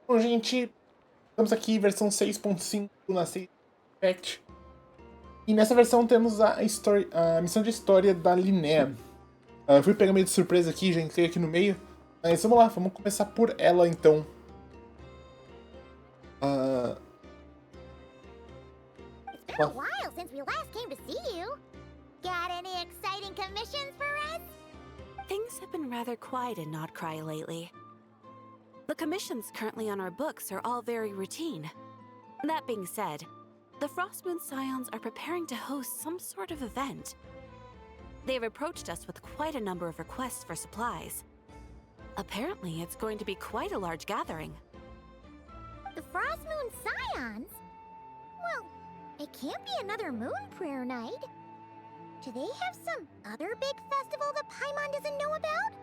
Bom, gente, estamos aqui, versão 6.5 na Genshin Impact. E nessa versão temos a missão de história da Linnea. Eu fui pegar meio de surpresa aqui, já entrei aqui no meio. Mas vamos lá, vamos começar por ela então. It's been a while since we last came to see you. Got any exciting commissions for us? Things have been rather quiet in Notcry lately. The commissions currently on our books are all very routine. That being said, the Frostmoon Scions are preparing to host some sort of event. They've approached us with quite a number of requests for supplies. Apparently, it's going to be quite a large gathering. The Frostmoon Scions? Well, it can't be another moon prayer night. Do they have some other big festival that Paimon doesn't know about?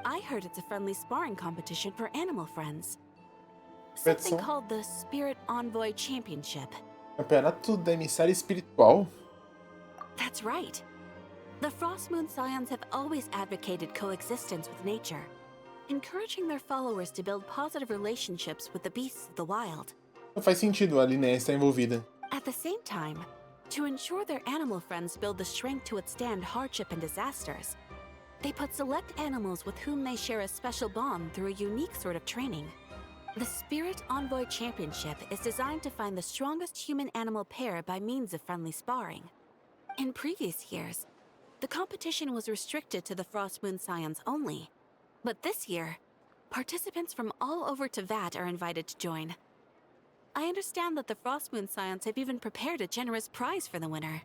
I heard it's a friendly sparring competition for animal friends. Something called the Spirit Envoy Championship. Campeonato da Emissária Espiritual? That's right. The Frostmoon Scions have always advocated coexistence with nature, encouraging their followers to build positive relationships with the beasts of the wild. Não faz sentido a Linnea estar envolvida. At the same time, to ensure their animal friends build the strength to withstand hardship and disasters, they put select animals with whom they share a special bond through a unique sort of training. The Spirit Envoy Championship is designed to find the strongest human-animal pair by means of friendly sparring. In previous years, the competition was restricted to the Frostmoon Scions only. But this year, participants from all over Teyvat are invited to join. I understand that the Frostmoon Scions have even prepared a generous prize for the winner.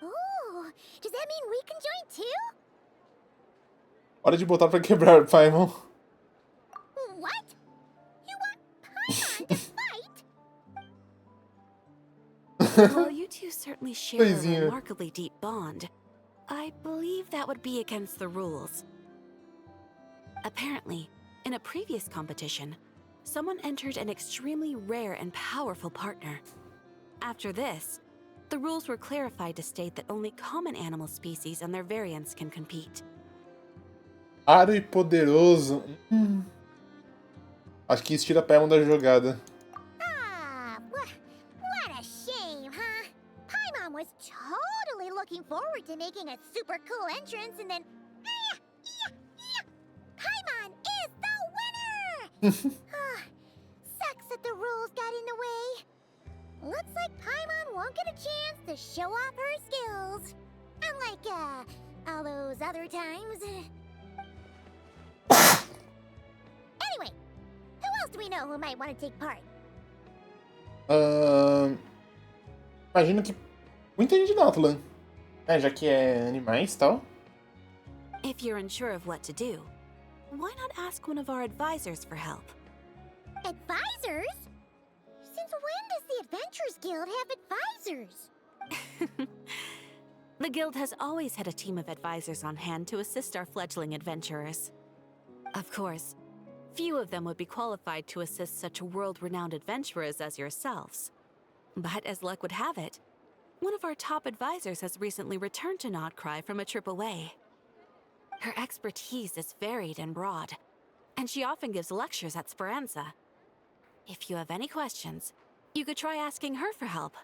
Ooh, does that mean we can join too? Hora de botar pra quebrar, Paimon. What? You want Paimon to fight? While you two certainly share a remarkably deep bond, I believe that would be against the rules. Apparently, in a previous competition, someone entered an extremely rare and powerful partner. After this, the rules were clarified to state that only common animal species and their variants can compete. Raro e poderoso. Acho que isso tira a Paimon da jogada. Ah, what a shame, huh? Paimon was totally looking forward to making a super cool entrance, and then Paimon is the winner! Sucks that the rules got in the way. Looks like Paimon won't get a chance to show off her skills. Unlike, all those other times. Anyway, who else do we know who might want to take part? Imagino que muita gente de Northland, né? Já que é animais e tal. If you're unsure of what to do, why not ask one of our advisors for help? Advisors? Since when does the Adventurers Guild have advisors? The guild has always had a team of advisors on hand to assist our fledgling adventurers. Of course, few of them would be qualified to assist such world-renowned adventurers as yourselves. But as luck would have it, one of our top advisors has recently returned to Notcry from a trip away. Her expertise is varied and broad, and she often gives lectures at Speranza. If you have any questions, you could try asking her for help.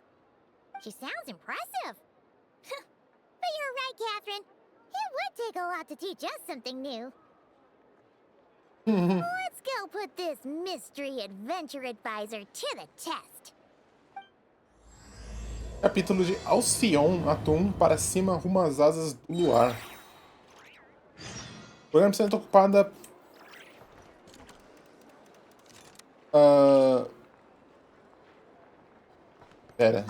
She sounds impressive. But you're right, Catherine. It would take a lot to teach us something new. Let's go put this mystery adventure advisor to the test. Capítulo de Alcyon, ato 1, para cima, rumo às asas do luar. O programa está ocupada... Pera.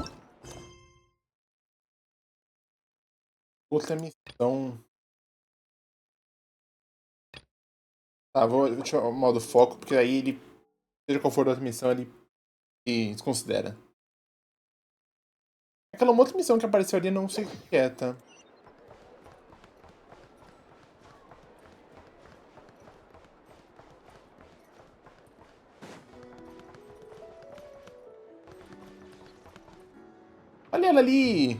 Outra missão... Tá, vou tirar o modo foco, porque aí ele... Seja qual for a outra missão, ele desconsidera. Aquela outra missão que apareceu ali, não sei o que é, tá? Olha ela ali!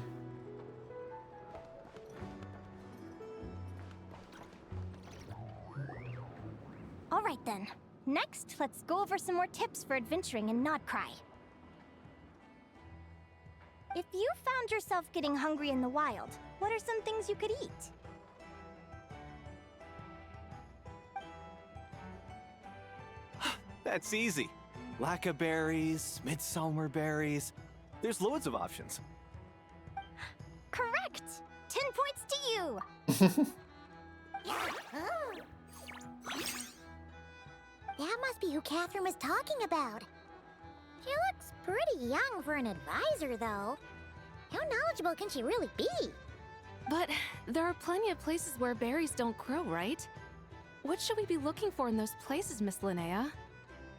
All right then. Next Perfect. Let's go over some more tips for adventuring in Nodcry. If you found yourself getting hungry in the wild, what are some things you could eat? That's easy. Lacca berries, midsummer berries. There's loads of options. Correct! 10 points to you! That must be who Catherine was talking about. She looks pretty young for an advisor, though. How knowledgeable can she really be? But there are plenty of places where berries don't grow, right? What should we be looking for in those places, Miss Linnea?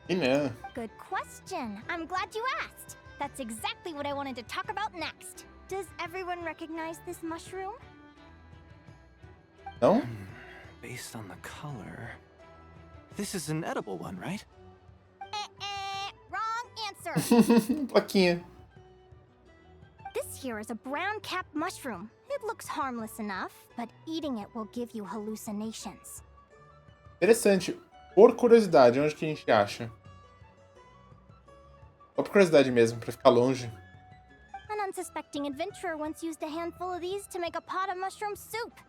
Yeah. Good question. I'm glad you asked. That's exactly what I wanted to talk about next. Does everyone recognize this mushroom? No? Based on the color... This is an edible one, right? Wrong answer. Plaquinha. This here is a brown-capped mushroom. It looks harmless enough, but eating it will give you hallucinations. Interessante. Por curiosidade, onde que a gente acha? Só por curiosidade mesmo, pra ficar longe. An unsuspecting adventurer once used a handful of these to make a pot of mushroom soup.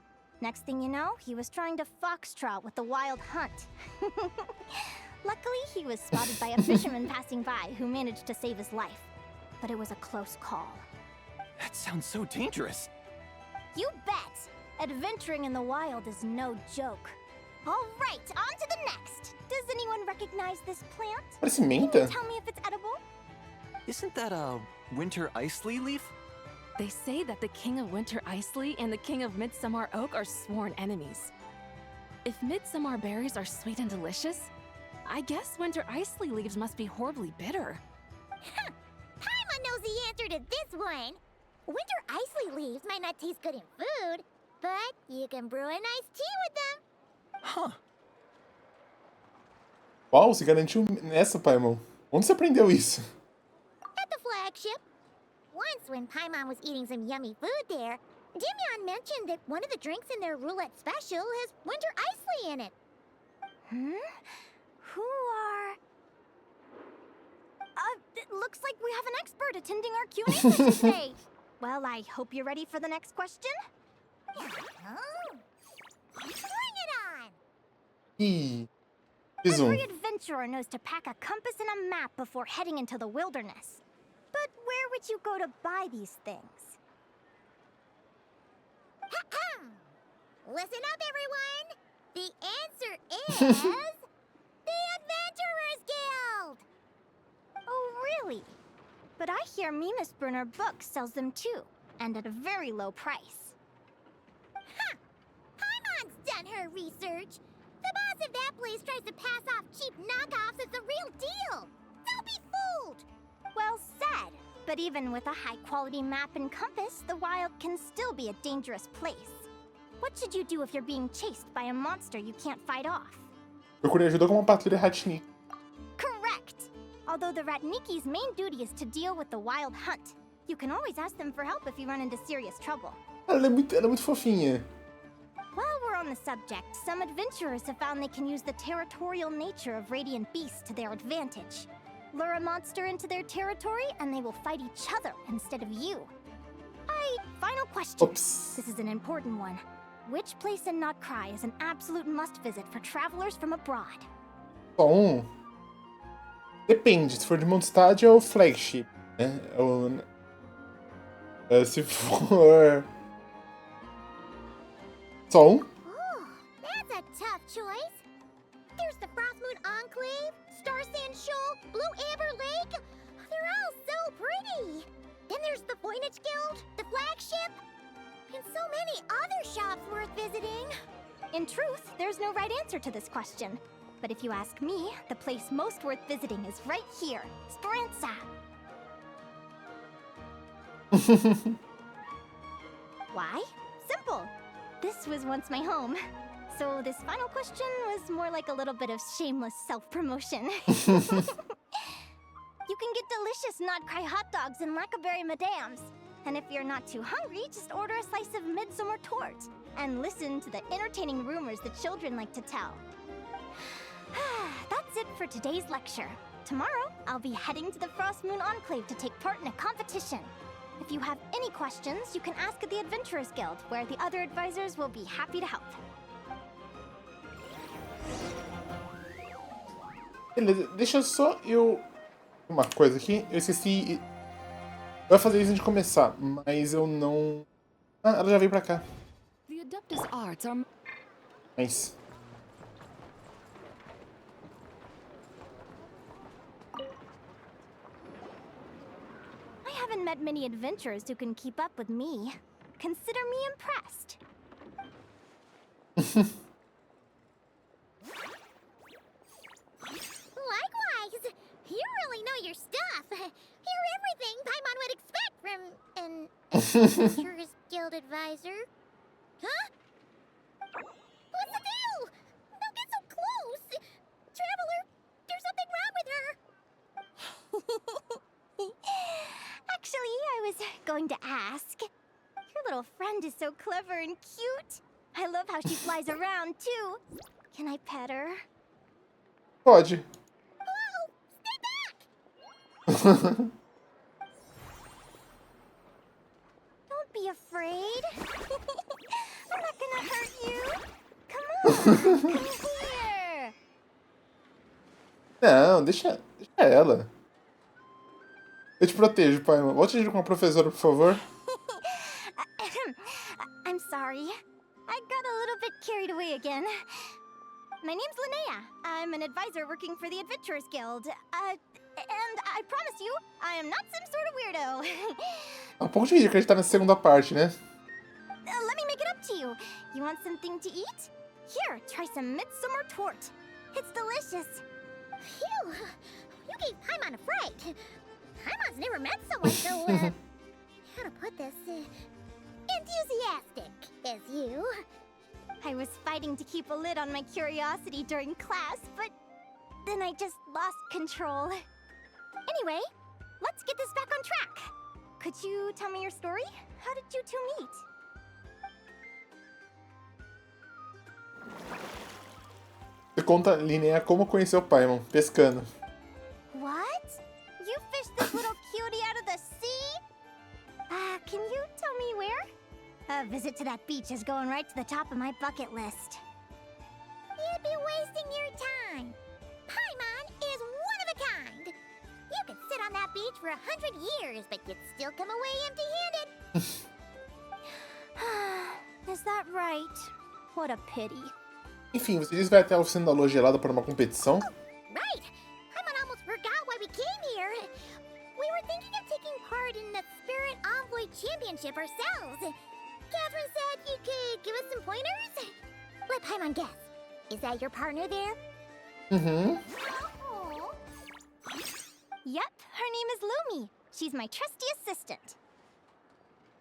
Next thing you know, he was trying to foxtrot with the wild hunt. Luckily, he was spotted by a fisherman passing by who managed to save his life. But it was a close call. That sounds so dangerous. You bet! Adventuring in the wild is no joke. All right, on to the next. Does anyone recognize this plant? Parece Can menta. you tell me if it's edible? Isn't that a winter ice leaf? They say that the King of Winter Icely and the King of Midsummer Oak are sworn enemies. If midsummer berries are sweet and delicious, I guess Winter Icely leaves must be horribly bitter. Paimon knows the answer to this one. Winter Icely leaves might not taste good in food, but you can brew a nice tea with them. Huh. Uau, você garantiu nessa, Paimon. Onde você aprendeu isso? At the flagship. Once, when Paimon was eating some yummy food there, Dimyon mentioned that one of the drinks in their roulette special has Winter Icely in it. Who are... it looks like we have an expert attending our Q&A session today. Well, I hope you're ready for the next question. Bring it on! Ih, fiz um. Every adventurer knows to pack a compass and a map before heading into the wilderness. But where would you go to buy these things? Listen up, everyone! The answer is... the Adventurers Guild! Oh, really? But I hear Mimas Brunner Books sells them too, and at a very low price. Ha! Paimon's done her research! The boss of that place tries to pass off cheap knockoffs as the real deal! Don't be fooled! Well said. But even with a high-quality map and compass, the wild can still be a dangerous place. What should you do if you're being chased by a monster you can't fight off? Procure ajuda com uma patrulha Ratnik. Correct! Although the Ratniki's main duty is to deal with the wild hunt. You can always ask them for help if you run into serious trouble. Ela é muito fofinha. While we're on the subject, some adventurers have found they can use the territorial nature of radiant beasts to their advantage. Lure a monster into their territory, and they will fight each other instead of you. Final question. Oops. This is an important one. Which place in Nodcry is an absolute must-visit for travelers from abroad? Só um? Depende, se for de Mondstadt ou Flagship, né? Se for... Só um? Oh, that's a tough choice. There's the Frostmoon Enclave, Star Sand Shoal, Blue Amber Lake. They're all so pretty. Then there's the Voynich Guild, the flagship, and so many other shops worth visiting. In truth, there's no right answer to this question. But if you ask me, the place most worth visiting is right here, Speranza. Why? Simple. This was once my home. So this final question was more like a little bit of shameless self-promotion. You can get delicious Nodcry hot dogs and Lackaberry Madams. And if you're not too hungry, just order a slice of midsummer tort. And listen to the entertaining rumors the children like to tell. That's it for today's lecture. Tomorrow, I'll be heading to the Frost Moon Enclave to take part in a competition. If you have any questions, you can ask at the Adventurers Guild, where the other advisors will be happy to help. Beleza, deixa só eu... Uma coisa aqui, eu esqueci... Eu ia fazer isso antes de começar, mas eu não... Ah, ela já veio pra cá. The Adeptus arts are Nice. I haven't met many adventurers who can keep up with me. Consider me impressed. Likewise! You really know your stuff. You're everything Paimon would expect from an Adventurers Guild advisor. Huh? What's the deal? Don't get so close! Traveler, there's something wrong with her! Actually, I was going to ask. Your little friend is so clever and cute. I love how she flies around, too. Can I pet her? Pode. Whoa! Stay back! Don't be afraid. I'm not gonna hurt you. Come on, come here. Não, deixa ela. Eu te protejo, pai. Volte junto com a professora, por favor. I'm sorry. I got a little bit carried away again. My name's Linnea. I'm an advisor working for the Adventurers Guild. And I promise you, I am not some sort of weirdo. É um pouco difícil acreditar nessa segunda parte, né? Let me make it up to you. You want something to eat? Here, try some midsummer twort. It's delicious. Phew, you gave Paimon a fright. Paimon's never met someone so, how to put this, enthusiastic as you. I was fighting to keep a lid on my curiosity during class, but then I just lost control. Anyway, let's get this back on track. Could you tell me your story? How did you two meet? Você conta, Linnea, como conheceu o Paimon, pescando. What? You fished this little cutie out of the sea? Can you tell me where? A visit to that beach is going right to the top of my bucket list. You'd be wasting your time. Paimon is one of a kind. You could sit on that beach for 100 years, but you'd still come away empty-handed. Is that right? What a pity. Enfim, você disse que vai até a oficina da lua gelada para uma competição? Right! Paimon almost forgot why we came here. We were thinking of taking part in the Spirit Envoy Championship ourselves. Catherine said you could give us some pointers? Let Paimon guess. Is that your partner there? Uhum. Oh. Yep, her name is Lumi. She's my trusty assistant.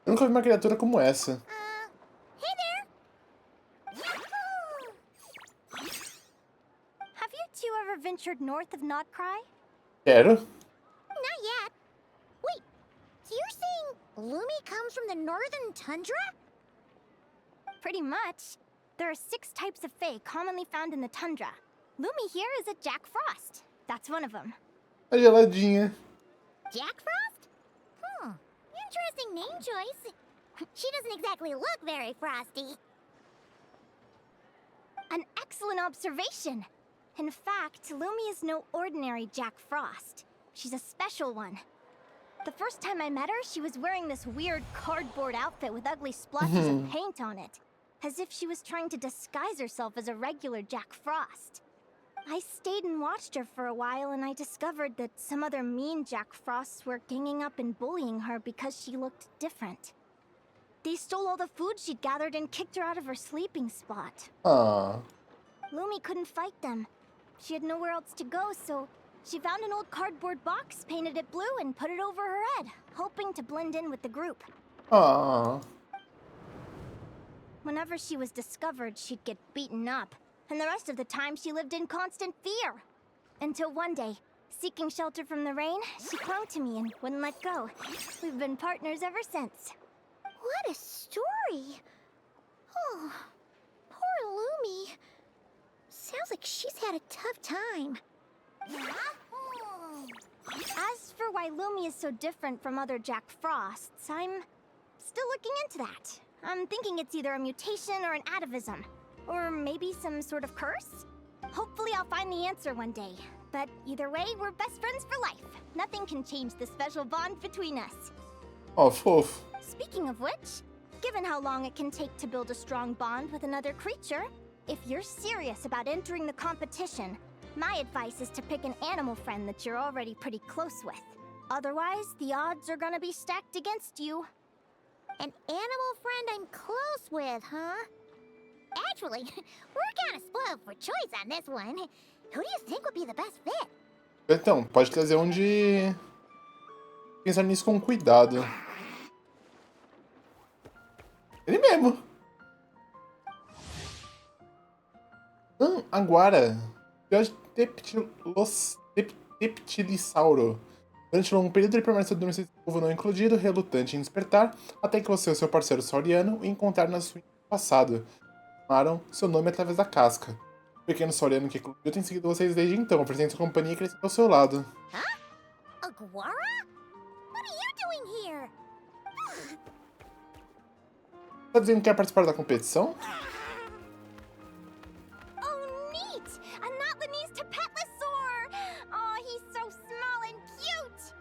Eu nunca vi uma criatura como essa. Hey there! Yahoo! Have you two ever ventured north of Notcry? Quero. Not yet. Wait, so you're saying Lumi comes from the northern tundra? Pretty much. There are 6 types of fae commonly found in the tundra. Lumi here is a Jack Frost. That's one of them. A geladinha. Jack Frost? Interesting name choice. She doesn't exactly look very frosty. An excellent observation. In fact, Lumi is no ordinary Jack Frost. She's a special one. The first time I met her, she was wearing this weird cardboard outfit with ugly splotches of paint on it, as if she was trying to disguise herself as a regular Jack Frost. I stayed and watched her for a while, and I discovered that some other mean Jack Frosts were ganging up and bullying her because she looked different. They stole all the food she'd gathered and kicked her out of her sleeping spot. Ah. Lumi couldn't fight them. She had nowhere else to go, so she found an old cardboard box, painted it blue, and put it over her head, hoping to blend in with the group. Ah. Whenever she was discovered, she'd get beaten up, and the rest of the time she lived in constant fear. Until one day, seeking shelter from the rain, she clung to me and wouldn't let go. We've been partners ever since. What a story! Oh, poor Lumi. Sounds like she's had a tough time. As for why Lumi is so different from other Jack Frosts, I'm still looking into that. I'm thinking it's either a mutation or an atavism. Or maybe some sort of curse? Hopefully I'll find the answer one day. But either way, we're best friends for life. Nothing can change the special bond between us. Ó, fofo. Speaking of which, given how long it can take to build a strong bond with another creature, if you're serious about entering the competition, my advice is to pick an animal friend that you're already pretty close with. Otherwise, the odds are gonna be stacked against you. An animal friend I'm close with, huh? Actually, we're kinda spoiled for choice on this one. Who do you think would be the best fit? Então, pode trazer um de... Pensar nisso com cuidado. Ele mesmo. Agora. Teptilissauro. Durante um período ele permaneceu dormindo ovo não incluído, relutante em despertar, até que você e o seu parceiro sauriano o encontraram na sua passado. Chamaram seu nome através da casca. O pequeno sauriano que eclodiu tem seguido vocês desde então, oferecendo sua companhia e crescendo ao seu lado. Aguara? What are you doing here? Tá dizendo que quer participar da competição? Oh, neat! A Notlanese Tepetlisaur! Oh, he's so small and cute!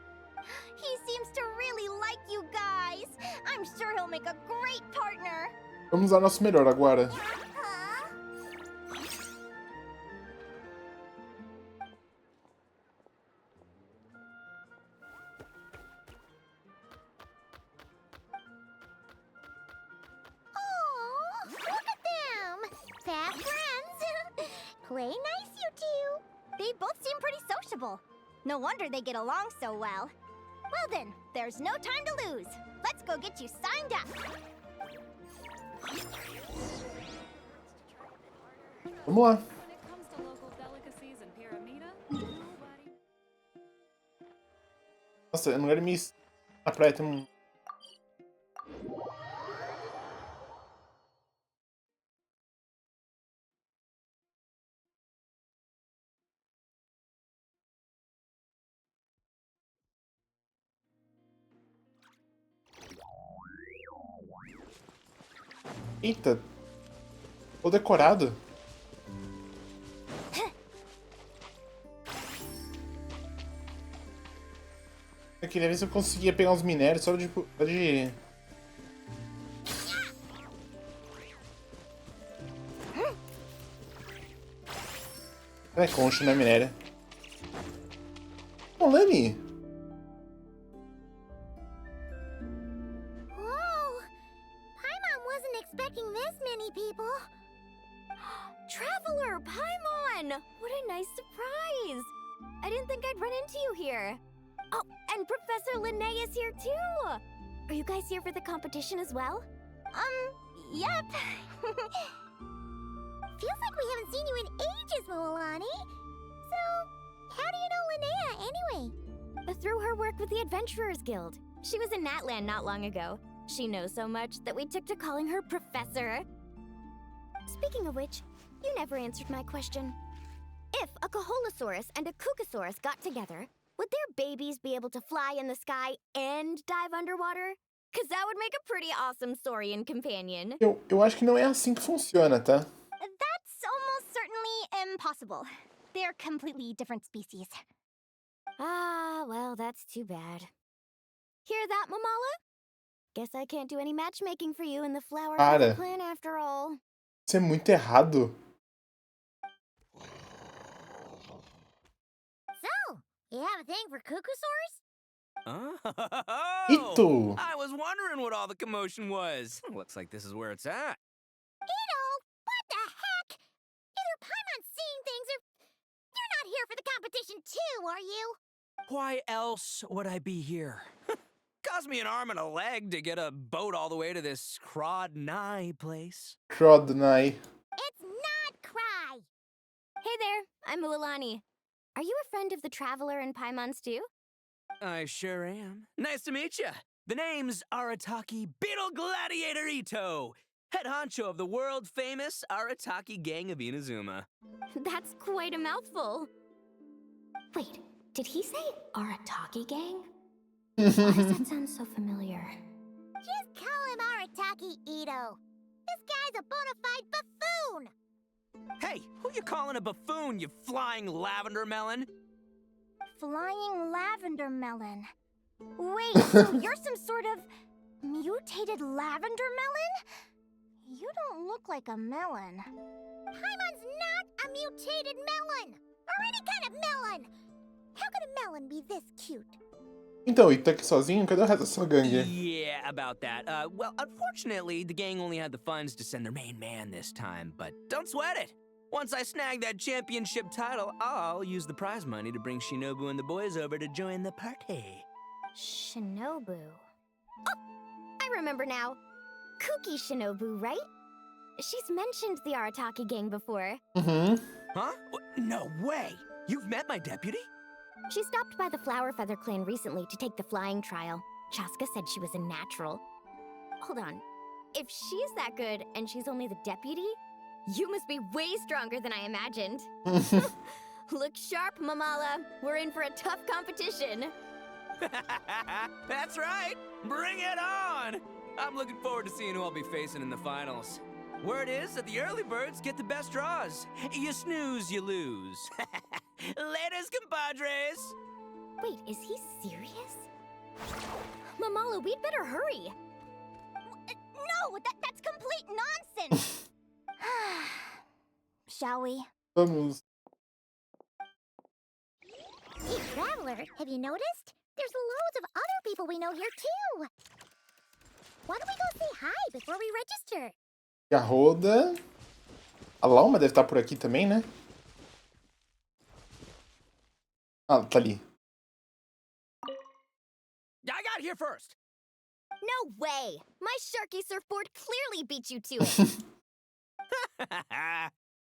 He seems to really like you guys. I'm sure he'll make a great partner. Vamos dar nosso melhor agora. Oh, look at them! Fast friends! Play nice, you two! They both seem pretty sociable. No wonder they get along so well. Well then, there's no time to lose. Let's go get you signed up. Vamos lá. When it comes to local delicacies and Pyramida, nobody. Nossa, no lugar de me... Na praia tem um... Eita. Tô decorado. Eu queria ver se eu conseguia pegar uns minérios só de... Não é concha, não é minério. Ô, Lani! Whoa! Paimon wasn't expecting this many people. Traveler, Paimon! What a nice surprise! I didn't think I'd run into you here. Oh, and Professor Linnea is here too! Are you guys here for the competition as well? Yep. Feels like we haven't seen you in ages, Moalani. So, how do you know Linnea anyway? Through her work with the Adventurers Guild. She was in Natland not long ago. She knows so much that we took to calling her Professor. Speaking of which, you never answered my question. If a Caholosaurus and a Kookasaurus got together, would their babies be able to fly in the sky and dive underwater? Cause that would make a pretty awesome saurian companion. Eu acho que não é assim que funciona, tá? That's almost certainly impossible. They're completely different species. Ah, well, that's too bad. Hear that, Mamala? Guess I can't do any matchmaking for you in the Flower Para. Clan after all. Isso é muito errado. So, you have a thing for Kookasaurs? Oh! Ito! I was wondering what all the commotion was. Looks like this is where it's at. Ito, what the heck? Either Paimon's seeing things or you're not here for the competition too, are you? Why else would I be here? Cost me an arm and a leg to get a boat all the way to this Crodnai place. Crodnai. It's not Cry. Hey there, I'm Mualani. Are you a friend of the Traveler and Paimon's too? I sure am. Nice to meet you. The name's Arataki Beetle Gladiator Ito, head honcho of the world-famous Arataki gang of Inazuma. That's quite a mouthful. Wait, did he say Arataki gang? Why does that sound so familiar? Just call him Arataki Ito. This guy's a bona fide buffoon! Hey, who you calling a buffoon, you flying lavender melon? Flying lavender melon. Wait, so you're some sort of mutated lavender melon? You don't look like a melon. Paimon's not a mutated melon! Or any kind of melon! How could a melon be this cute? Então, e tá aqui sozinho? Cadê o resto da sua gangue? Yeah, about that. Well, unfortunately, the gang only had the funds to send their main man this time, but don't sweat it. Once I snag that championship title, I'll use the prize money to bring Shinobu and the boys over to join the party. Shinobu. Oh, I remember now. Kuki Shinobu, right? She's mentioned the Arataki gang before. Uhum. Huh? No way! You've met my deputy? She stopped by the Flower Feather clan recently to take the flying trial. Chaska said she was a natural. Hold on. If she's that good and she's only the deputy, you must be way stronger than I imagined. Look sharp, Mamala. We're in for a tough competition. That's right! Bring it on! I'm looking forward to seeing who I'll be facing in the finals. Word is that the early birds get the best draws. You snooze, you lose. Laters, compadres! Wait, is he serious? Mamala, we'd better hurry. No, that's complete nonsense. Shall we? Vamos. Hey, Traveler, have you noticed? There's loads of other people we know here, too. Why don't we go say hi before we register? E a Roda. A Lauma deve estar por aqui também, né? Ah, tá ali. I got here first! No way! My Sharky surfboard clearly beat you to it.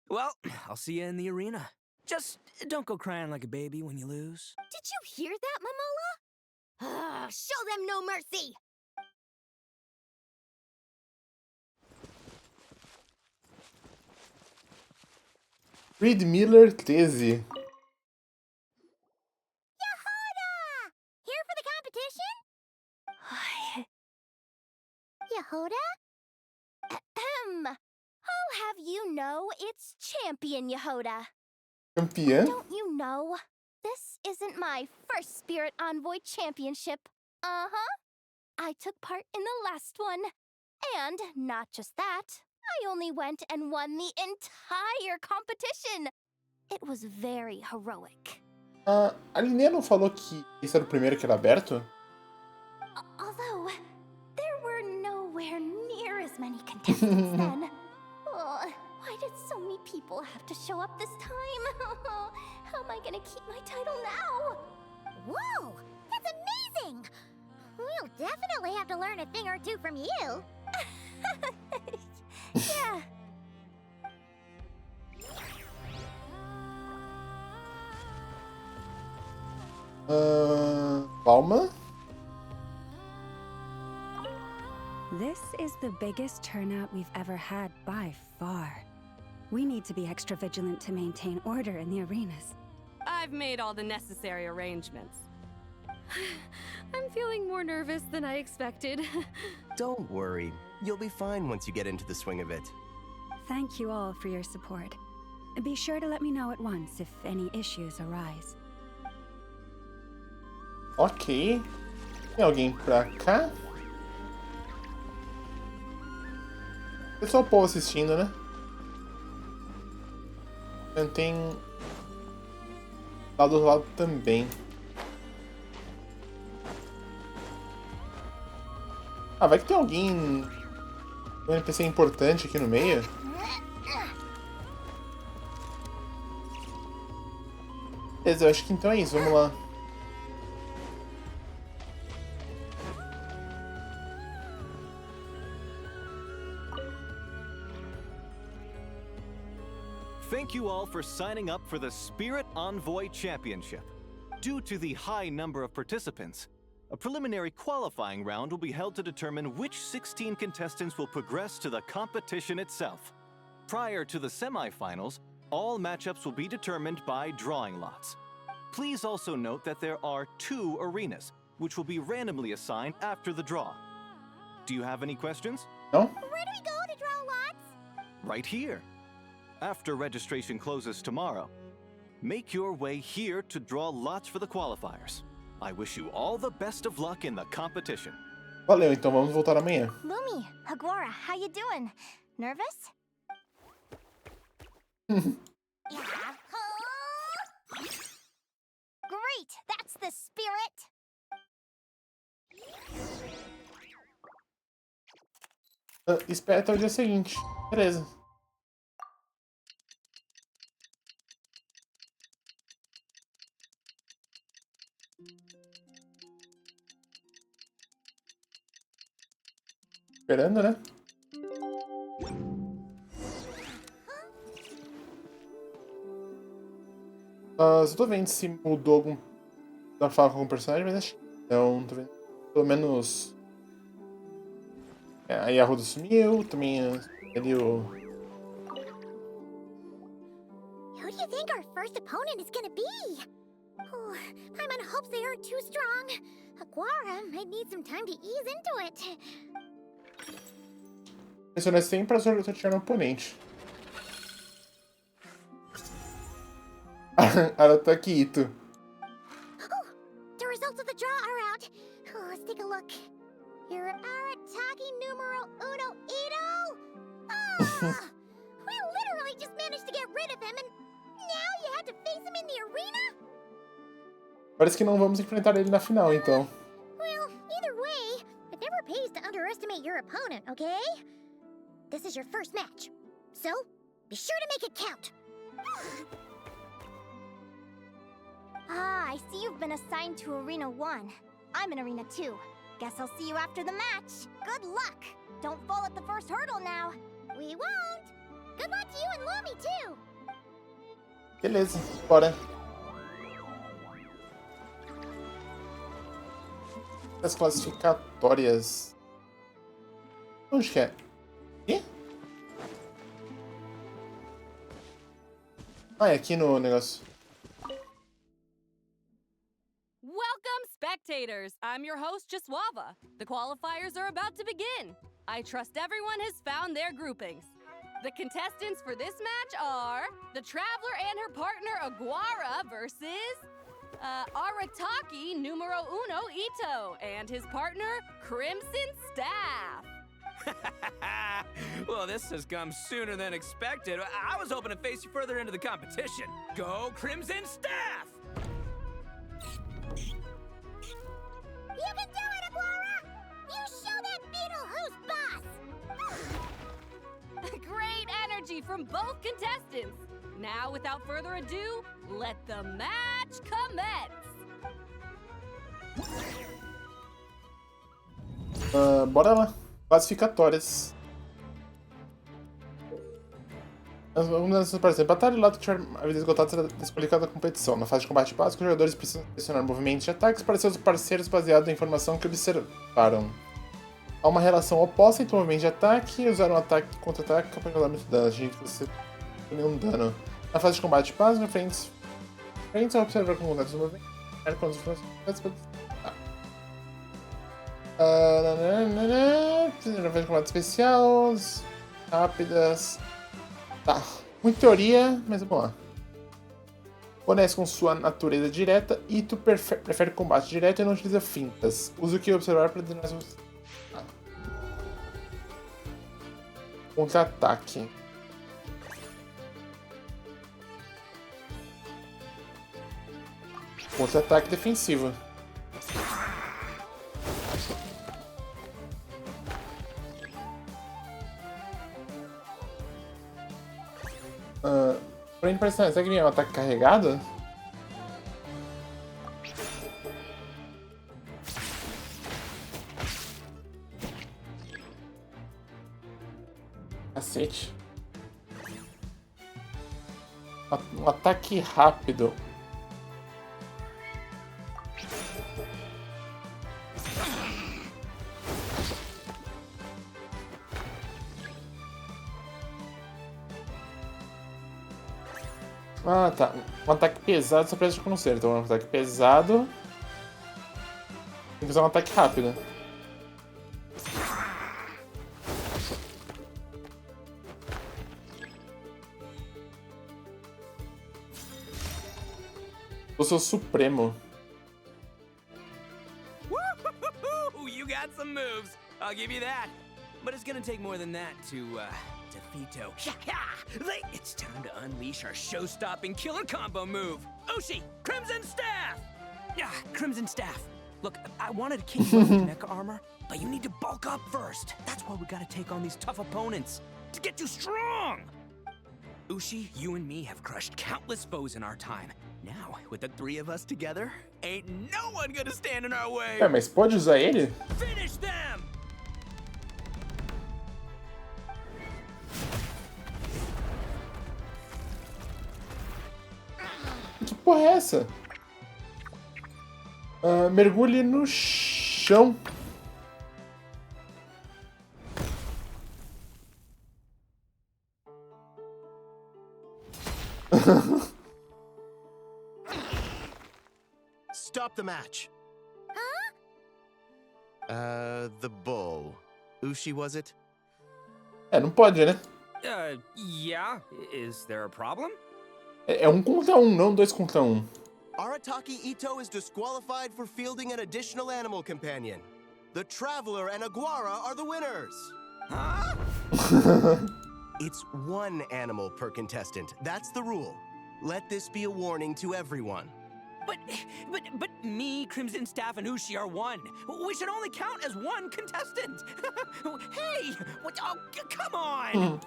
Well, I'll see you in the arena. Just don't go crying like a baby when you lose. Did you hear that, Mamala? Show them no mercy! Reed Miller 13. Yehuda! Here for the competition? Yehuda? Ahem. I'll have you know it's Champion Yehuda. Campeã. Don't you know? This isn't my first Spirit Envoy Championship. Uh-huh. I took part in the last one. And not just that, I only went and won the entire competition. It was very heroic. A Linnea não falou que esse era o primeiro que era aberto? Although, there were nowhere near as many contestants then. Why did so many people have to show up this time? How am I gonna keep my title now? Whoa! That's amazing! We'll definitely have to learn a thing or two from you. Yeah. Palma? This is the biggest turnout we've ever had by far. We need to be extra vigilant to maintain order in the arenas. I've made all the necessary arrangements. I'm feeling more nervous than I expected. Don't worry. You'll be fine once you get into the swing of it. Thank you all for your support. Be sure to let me know at once if any issues arise. Ok. Tem alguém pra cá? É só o povo assistindo, né? Tem lá do outro lado também. Ah, vai que tem alguém, um NPC importante aqui no meio. Beleza, eu acho que então é isso, vamos lá. Thank you all for signing up for the Spirit Envoy Championship. Due to the high number of participants, a preliminary qualifying round will be held to determine which 16 contestants will progress to the competition itself. Prior to the semifinals, all matchups will be determined by drawing lots. Please also note that there are 2 arenas, which will be randomly assigned after the draw. Do you have any questions? Não? Where do we go to draw lots? Right here. After registration closes tomorrow, make your way here to draw lots for the qualifiers. I wish you all the best of luck in the competition. Valeu, então vamos voltar amanhã. Lumi, Agora, how you doing? Nervous? Great, that's the spirit. Espera até o dia seguinte. Beleza. Esperando, né? Só tô vendo se mudou algum da fala com algum personagem, mas acho que não, tô vendo. Pelo menos. Aí a Roda sumiu, também ali o. Who do you think our first opponent is gonna be? Oh, Paimon hopes they aren't too strong. Aguara might need some time to ease into it. Pressiona sempre pra sortear no oponente. Aratakito. Oh, the results of the draw are out. Oh, let's take a look. You're Arataki numero uno Ito? Ah! We literally just managed to get rid of him and now you have to face him in the arena? Parece que não vamos enfrentar ele na final, então. Well, either way, it never pays to underestimate your opponent, okay? This is your first match, so be sure to make it count. Ah, I see you've been assigned to Arena 1. I'm in Arena 2. Guess I'll see you after the match. Good luck! Don't fall at the first hurdle now. We won't! Good luck to you and Lumi, too! Beleza, bora. As classificatórias. Onde que é? Aqui? Ah, é aqui no negócio. Welcome, spectators! I'm your host, Jaswava. The qualifiers are about to begin. I trust everyone has found their groupings. The contestants for this match are the Traveler and her partner Aguara versus Arataki numero uno Ito and his partner Crimson Staff. Well, this has come sooner than expected. I was hoping to face you further into the competition. Go Crimson Staff! You can do it, Aguara! You show that beetle who's boss! Great energy from both contestants. Now, without further ado, let the match commence. Bora lá. Classificatórias. Por exemplo, batalha lado que tiver a vida esgotada será desqualificada da competição. Na fase de combate básico, os jogadores precisam selecionar movimentos de ataques para seus parceiros baseado na informação que observaram. Há uma relação oposta entre o movimento de ataque e usar um ataque contra-ataque capaz de causar muito dano. A gente você tem nenhum dano. Na fase de combate básico, frentes ao observar com contatos do movimento. Quando os na fase de combate especial. Rápidas. Tá, muita teoria, mas vamos lá. Conhece com sua natureza direta e tu prefere combate direto e não utiliza fintas. Usa o que observar para drenar os... Contra-ataque. Contra-ataque defensivo. Porém, personagem, será que vem um ataque carregado? Cacete. Um ataque rápido. Ah, tá. Um ataque pesado só precisa de conserto. Então, um ataque pesado... Tem que usar um ataque rápido. Eu sou supremo. Woo-hoo-hoo-hoo! You got some moves. I'll give you that. But it's gonna take more than that to defeat It's time to unleash our show-stopping killer combo move. Oshi, Crimson Staff! Crimson Staff. Look, I wanted to kick you out with mecha armor, but you need to bulk up first. That's why we gotta take on these tough opponents to get you strong. Ushi, you and me have crushed countless foes in our time. Now, with the three of us together, ain't no one gonna stand in our way. É, mas pode usar ele? Finish them! Que porra é essa? Mergulhe no chão. Stop the match. The bull. Ushi, was it? É, não pode, né? Yeah. Is there a problem? É 1 contra 1, não 2 contra 1. Arataki Ito is disqualified for fielding an additional animal companion. The Traveler and Aguara are the winners. Huh? It's 1 animal per contestant. That's the rule. Let this be a warning to everyone. But me, Crimson Staff, and Ushi are 1. We should only count as 1 contestant. Hey, what? Oh, come on.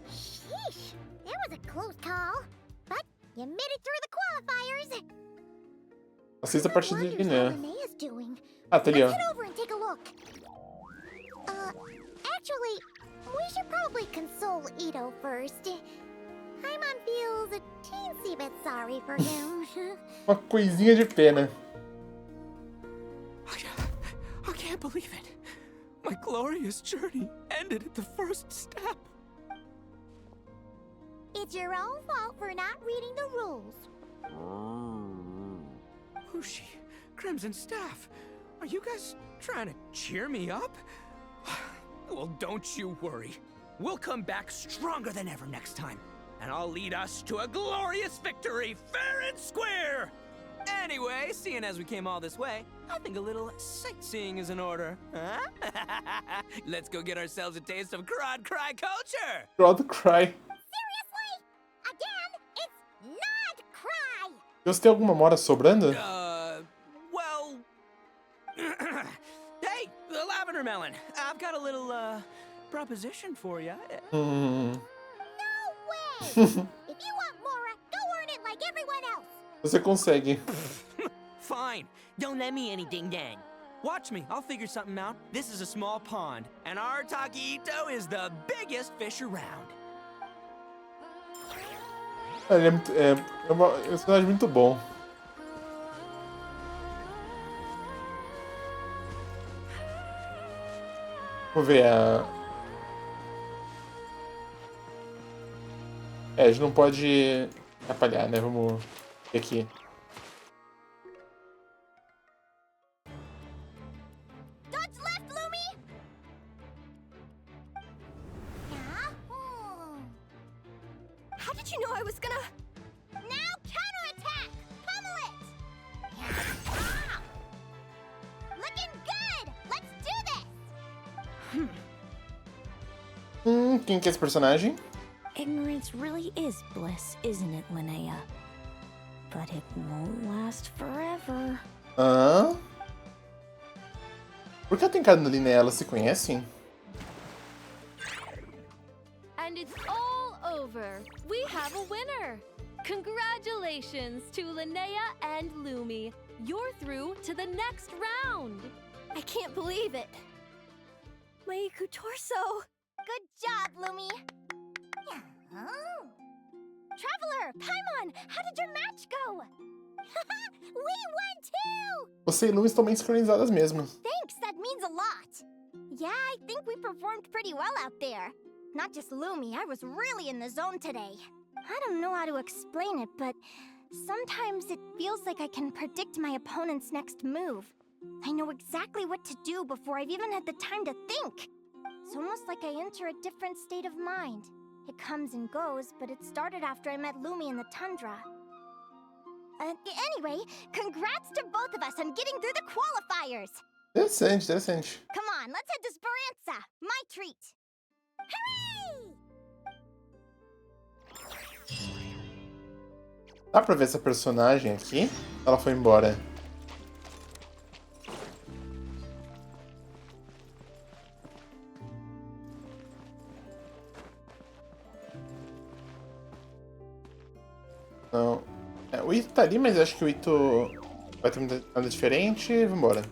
Sheesh, that was a close call. But you made it through the qualifiers. Assista a partida de Linnea. Linnea's doing. Ah, tá ali, ó. Let's head over and take a look. Actually, we should probably console Ito first. Paimon feels a teensy bit sorry for him. Uma coisinha de pena. I can't believe it. My glorious journey ended at the first step. It's your own fault for not reading the rules. Ushi, Crimson Staff, are you guys trying to cheer me up? Well, don't you worry. We'll come back stronger than ever next time, and I'll lead us to a glorious victory, fair and square! Anyway, seeing as we came all this way, I think a little sightseeing is in order, huh? Let's go get ourselves a taste of Crowd Cry culture! Crowd Cry. Seriously? Again, it's not cry! Deus, tem alguma mora sobrando? Well... Hey, Lavender Melon, I've got a little, proposition for you. No way! If you want Mora, go earn it like everyone else! Você consegue. Fine, don't let me anything then. Watch me, I'll figure something out. This is a small pond, and Arataki Ito is the biggest fish around. Ele é um personagem muito bom. Vamos ver a... É, a gente não pode atrapalhar, né? Vamos ver aqui. Dodge left, Lumi! How did you know I was gonna... Now counterattack! Pummel it! Looking good! Let's do this! Quem que é esse personagem? Ignorance really is bliss, isn't it, Linnea? But it won't last forever. Hã? Por que ela tem cara no Linnea? Elas se conhecem? And it's all over. We have a winner. Congratulations to Linnea and Lumi. You're through to the next round. I can't believe it. Maiku Torso. Good job, Lumi! Traveler, Paimon, how did your match go? We won too! Você e Lu estão bem sincronizadas mesmo. Thanks, that means a lot. Yeah, I think we performed pretty well out there. Not just Lumi, I was really in the zone today. I don't know how to explain it, but sometimes it feels like I can predict my opponent's next move. I know exactly what to do before I've even had the time to think. It's almost like I enter a different state of mind. It comes and goes, but it started after I met Lumi in the tundra. Anyway, congrats to both of us on getting through the qualifiers! Interessante, interessante. Come on, let's head to Speranza! My treat! Hooray! Dá pra ver essa personagem aqui? Ela foi embora. Não. É, o Ito tá ali, mas eu acho que o Ito vai ter nada diferente. Vambora.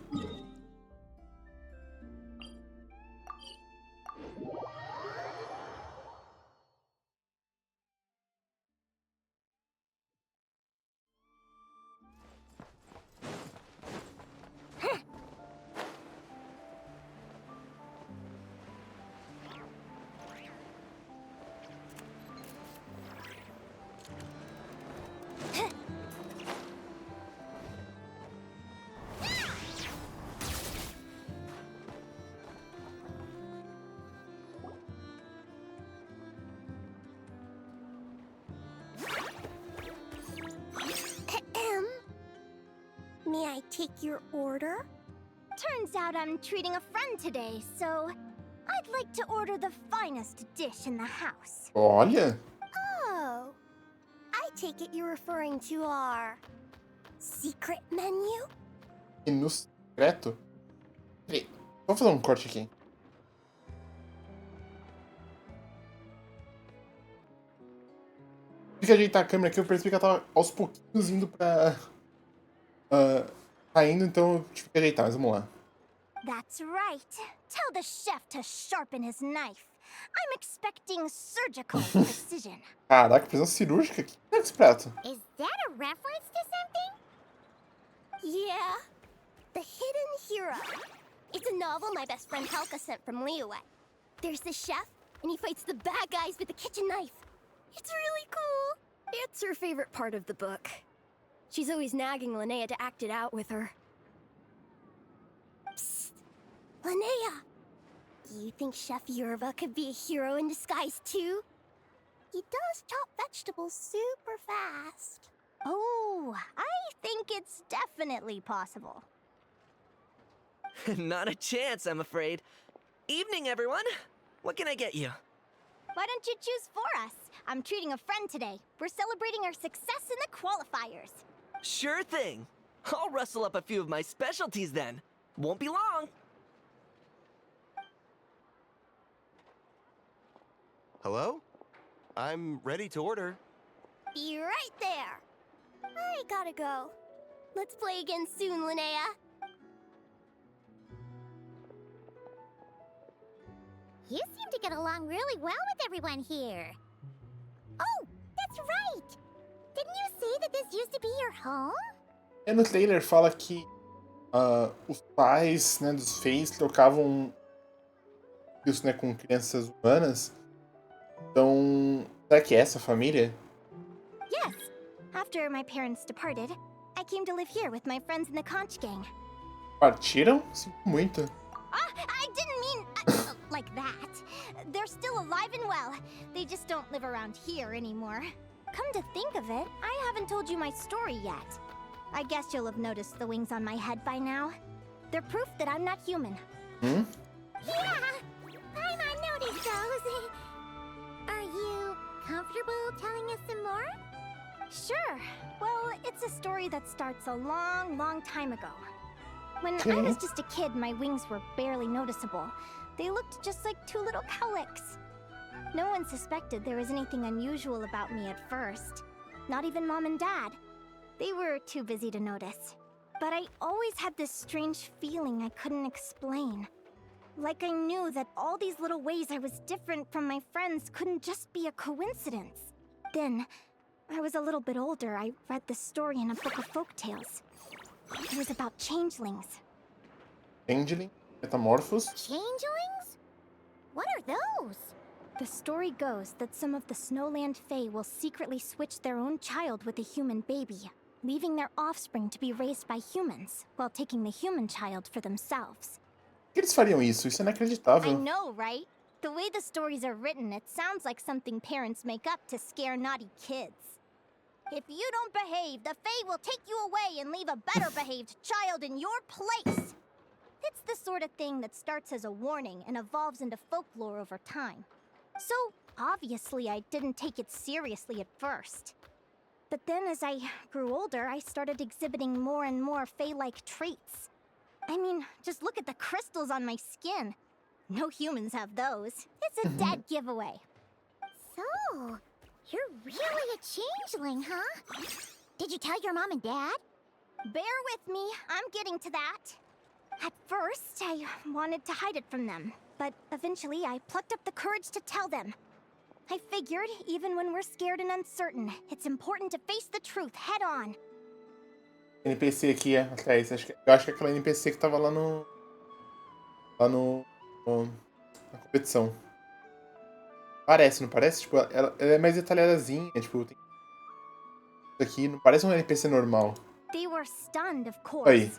May I take your order? Turns out I'm treating a friend today, so I'd like to order the finest dish in the house. Olha! Oh, I take it you're referring to our secret menu? Menu secreto? Peraí, vou fazer um corte aqui. Tive que ajeitar a câmera aqui, eu percebi que ela tava aos pouquinhos indo pra... caindo, então eu tive que ajeitar, mas vamos lá. That's right. Tell the chef to sharpen his knife. I'm expecting surgical precision. Caraca, precisão cirúrgica? O que é esse prato? Is that a reference to something? Yeah. The Hidden Hero. It's a novel my best friend Halka sent from Liyue. There's the chef, and he fights the bad guys with a kitchen knife. It's really cool. It's her favorite part of the book. She's always nagging Linnea to act it out with her. Psst. Linnea! You think Chef Yerva could be a hero in disguise too? He does chop vegetables super fast. Oh, I think it's definitely possible. Not a chance, I'm afraid. Evening, everyone. What can I get you? Why don't you choose for us? I'm treating a friend today. We're celebrating our success in the qualifiers. Sure thing. I'll rustle up a few of my specialties then. Won't be long. Hello? I'm ready to order. Be right there. I gotta go. Let's play again soon, Linnea. You seem to get along really well with everyone here. Oh, that's right! Didn't you say that this used to be your home? É, no trailer fala que os pais, né, dos Fays trocavam isso, né, com crianças humanas. Então, será que é essa família? Yes. After my parents departed, I came to live here with my friends in the conch gang. Partiram? Sinto muito. I didn't mean like that. They're still alive and well. They just don't live around here anymore. Come to think of it, I haven't told you my story yet. I guess you'll have noticed the wings on my head by now. They're proof that I'm not human. Hmm? Yeah, I noticed those. Are you comfortable telling us some more? Sure. Well, it's a story that starts a long, long time ago. When I was just a kid, my wings were barely noticeable. They looked just like two little cowlicks. No one suspected there was anything unusual about me at first. Not even Mom and Dad. They were too busy to notice. But I always had this strange feeling I couldn't explain. Like I knew that all these little ways I was different from my friends couldn't just be a coincidence. Then, I was a little bit older, I read this story in a book of folk tales. It was about changelings. Changeling? Metamorphos? Changelings? What are those? The story goes that some of the Snowland Fae will secretly switch their own child with a human baby, leaving their offspring to be raised by humans, while taking the human child for themselves. Por que eles fariam isso? Isso é I inacreditável. know, right? The way the stories are written, it sounds like something parents make up to scare naughty kids. If you don't behave, the Fae will take you away and leave a better behaved child in your place. It's the sort of thing that starts as a warning and evolves into folklore over time. So, obviously, I didn't take it seriously at first. But then as I grew older, I started exhibiting more and more Fae-like traits. I mean, just look at the crystals on my skin. No humans have those. It's a dead giveaway. So, you're really a changeling, huh? Did you tell your mom and dad? Bear with me, I'm getting to that. At first, I wanted to hide it from them, but eventually I plucked up the courage to tell them. I figured, even when we're scared and uncertain, it's important to face the truth head on. NPC aqui atrás. Eu acho que é aquela NPC que tava lá no. Na competição. Parece, não parece? Tipo, ela é mais detalhadazinha. Tipo, tem. Isso aqui não parece um NPC normal. They were stunned, of course. Aí.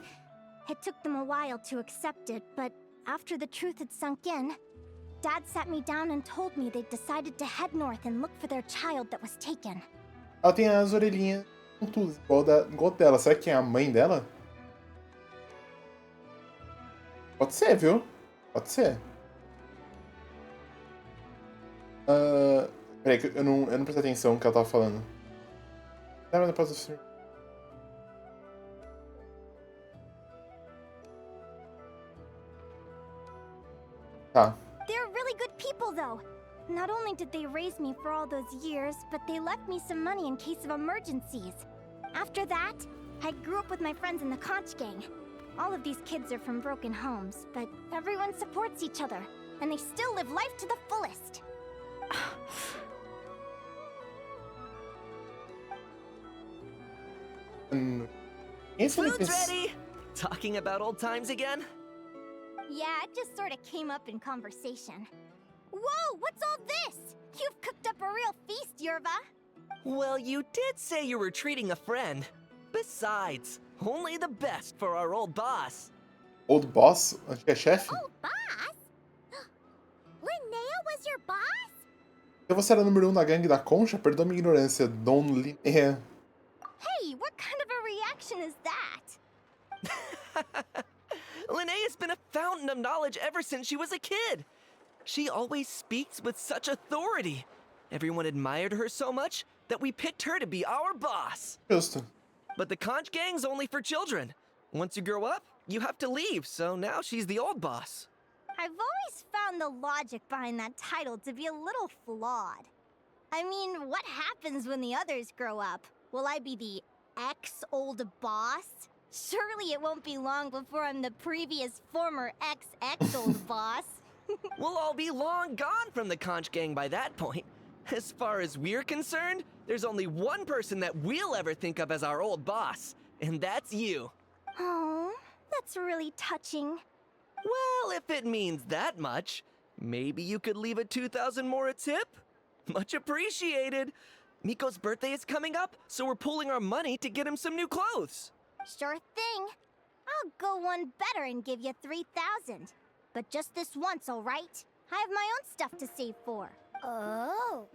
It took them a while to accept it, but after the truth had sunk in, Dad sat me down and told me they'd decided to head north and look for their child that was taken. Ela tem as orelhinhas pontudas, igual dela. Será que é a mãe dela? Pode ser, viu? Pode ser. Peraí, que eu não prestei atenção no que ela tava falando. Não posso... Tá. They're really good people, though. Not only did they raise me for all those years, but they left me some money in case of emergencies. After that, I grew up with my friends in the conch gang. All of these kids are from broken homes, but everyone supports each other, and they still live life to the fullest. Food's ready! Talking about old times again? Yeah, it just sort of came up in conversation. Whoa, what's all this? You've cooked up a real feast, Yerva. Well, you did say you were treating a friend. Besides, only the best for our old boss. Old boss? Acho que é chefe? Old boss? Linnea was your boss? Se você era o número 1 da gangue da concha, perdoa minha ignorância, Dom Linnea. Hey, what kind of a reaction is that? Linnea's been a fountain of knowledge ever since she was a kid. She always speaks with such authority. Everyone admired her so much that we picked her to be our boss. Justo. But the conch gang's only for children. Once you grow up, you have to leave, so now she's the old boss. I've always found the logic behind that title to be a little flawed. I mean, what happens when the others grow up? Will I be the ex-old boss? Surely it won't be long before I'm the previous former ex-old boss. We'll all be long gone from the conch gang by that point. As far as we're concerned, there's only one person that we'll ever think of as our old boss, and that's you. Oh, that's really touching. Well, if it means that much, maybe you could leave a 2,000 more a tip? Much appreciated. Miko's birthday is coming up, so we're pooling our money to get him some new clothes. Sure thing. I'll go one better and give you 3,000. But just this once, all right? I have my own stuff to save for. Oh.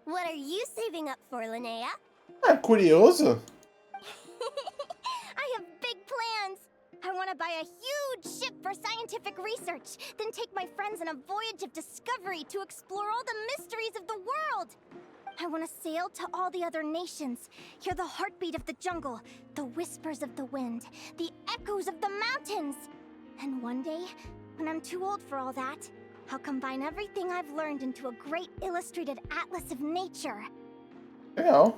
What are you saving up for, Linnea? Curioso. I have big plans. I want to buy a huge ship for scientific research, then take my friends on a voyage of discovery to explore all the mysteries of the world. I want to sail to all the other nations, hear the heartbeat of the jungle, the whispers of the wind, the echoes of the mountains. And one day, when I'm too old for all that, I'll combine everything I've learned into a great illustrated atlas of nature. Legal.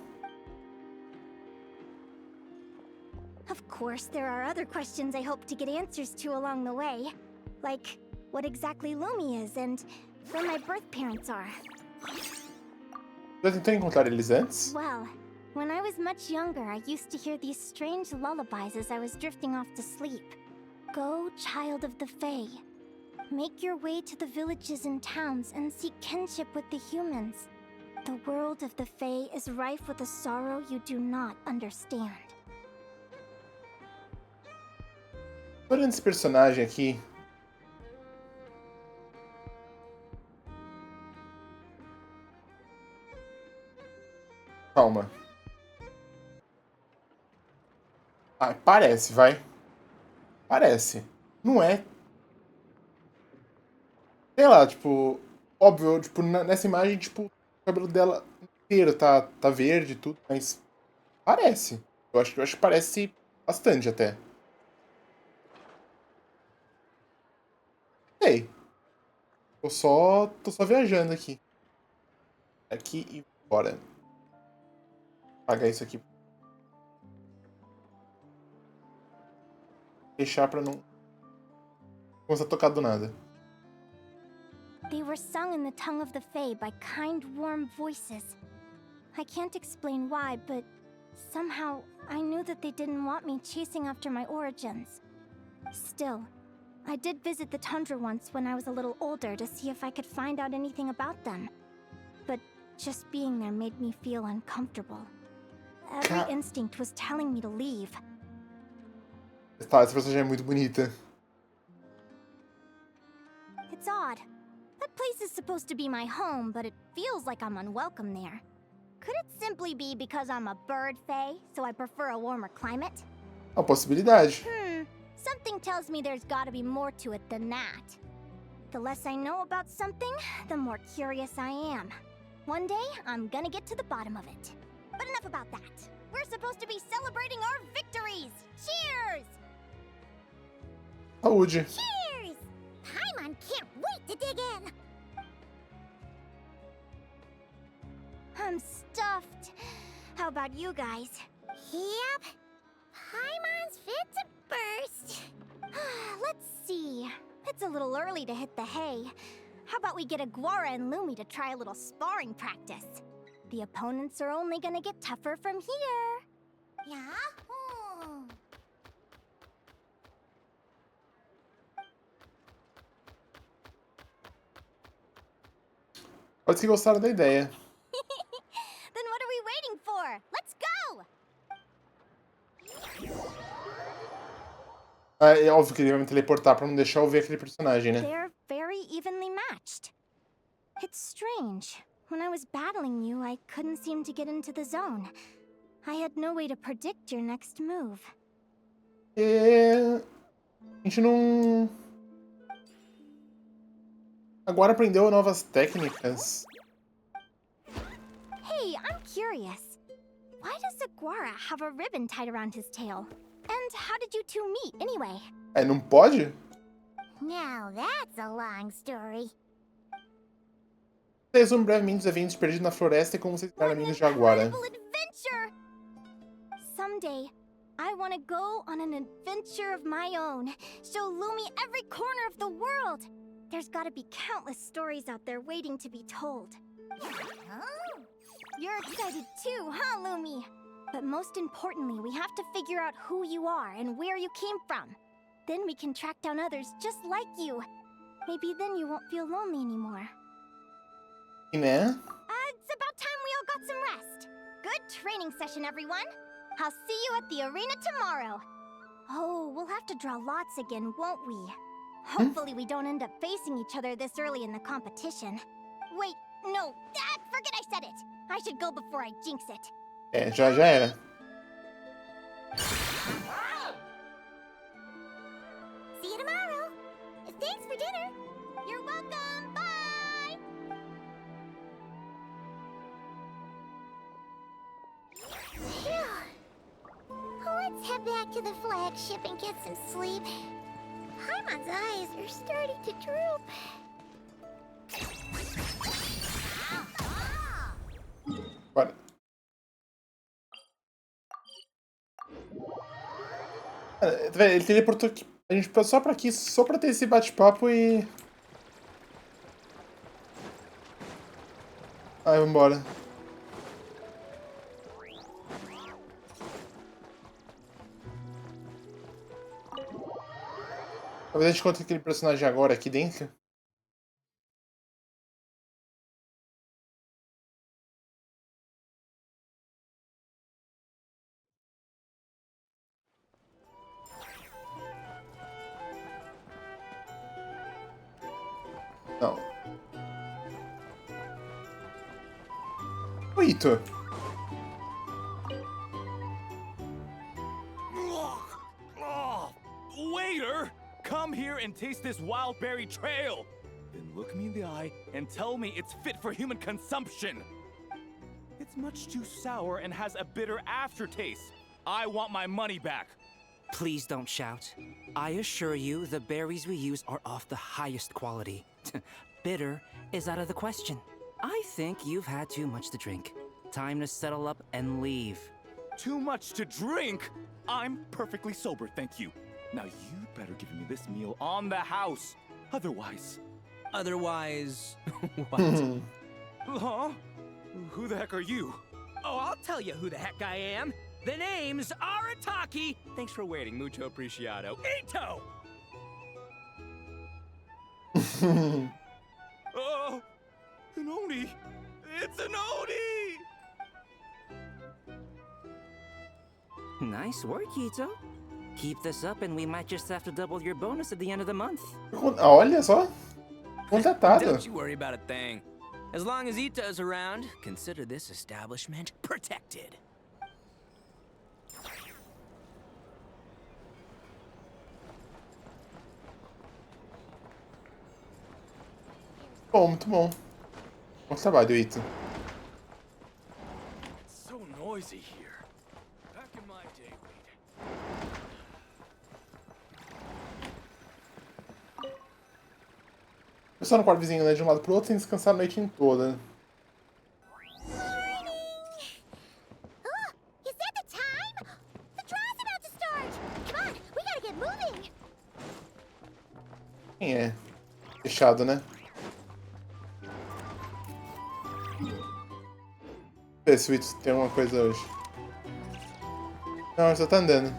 Of course, there are other questions I hope to get answers to along the way. Like, what exactly Lumi is and where my birth parents are. Já tentou encontrar eles antes? Well, When I was much younger, I used to hear these strange lullabies as I was drifting off to sleep. Go, child of the Fae. Make your way to the villages and towns and seek kinship with the humans. The world of the Fae is rife with a sorrow you do not understand. Olhando esse personagem aqui. Calma. Ah, parece, vai. Parece. Não é. Sei lá, tipo. Óbvio, tipo, nessa imagem, tipo, o cabelo dela inteiro tá verde e tudo, mas. Parece. Eu acho que parece bastante até. Sei. Tô só viajando aqui. Aqui e bora. Apagar isso aqui. Deixar pra não começar a tocar do nada. They were sung in the tongue of the Fae by kind, warm voices. I can't explain why, but somehow I knew that they didn't want me chasing after my origins. Still, I did visit the tundra once when I was a little older to see if I could find out anything about them. But just being there made me feel uncomfortable. Every instinct was telling me to leave. Tá, essa personagem é muito bonita. It's odd. That place is supposed to be my home, but it feels like I'm unwelcome there. Could it simply be because I'm a bird fae, so I prefer a warmer climate? Uma possibilidade. Something tells me there's gotta be more to it than that. The less I know about something, the more curious I am. One day, I'm gonna get to the bottom of it. But enough about that. We're supposed to be celebrating our victories! Cheers! Saúde. Cheers! Paimon can't wait to dig in! I'm stuffed. How about you guys? Yep. Paimon's fit to burst. Let's see. It's a little early to hit the hay. How about we get Aguara and Lumi to try a little sparring practice? The opponents are only gonna get tougher from here. Yahoo! Pode que gostaram da ideia. Then what are we waiting for? Let's go! É óbvio que ele vai me teleportar pra não deixar eu ver aquele personagem, né? They're very evenly matched. It's strange. When I was battling you, I couldn't seem to get into the zone. I had no way to predict your next move. A gente não... Agora aprendeu novas técnicas. Hey, I'm curious. Why does Aguara have a ribbon tied around his tail? And how did you two meet, anyway? É, não pode? Now that's a long story. Resume brevemente os eventos perdidos na floresta e como vocês ficaram amigos de Aguara. Adventure! Someday, I want to go on an adventure of my own. Show Lumi every corner of the world. There's gotta be countless stories out there waiting to be told. You're excited too, huh, Lumi? But most importantly, we have to figure out who you are and where you came from. Then we can track down others just like you. Maybe then you won't feel lonely anymore. Né? It's about time we all got some rest. Good training session, everyone. I'll see you at the arena tomorrow. Oh, we'll have to draw lots again, won't we? Hopefully we don't end up facing each other this early in the competition. Wait, no, forget I said it. I should go before I jinx it. É, já era. See you tomorrow. Thanks for dinner. You're welcome. Bye. Phew. Let's head back to the flagship and get some sleep. Paimon's eyes are starting to droop. Bora. Ele teleportou aqui. A gente passou só pra aqui, só pra ter esse bate-papo e... Ai, vambora. Talvez a gente encontre aquele personagem agora aqui dentro. Não. O Ito. Waiter, come here and taste this wild berry trail. Then look me in the eye and tell me it's fit for human consumption. It's much too sour and has a bitter aftertaste. I want my money back. Please don't shout. I assure you, the berries we use are of the highest quality. Bitter is out of the question. I think you've had too much to drink. Time to settle up and leave. Too much to drink? I'm perfectly sober, thank you. Now you better give me this meal on the house. Otherwise... Otherwise... what? Huh? Who the heck are you? Oh, I'll tell you who the heck I am. The name's Arataki. Thanks for waiting, mucho apreciado. Ito! Oh, an Oni! It's an Oni! Nice work, Ito. Keep this up and we might just have to double your bonus at the end of the month. Olha só. Contratado. Don't you worry about a thing. As long as Ito's around, consider this establishment protected. Bom, muito bom. Bom trabalho, Ito. It's so noisy here. Back in my day, Eu só no quarto vizinho, né? De um lado pro outro, sem descansar a noite toda. Is that the time? The draw's about to start! Come on, we gotta get moving! Quem é? Fechado, né? Vê se o Ito tem alguma coisa hoje. Não, ele só tá andando.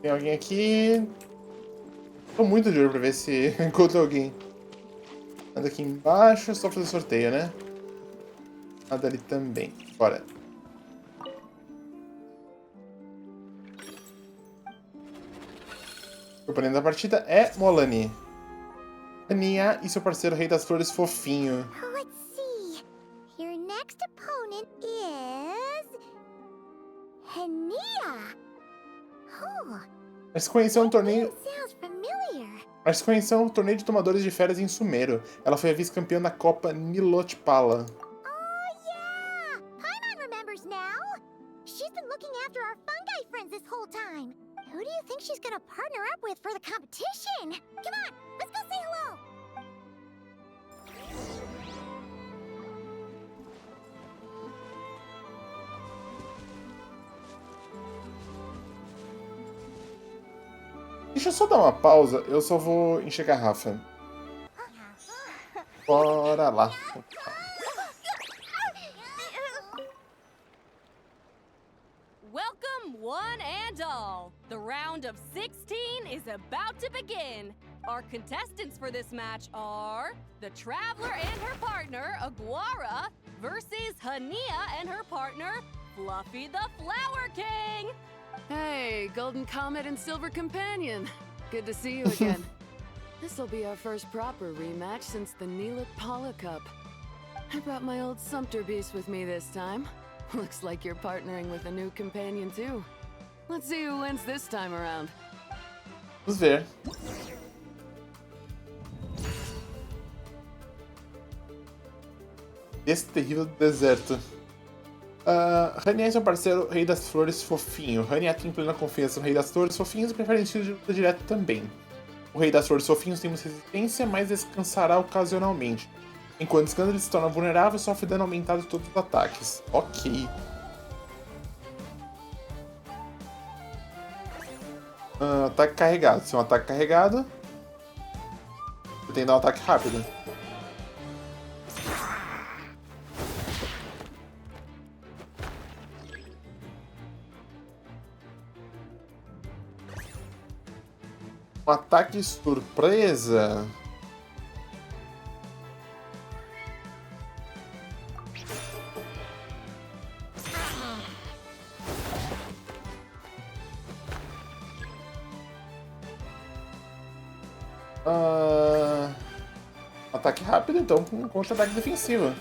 Tem alguém aqui. Tô muito de olho pra ver se encontro alguém. Nada aqui embaixo, só fazer sorteio, né? Nada ali também. Bora. O oponente da partida é Molani. Linnea e seu parceiro Rei das Flores Fofinho. Let's see. Your next opponent is... Linnea. Oh, Mas se conheceu um torneio. sounds familiar. Mas se conheceu um torneio de tomadores de férias em Sumeiro. Ela foi a vice-campeã da Copa Nilotpala. Oh, yeah! Paimon remembers now. She's been looking after our fungi friends this whole time. Who do you think she's gonna partner up with for the competition? Come on, let's go say hello. Deixa eu só dar uma pausa, eu só vou encher a garrafa. Bora lá. Welcome, one and all. The round of 16 is about to begin. Our contestants for this match are the Traveler and her partner, Aguara, versus Linnea and her partner, Fluffy the Flower King. Hey, Golden Comet and Silver Companion. Good to see you again. This'll be our first proper rematch since the Nilotpala Cup. I brought my old Sumpter Beast with me this time. Looks like you're partnering with a new companion too. Let's see who wins this time around. Vamos ver. Esse terrível deserto. Rania é seu parceiro, Rei das Flores Fofinho. Rania tem plena confiança no Rei das Flores Fofinhos e prefere estilo de luta direto também. O Rei das Flores Fofinhos tem muita resistência, mas descansará ocasionalmente. Enquanto descansa, ele se torna vulnerável e sofre dano aumentado de todos os ataques. Ok. Ataque carregado. Se é um ataque carregado, eu tenho que dar um ataque rápido. Um ataque surpresa. Ataque rápido, então, com contra-ataque defensivo.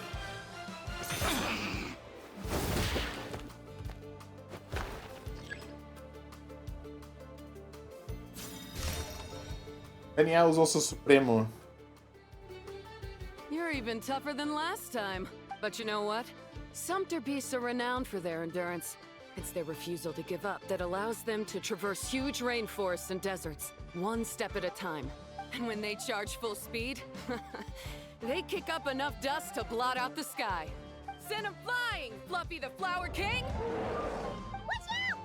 Daniel usou seu supremo. You're even tougher than last time. But you know what? Sumpter beasts are renowned for their endurance. It's their refusal to give up that allows them to traverse huge rainforests and deserts, one step at a time. And when they charge full speed, they kick up enough dust to blot out the sky. Send them flying, Fluffy the Flower King! Watch out!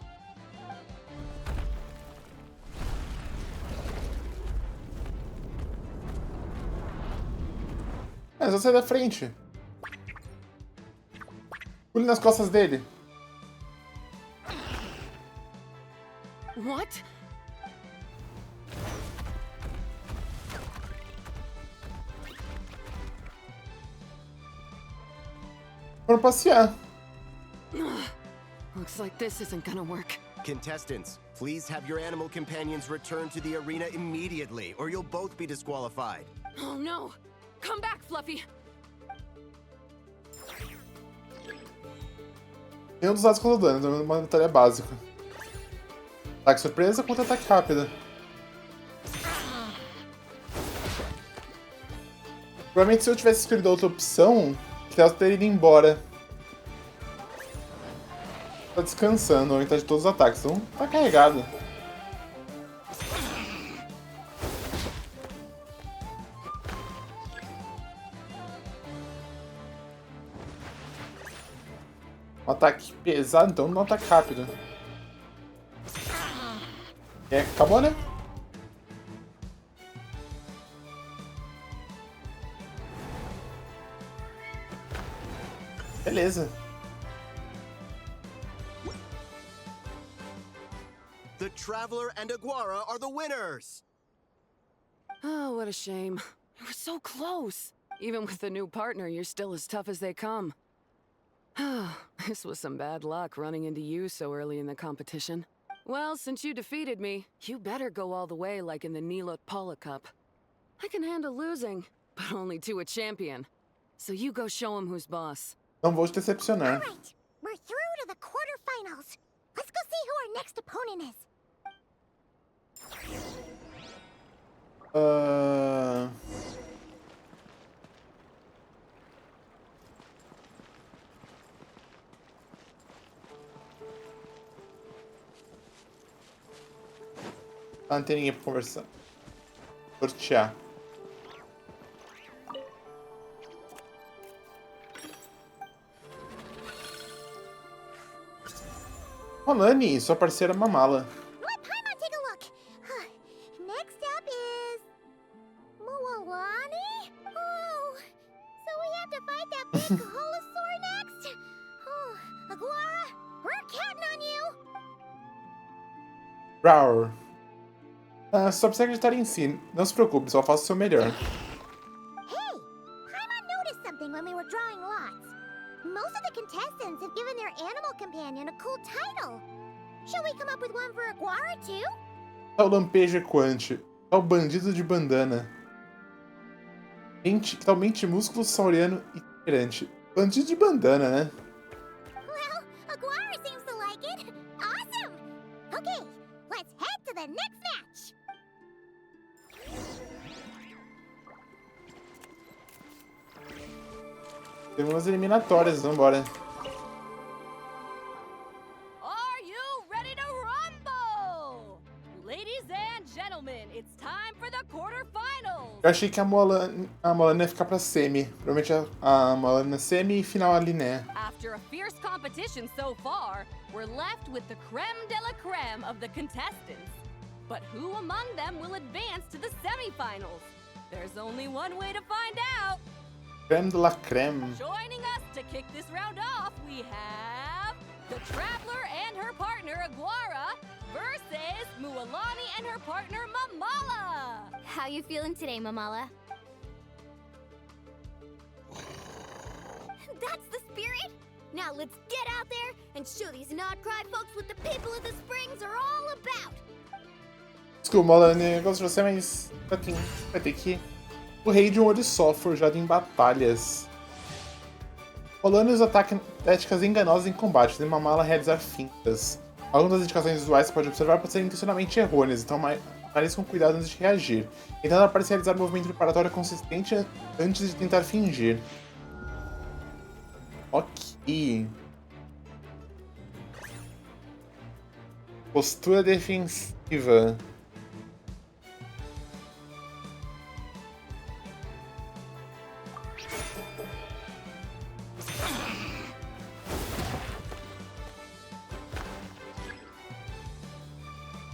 É só sair da frente. Pule nas costas dele. What? Foram passear. Looks like this isn't gonna work. Contestants, please have your animal companions return to the arena immediately, or you'll both be disqualified. Oh no! Come back, Fluffy! Nenhum dos lados com dano, é uma batalha básica. Ataque surpresa contra ataque rápido. Provavelmente se eu tivesse escolhido outra opção, eu teria ido embora. Tá descansando, ou então de todos os ataques, então tá carregado. Um ataque pesado, então não um ataque rápido. Acabou, né? Beleza. The Traveler and Aguara are the winners! Oh, what a shame. You were so close. Even with the new partner, you're still as tough as they come. This was some bad luck running into you so early in the competition. Well, since you defeated me, you better go all the way like in the Nilut Cup. I can handle losing, but only to a champion. So you go show him who's boss. Não vou te decepcionar. Alright, we're through to the quarterfinals. Let's go see who our next opponent is. Ah, não tem ninguém pra conversar. Sortear. Rolani, sua parceira Mamala. Let Paimon take a look. Next up is Mualani? Oh, so we have to fight that big Holosaur next? Oh, Aguara, we're counting on you. Roar. Só precisa acreditar em si. Não se preocupe, só faça o seu melhor. Hey, Paimon noticed something when we were drawing lots. Most of the contestants have given their animal companion a cool title. Shall we come up with one for Aguara too? É o lampejo equante. É o bandido de bandana. Totalmente músculo sauriano e tirante. Bandido de bandana, né? Well, Aguara seems to like it. Awesome! Okay, let's head to the next match. Temos umas eliminatórias, vambora. Eu achei que a Moalana ia ficar pra semi. Provavelmente a Moalana semi e final a Linnea. After a fierce competition so far, we're left with the creme de la creme of the contestants. But who among them will advance to the semifinals? There's only one way to find out. Creme de la creme. Joining us to kick this round off, we have the Traveler and her partner Aguara versus Mualani and her partner Mamala. How you feeling today, Mamala? That's the spirit! Now let's get out there and show these not-cry folks what the people of the Springs are all about! Desculpa, Moalana, eu gosto de você, mas vai ter que... O rei de um olho só, forjado em batalhas. Moalana usa táticas enganosas em combate, e Mamala realizar fintas. Algumas das indicações visuais que você pode observar podem ser intencionalmente errôneas, então analise com cuidado antes de reagir. Então ela parece realizar um movimento preparatório consistente antes de tentar fingir. Ok. Postura defensiva.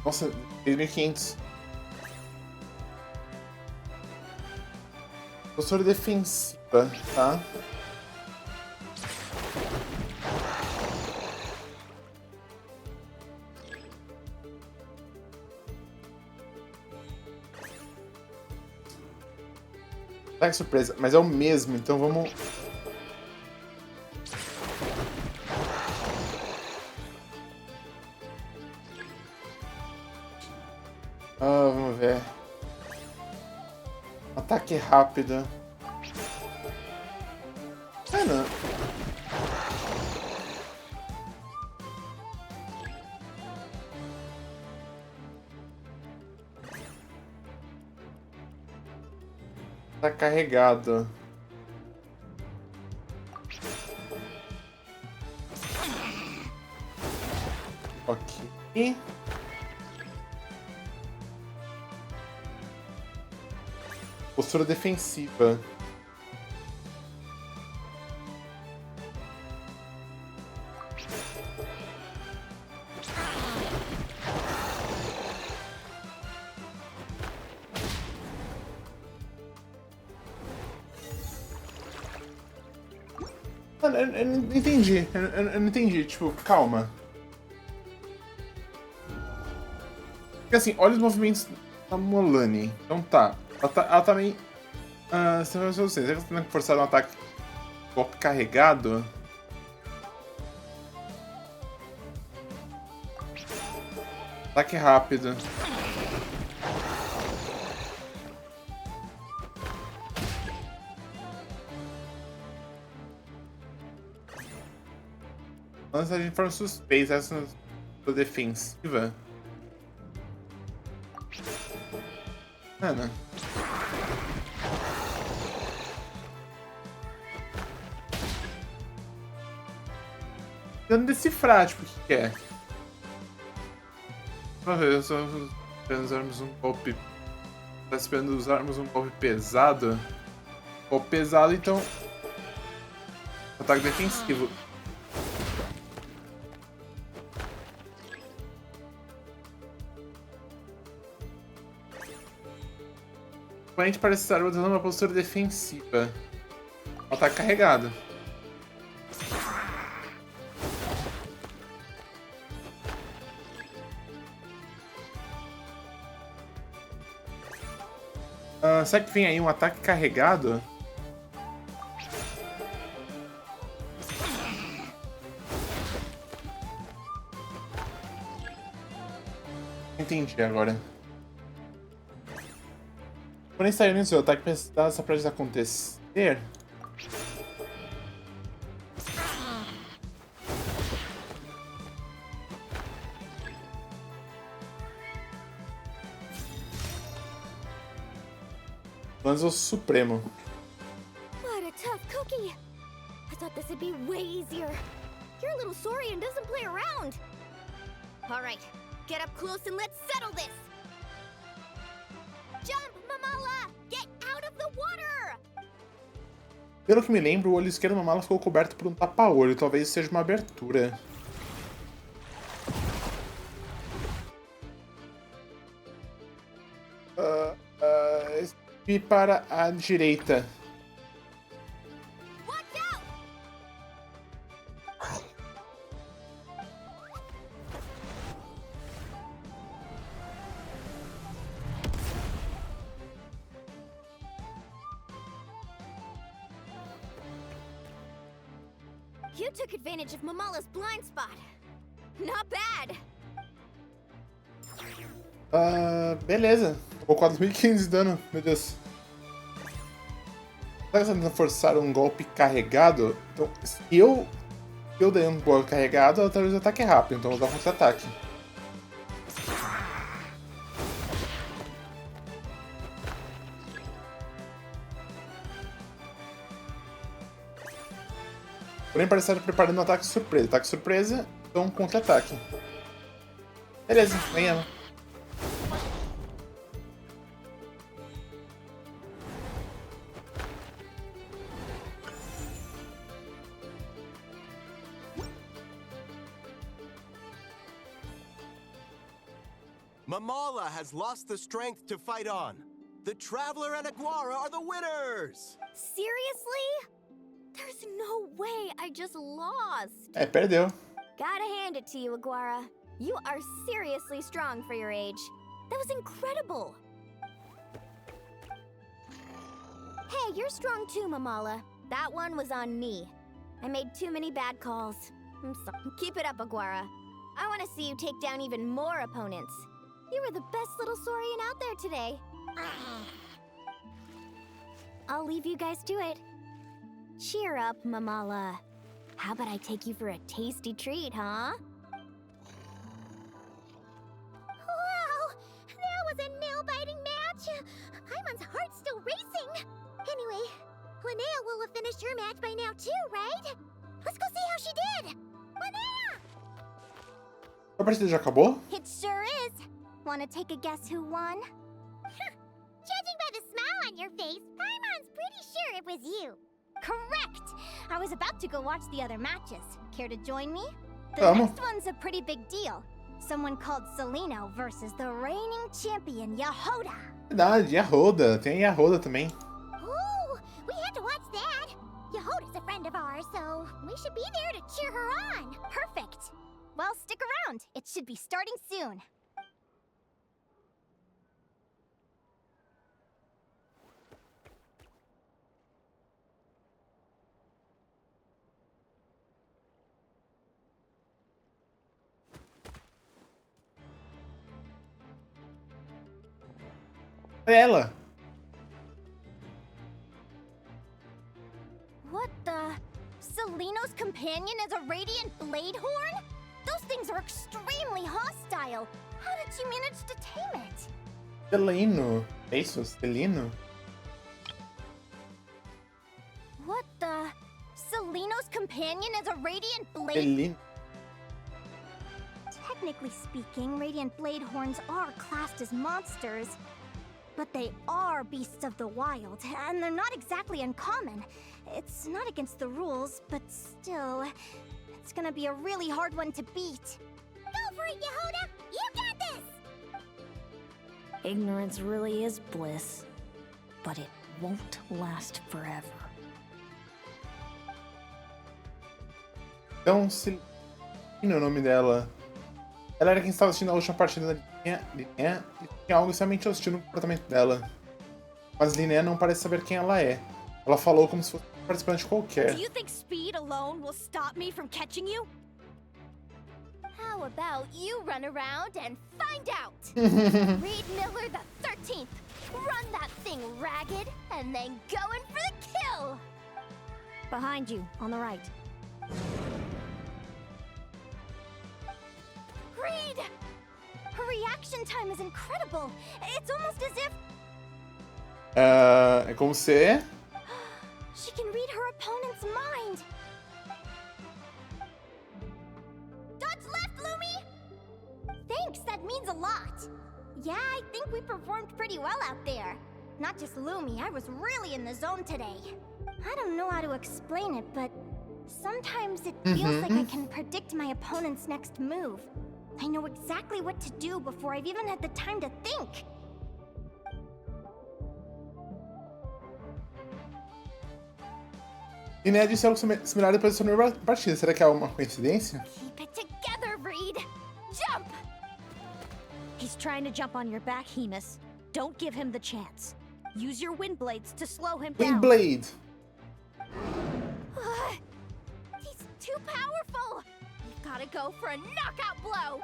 Nossa, 3.500. Postura defensiva, tá? Tá, que surpresa. Mas é o mesmo, então vamos... vamos ver. Ataque rápido. Não. Tá carregado. Ok. Postura defensiva. Eu não entendi. Eu não entendi. Tipo, calma. Porque assim, olha os movimentos da Moalani. Então tá. Ela tá meio... será que você tem que forçar um ataque golpe carregado? Ataque rápido. Antes a gente for suspeita, essa é defensiva. Ana. Tentando decifrar, tipo, o que é. Eu só esperando usarmos um golpe. Tá esperando usarmos um golpe pesado. Golpe pesado, então. Ataque defensivo. O oponente parece estar usando uma postura defensiva. Ataque carregado. Será que vem aí um ataque carregado? Entendi agora. Quando está indo seu ataque precisar essa prática acontecer. Lança o Supremo. What a tough cookie! I thought this would be way easier. Your little Saurian doesn't play around. All right, get up close and let's settle this. Jump, Mamala! Get Water! Pelo que me lembro, o olho esquerdo da Mala ficou coberto por um tapa-olho. Talvez seja uma abertura. E para a direita. You took advantage of Mamala's blind spot. Not bad. Beleza. Tomou 4.500 de dano, meu Deus. Será que você tá tentando forçar um golpe carregado? Então, se eu der um golpe carregado, talvez o ataque é rápido, então eu vou dar um contra-ataque. Porém, parece estar preparando um ataque surpresa. Ataque surpresa, então um contra-ataque. Beleza, ganhamos. Mamala has lost the strength to fight on. The Traveler and Aguara are the winners! Seriously? There's no way I just lost. Perdeu. Gotta hand it to you, Aguara. You are seriously strong for your age. That was incredible. Hey, you're strong too, Mamala. That one was on me. I made too many bad calls. I'm sorry. Keep it up, Aguara. I want to see you take down even more opponents. You were the best little Saurian out there today. I'll leave you guys to it. Cheer up, Mamala. How about I take you for a tasty treat, huh? Wow! That was a nail-biting match! Paimon's heart's still racing! Anyway, Linnea will have finished her match by now too, right? Let's go see how she did! Linnea! A partida já acabou? It sure is. Want to take a guess who won? Judging by the smile on your face, Paimon's pretty sure it was you. Correct! I was about to go watch the other matches. Care to join me? The next one's a pretty big deal. Someone called Celino versus the reigning champion, Yahoda. Verdade, Yahoda. Tem a Yahoda também. Ooh, we had to watch that. Yahoda's a friend of ours, so we should be there to cheer her on. Perfect. Well, stick around. It should be starting soon. Ela. What the? Celino's companion is a radiant blade horn? Those things are extremely hostile. How did she manage to tame it? Celino. É isso? Celino? What the? Celino's companion is a radiant blade... Celino. Technically speaking, radiant blade horns are classed as monsters. But they are beasts of the wild, and they're not exactly uncommon. It's not against the rules, but still, it's gonna be a really hard one to beat. Go for it, Yahoda! You got this! Ignorance really is bliss, but it won't last forever. Então, Celino é o nome dela. Ela era quem estava assistindo a última partida da Linnea e tinha algo extremamente hostil no comportamento dela. Mas Linnea não parece saber quem ela é. Ela falou como se fosse um participante qualquer. Do you think speed alone will stop me from catching you? How about you run around and find out? Reed Miller the 13th. Run that thing ragged and then go in for the kill. Behind you, on the right. Reed! Her reaction time is incredible. It's almost as if... É como se... She can read her opponent's mind. Dodge left, Lumi! Thanks, that means a lot. Yeah, I think we performed pretty well out there. Not just Lumi, I was really in the zone today. I don't know how to explain it, but sometimes it feels like I can predict my opponent's next move. I know exactly what to do before I've even had the time to think. Linnea disse algo similar depois da sua primeira partida. Será que é uma coincidência? Keep it together, Reed! Jump! He's trying to jump on your back, Hemus. Don't give him the chance. Use your wind blades to slow him down. Windblade! He's too powerful! We've gotta go for a knockout blow!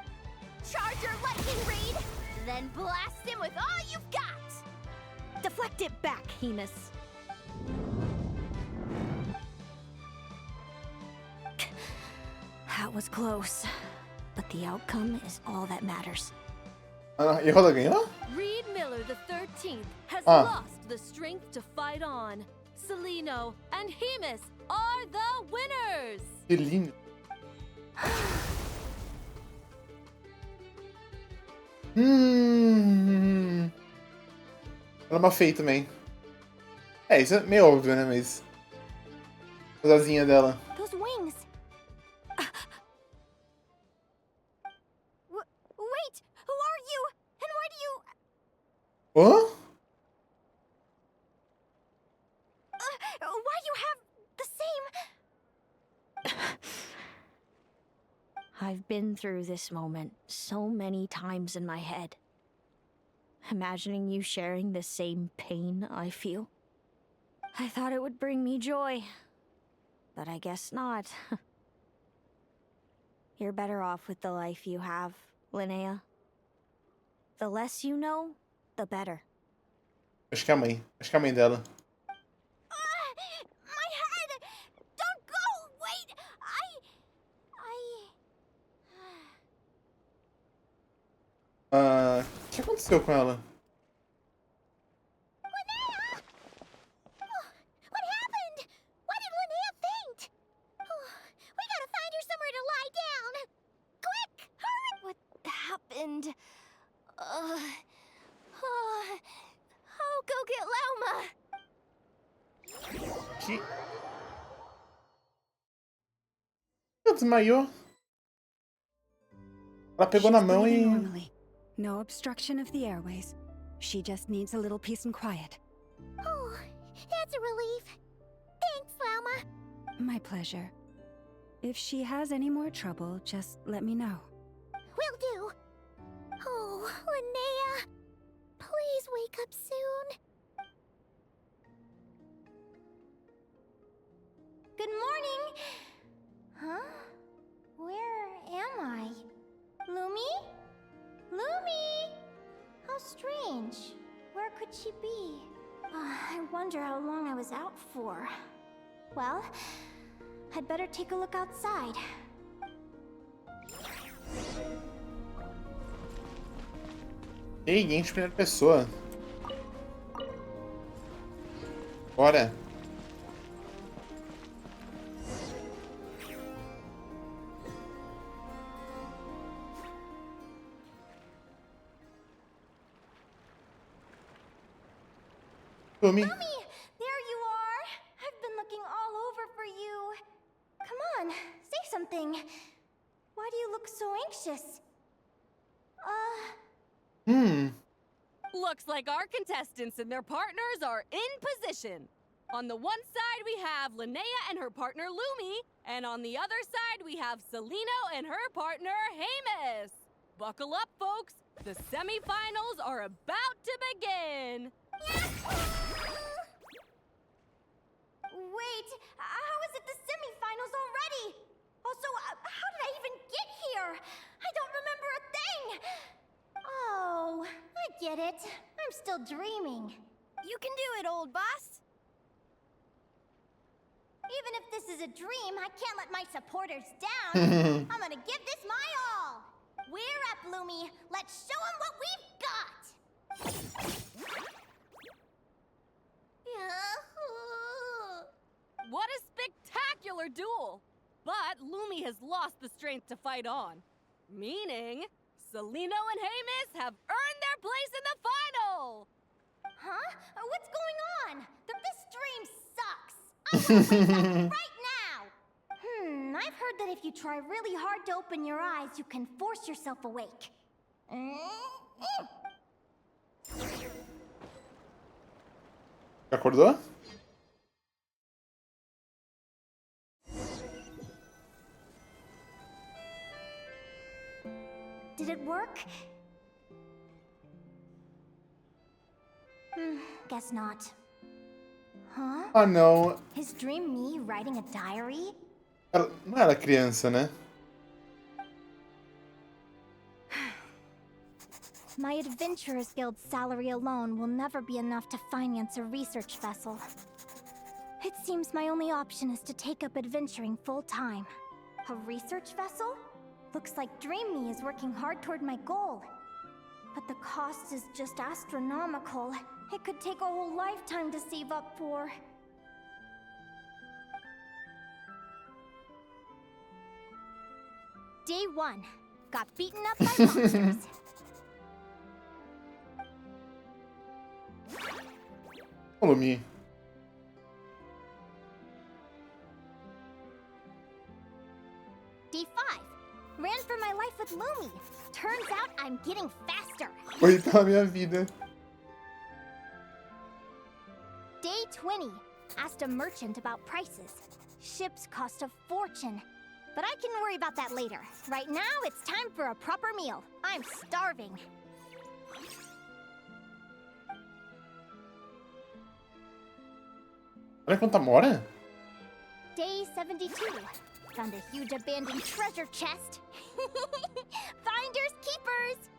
Charge your lightning, Reed! Then blast him with all you've got! Deflect it back, Hemus. That was close, but the outcome is all that matters. E rola ganhou? Reed Miller the 13th has lost the strength to fight on. Celino and Hemus are the winners! Que lindo. Ela é uma feia também. É, isso é meio óbvio, né? Mas... as asinhas dela. Those wings! Wait! Who are you? And why do you... Hã? why you have the same... I've been through this moment so many times in my head. Imagining you sharing the same pain I feel. I thought it would bring me joy, but I guess not. You're better off with the life you have, Linnea. The less you know, the better. Acho que é a mãe. Acho que é a mãe dela. My head! Don't go! Wait! O que aconteceu com ela? Linnea! What happened? Why did Linnea faint? We gotta find her somewhere to lie down! Quick! Hurry! What happened? I'll go get Lauma! Que... ela desmaiou. Ela pegou na mão e... normally. No obstruction of the airways. She just needs a little peace and quiet. Oh, that's a relief. Thanks, Lauma. My pleasure. If she has any more trouble, just let me know. Will do. Oh, Linnea. Please wake up soon. Good morning. Huh? Where am I? Lumi? Lumi! How strange. Where could she be? I wonder how long I was out for. Well, I'd better take a look outside. Ei, Genshin primeira pessoa. Bora. Lumi. Lumi! There you are! I've been looking all over for you. Come on, say something. Why do you look so anxious? Looks like our contestants and their partners are in position. On the one side, we have Linnea and her partner Lumi, and on the other side, we have Celino and her partner Hemus. Buckle up, folks. The semifinals are about to begin. Wait, how is it the semifinals already? Also, how did I even get here? I don't remember a thing! Oh, I get it. I'm still dreaming. You can do it, old boss. Even if this is a dream, I can't let my supporters down. I'm gonna give this my all. We're up, Lumi. Let's show them what we've got. What a spectacular duel! But Lumi has lost the strength to fight on. Meaning, Celino and Hemus have earned their place in the final! Huh? What's going on? This stream sucks. I'm gonna wake up right now. I've heard that if you try really hard to open your eyes, you can force yourself awake. Acordou? Did it work? Guess not. Huh? Ah, não. Is Dream me writing a diary? Ela não era criança, né? My Adventurers Guild salary alone will never be enough to finance a research vessel. It seems my only option is to take up adventuring full-time. A research vessel? Looks like Dream Me is working hard toward my goal. But the cost is just astronomical. It could take a whole lifetime to save up for. Day 1. Got beaten up by monsters. Follow me. Day 5. Ran for my life with Lumi. Turns out I'm getting faster. Oi, tá na minha vida. Day 20. Asked a merchant about prices. Ships cost a fortune. But I can worry about that later. Right now, it's time for a proper meal. I'm starving. Olha quanta mora. Day 72. Found a huge abandoned treasure chest. Finders keepers.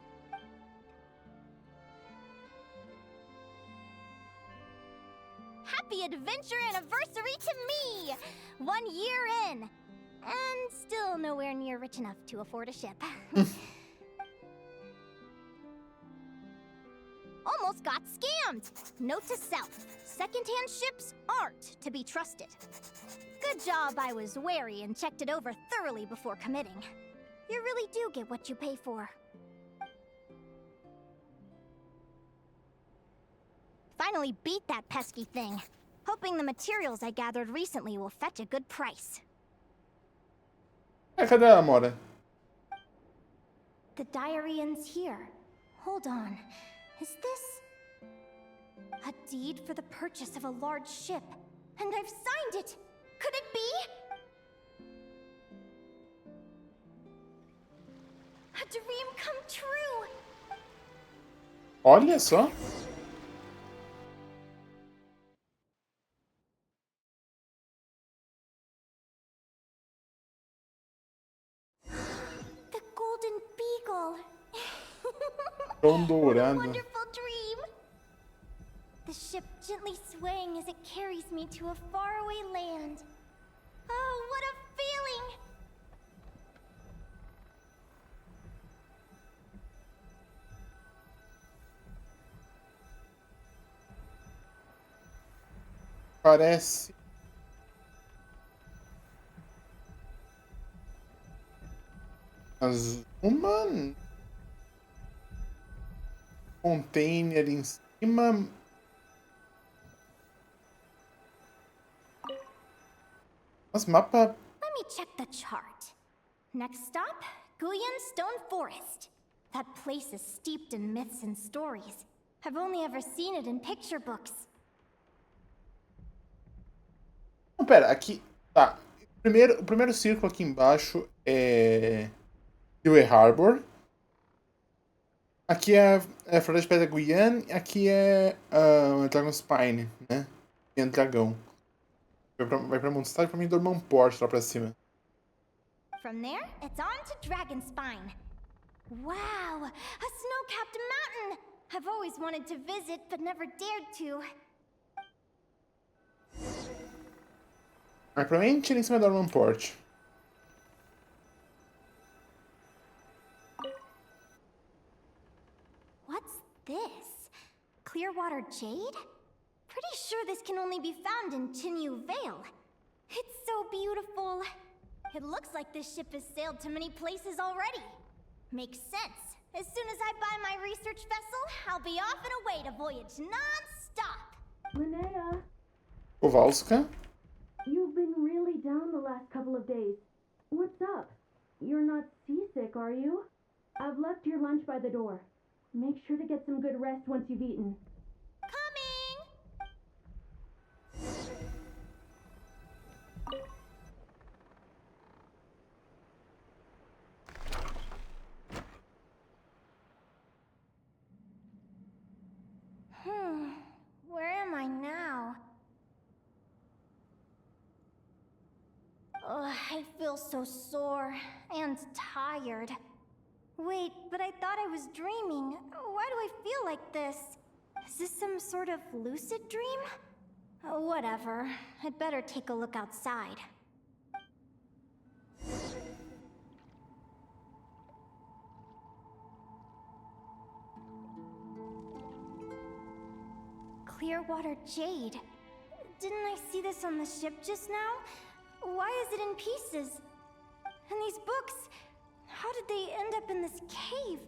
Happy adventure anniversary to me! 1 year in. And still nowhere near rich enough to afford a ship. Almost got scammed! Note to self, secondhand ships aren't to be trusted. Good job I was wary and checked it over thoroughly before committing. You really do get what you pay for. Finally beat that pesky thing. Hoping the materials I gathered recently will fetch a good price. Cadê a Amora? The diary ends here. Hold on. Is this a deed for the purchase of a large ship? And I've signed it! Could it be? A dream come true! Olha só. The golden beagle! Tão dourado. Wonderful dream! The ship gently swaying as it carries me to a faraway land. Oh, what a feeling! Parece. Uma container em cima. Mas mapa. Let me check the chart. Next stop, Guyan Stone Forest. That place is steeped in myths and stories. I've only ever seen it in picture books. Não, pera, aqui. Tá. O primeiro círculo aqui embaixo é. Highway Harbor. Aqui é a Floresta de Pedra Guiana. Aqui é Dragon's Spine, né? Tem dragão. Vai pra Mondstadt, pra mim Dormanport lá pra cima. From there, it's on to Dragonspine. Wow, a snow-capped mountain! I've always wanted to visit, but never dared to. Mas provavelmente em cima da Dormanport. What's this? Clearwater jade? Pretty sure this can only be found in Chinyu Vale. It's so beautiful. It looks like this ship has sailed to many places already. Makes sense. As soon as I buy my research vessel, I'll be off and away to voyage non-stop. stop! Linnea, Kowalska? you've been really down the last couple of days. What's up? You're not seasick, are you? I've left your lunch by the door. Make sure to get some good rest once you've eaten. Coming! Where am I now? Ugh, I feel so sore and tired. Wait, but I thought I was dreaming. Why do I feel like this? Is this some sort of lucid dream? Whatever. I'd better take a look outside. Clearwater jade. Didn't I see this on the ship just now? Why is it in pieces? And these books, how did they end up in this cave?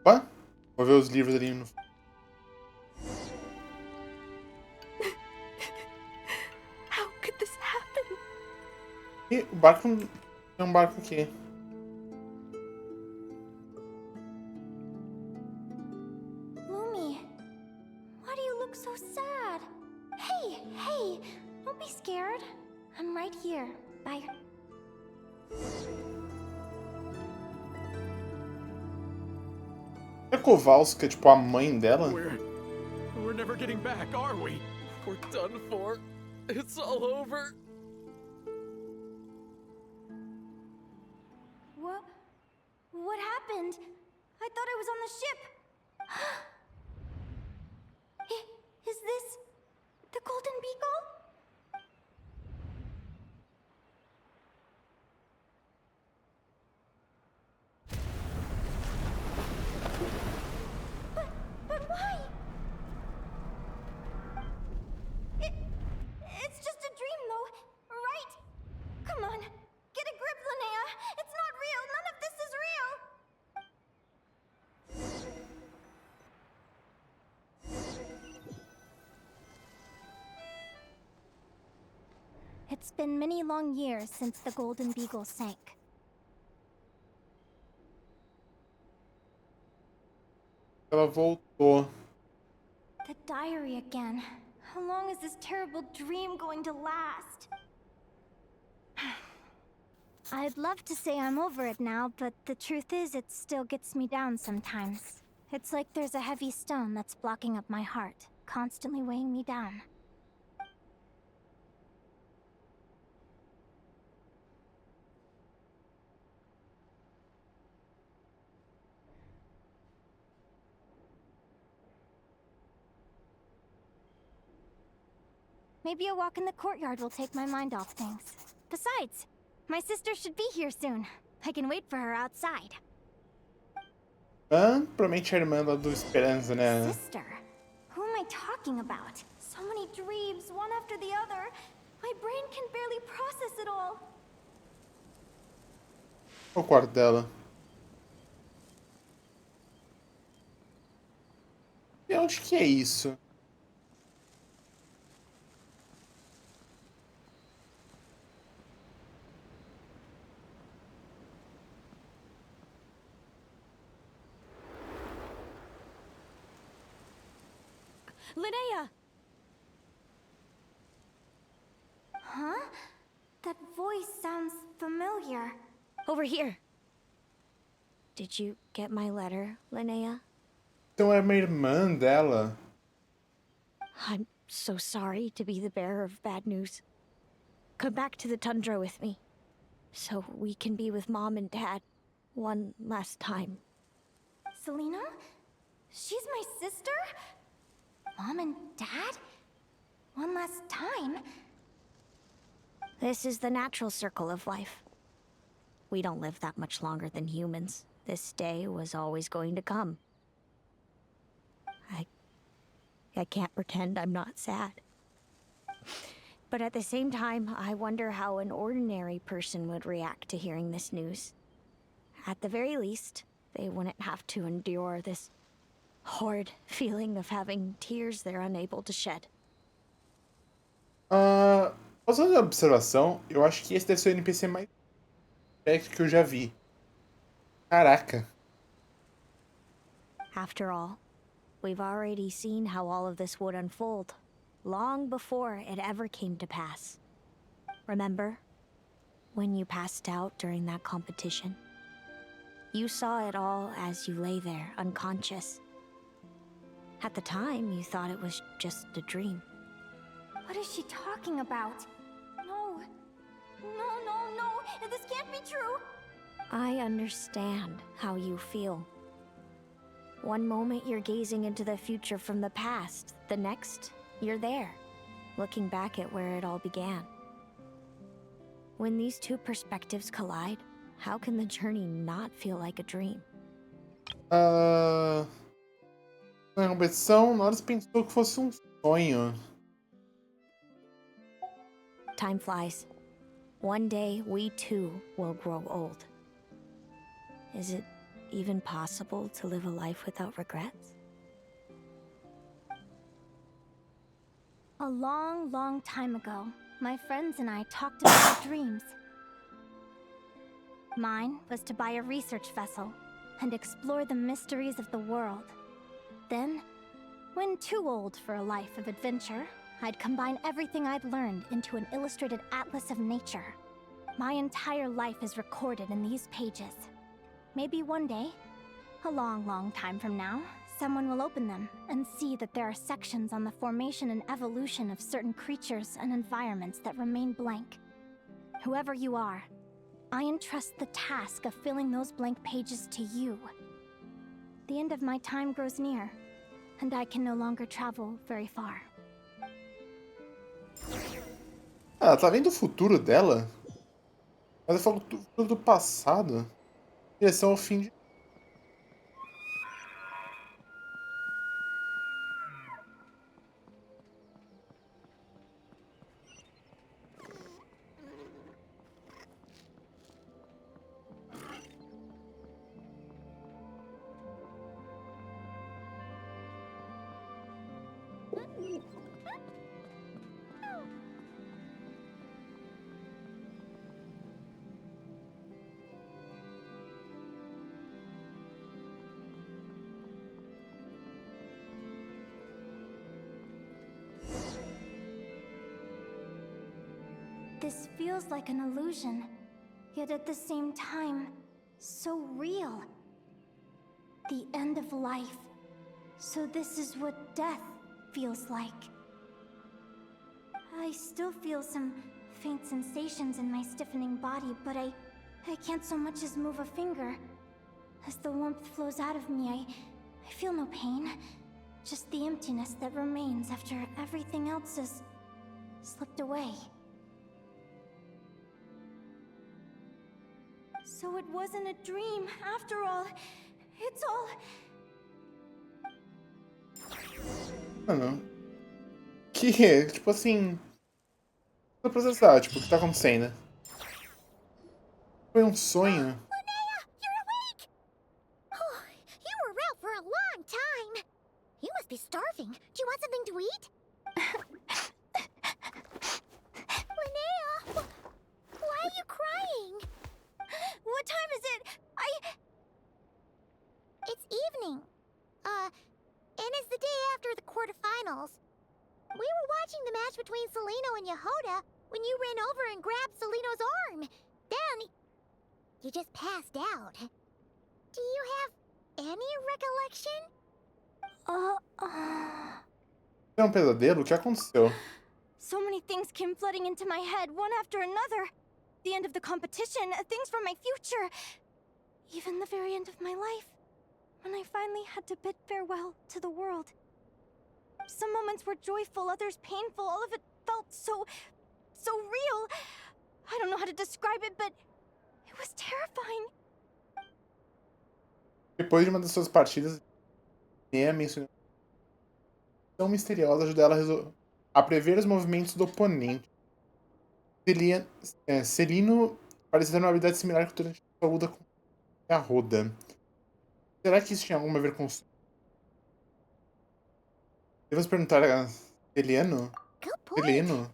Opa, vou ver os livros ali no... How could this happen? E o barco... É um barco aqui. Lumi, why do you look so sad? Hey, hey, don't be scared. I'm right here, by... É Kowalska, tipo, a mãe dela? We're never getting back, are we? We're done for. It's all over. What happened? I thought I was on the ship. Is this the Golden Beagle? But why? It's just a dream, though, right? Come on, get a grip, Linnea. It's not real. None of this is real. It's been many long years since the Golden Beagle sank. Ela voltou. The diary again. How long is this terrible dream going to last? I'd love to say I'm over it now, but the truth is it still gets me down sometimes. It's like there's a heavy stone that's blocking up my heart, constantly weighing me down. Maybe a walk in the courtyard will take my mind off things. Besides, my sister should be here soon. I can wait for her outside. Provavelmente a irmã lá do Esperança, né? Sister? Who am I talking about? So many dreams, one after the other. My brain can barely process it all. O quarto dela. E onde que é isso? Linnea! Huh? That voice sounds familiar. Over here. Did you get my letter, Linnea? Então é uma irmã dela. I'm so sorry to be the bearer of bad news. Come back to the tundra with me, so we can be with Mom and Dad one last time. Selena? She's my sister? Mom and Dad? One last time? This is the natural circle of life. We don't live that much longer than humans. This day was always going to come. I can't pretend I'm not sad. But at the same time, I wonder how an ordinary person would react to hearing this news. At the very least, they wouldn't have to endure this horrid feeling of having tears they're unable to shed. Fazendo a observação, eu acho que esse deve ser o NPC mais perto que eu já vi. Caraca. After all, we've already seen how all of this would unfold, long before it ever came to pass. Remember? When you passed out during that competition? You saw it all as you lay there, unconscious. At the time, you thought it was just a dream. What is she talking about? No. This can't be true. I understand how you feel. One moment you're gazing into the future from the past, the next, you're there, looking back at where it all began. When these two perspectives collide, how can the journey not feel like a dream? Na competição, nós pensou que fosse sonho. Time flies. One day, we too will grow old. Is it even possible to live a life without regrets? A long time ago, my friends and I talked about our dreams. Mine was to buy a research vessel and explore the mysteries of the world. Then, when too old for a life of adventure, I'd combine everything I'd learned into an illustrated atlas of nature. My entire life is recorded in these pages. Maybe one day, a long time from now, someone will open them and see that there are sections on the formation and evolution of certain creatures and environments that remain blank. Whoever you are, I entrust the task of filling those blank pages to you. The end of my time grows near, and I can no longer travel very far. Ela tá vendo o futuro dela? Mas ela falou do futuro do passado. Em direção ao fim de. This feels like an illusion, yet at the same time, so real. The end of life. So this is what death feels like. I still feel some faint sensations in my stiffening body, but I can't so much as move a finger. As the warmth flows out of me, I feel no pain. Just the emptiness that remains after everything else has slipped away. So it wasn't a dream, after all. It's all... Mano. Que, tipo assim. Pra processar, tipo, o que tá acontecendo? Foi um sonho? Linnea, you're awake! Oh, you were out for a long time. You must be starving. Do you want something to eat? Linnea, why are you crying? What time is it? It's evening. And it's the day after the quarterfinals. We were watching the match between Celino and Yehoda when you ran over and grabbed Celino's arm. Then, you just passed out. Do you have any recollection? É um pesadelo? O que aconteceu? So many things came flooding into my head, one after another. The end of the competition, things from my future. Even the very end of my life. When I finally had to bid farewell to the world. Some moments were joyful, others painful. All of it felt so real. I don't know how to describe it, but it was terrifying. Depois de uma das suas partidas, Linnea mencionou que a missão misteriosa ajuda ela a prever os movimentos do oponente. Celino parece ter uma habilidade similar que durante sua luta com a Roda. Será que isso tinha alguma a ver com o sonho? Devemos perguntar a Eliano? Good point. Heleno?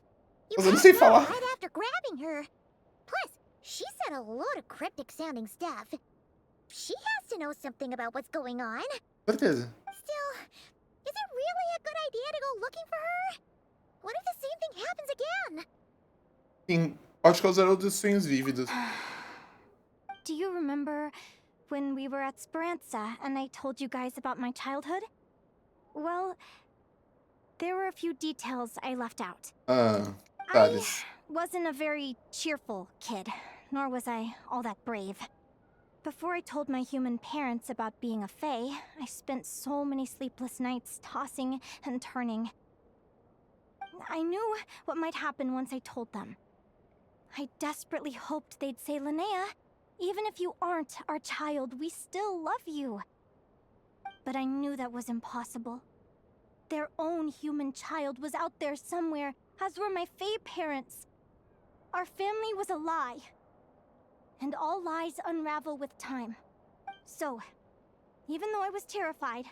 You Mas eu não can't sei know falar. right after grabbing her. Plus, she said a load of cryptic-sounding stuff. She has to know something about what's going on. Certeza. Still, is it really a good idea to go looking for her? What if the same thing happens again? Sim, pode causar outros sonhos vívidos. Do you remember when we were at Speranza and I told you guys about my childhood? Well, there were a few details I left out. Ah, I detalhes. wasn't a very cheerful kid, nor was I all that brave. Before I told my human parents about being a fae, I spent so many sleepless nights tossing and turning. I knew what might happen once I told them. I desperately hoped they'd say, Linnea, even if you aren't our child, we still love you. But I knew that was impossible. Their own human child was out there somewhere, as were my fae parents. Our family was a lie. And all lies unravel with time. So, even though I was terrified,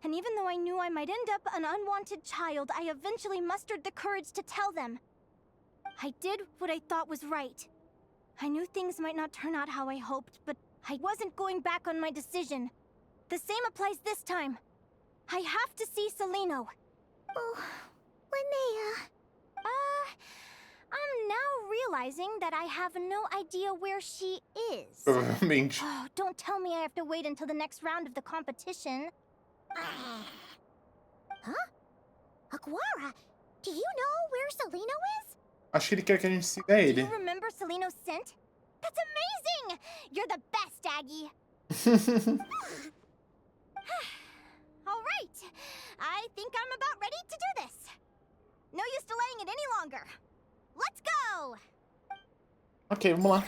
and even though I knew I might end up an unwanted child, I eventually mustered the courage to tell them. I did what I thought was right. I knew things might not turn out how I hoped, but I wasn't going back on my decision. The same applies this time. I have to see Celino. Oh, Linnea. I'm now realizing that I have no idea where she is. Provavelmente. Oh, don't tell me I have to wait until the next round of the competition. Huh? Aguara, do you know where Celino is? Acho que ele quer que a gente siga Do ele. you remember Celino's scent? That's amazing! You're the best, Aggie! All right. I think I'm about ready to do this. No use delaying it any longer. Let's go! Ok, vamos lá.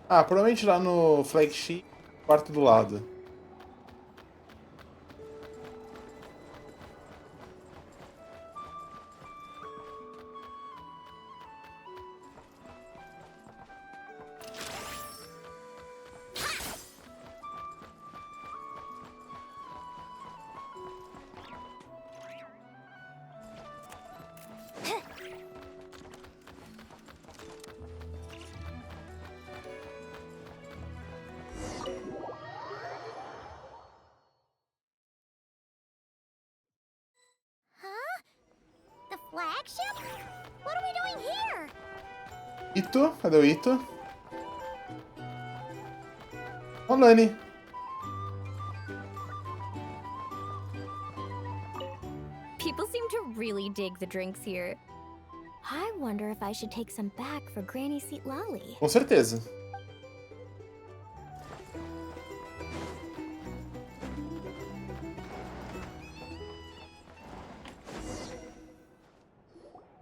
Ah, provavelmente lá no flagship, quarto do lado. Huh? The flagship? What are we doing here? Ito? Cadê o Ito? Ó, Lani. People seem to really dig the drinks here. I wonder if I should take some back for Granny Seat Lolly. Com certeza.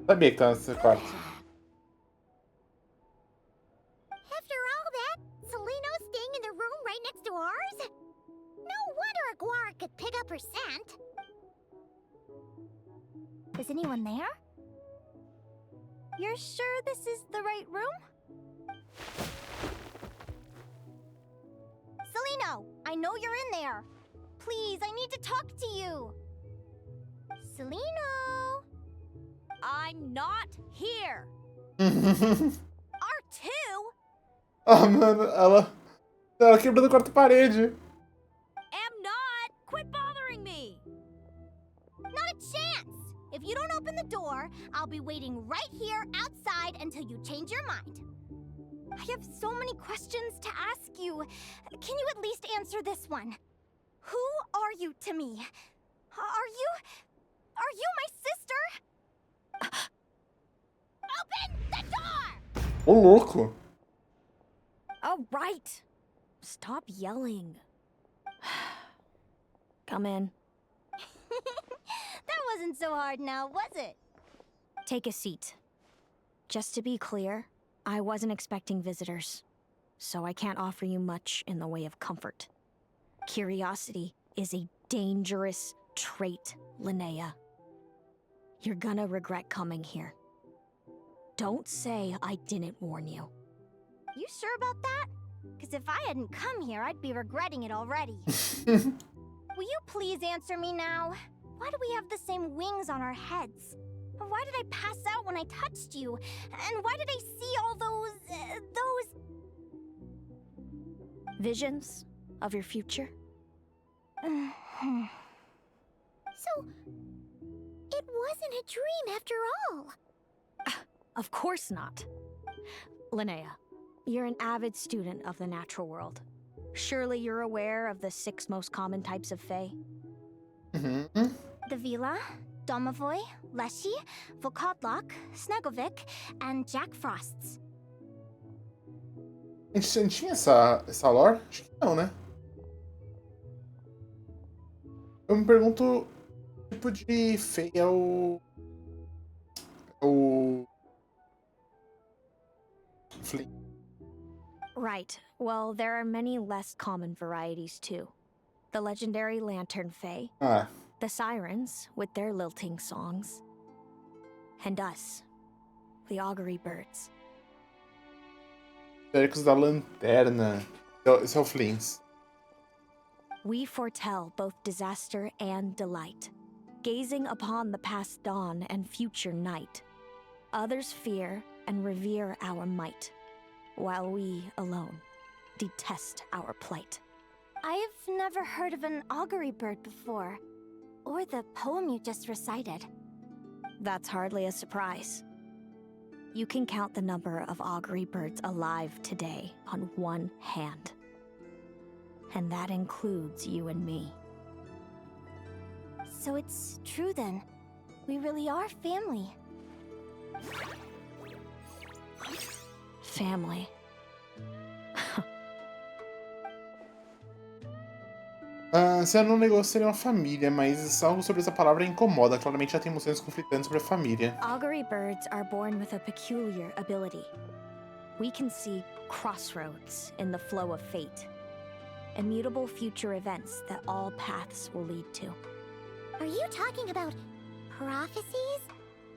Sabia que tava nesse quarto. After all that, Celino's staying in the room right next to ours? No wonder Aguara could pick up her scent. Is anyone there? You're sure this is the right room? Celino, I know you're in there. Please, I need to talk to you. Celino? I'm not here. R2? Ah, mano, ela quebrando a quarta parede. Am not. Quit bothering me. Not a chance! If you don't open the door, I'll be waiting right here outside until you change your mind. I have so many questions to ask you. Can you at least answer this one? Who are you to me? Are you my sister? Open the door! Ô, louco. All right. Stop yelling. Come in. That wasn't so hard now, was it? Take a seat. Just to be clear, I wasn't expecting visitors, so I can't offer you much in the way of comfort. Curiosity is a dangerous trait, Linnea. You're gonna regret coming here. Don't say I didn't warn you. You sure about that? Because if I hadn't come here, I'd be regretting it already. Will you please answer me now? Why do we have the same wings on our heads? Why did I pass out when I touched you? And why did I see all those... Visions of your future? So, it wasn't a dream after all. Of course not. Linnea, you're an avid student of the natural world. Surely you're aware of the 6 most common types of Fae? The Vila, Domovoy, Leshy, Volkodlok, Snegovic, and Jack Frosts. A gente tinha essa lore? Acho que não, né? Eu me pergunto que tipo de Fae é o Flea. Right. Well, there are many less common varieties too. The legendary Lantern Fae, the Sirens with their lilting songs, and us, the Augury Birds. Ecos da Lanterna. Esse é o Fleens. We foretell both disaster and delight, gazing upon the past dawn and future night. Others fear and revere our might, while we alone detest our plight. I've never heard of an augury bird before, or the poem you just recited. That's hardly a surprise. You can count the number of augury birds alive today on one hand. And that includes you and me. So it's true then. We really are family. Family. Se ela não negou, seria uma família, mas algo sobre essa palavra incomoda. Claramente já tem emoções conflitantes sobre a família. Augury birds are born with a peculiar ability. We can see crossroads in the flow of fate. Immutable future events that all paths will lead to. Are you talking about prophecies?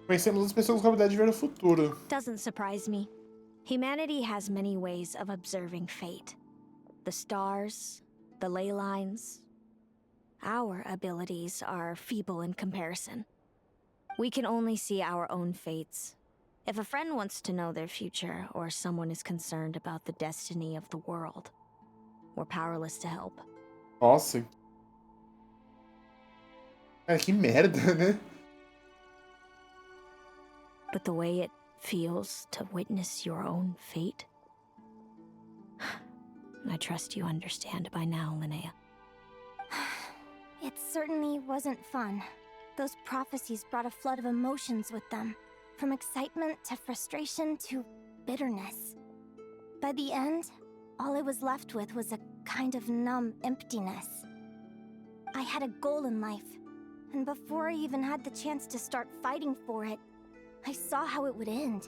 Conhecemos as pessoas com a habilidade de ver o futuro. Doesn't surprise me. Humanity has many ways of observing fate. The stars, the ley lines. Our abilities are feeble in comparison. We can only see our own fates. If a friend wants to know their future, or someone is concerned about the destiny of the world, we're powerless to help. Nossa. Cara, que merda, né? But the way it feels to witness your own fate, I trust you understand by now, Linnea. It certainly wasn't fun. Those prophecies brought a flood of emotions with them. From excitement to frustration to bitterness. By the end, all I was left with was a kind of numb emptiness. I had a goal in life, and before I even had the chance to start fighting for it, I saw how it would end.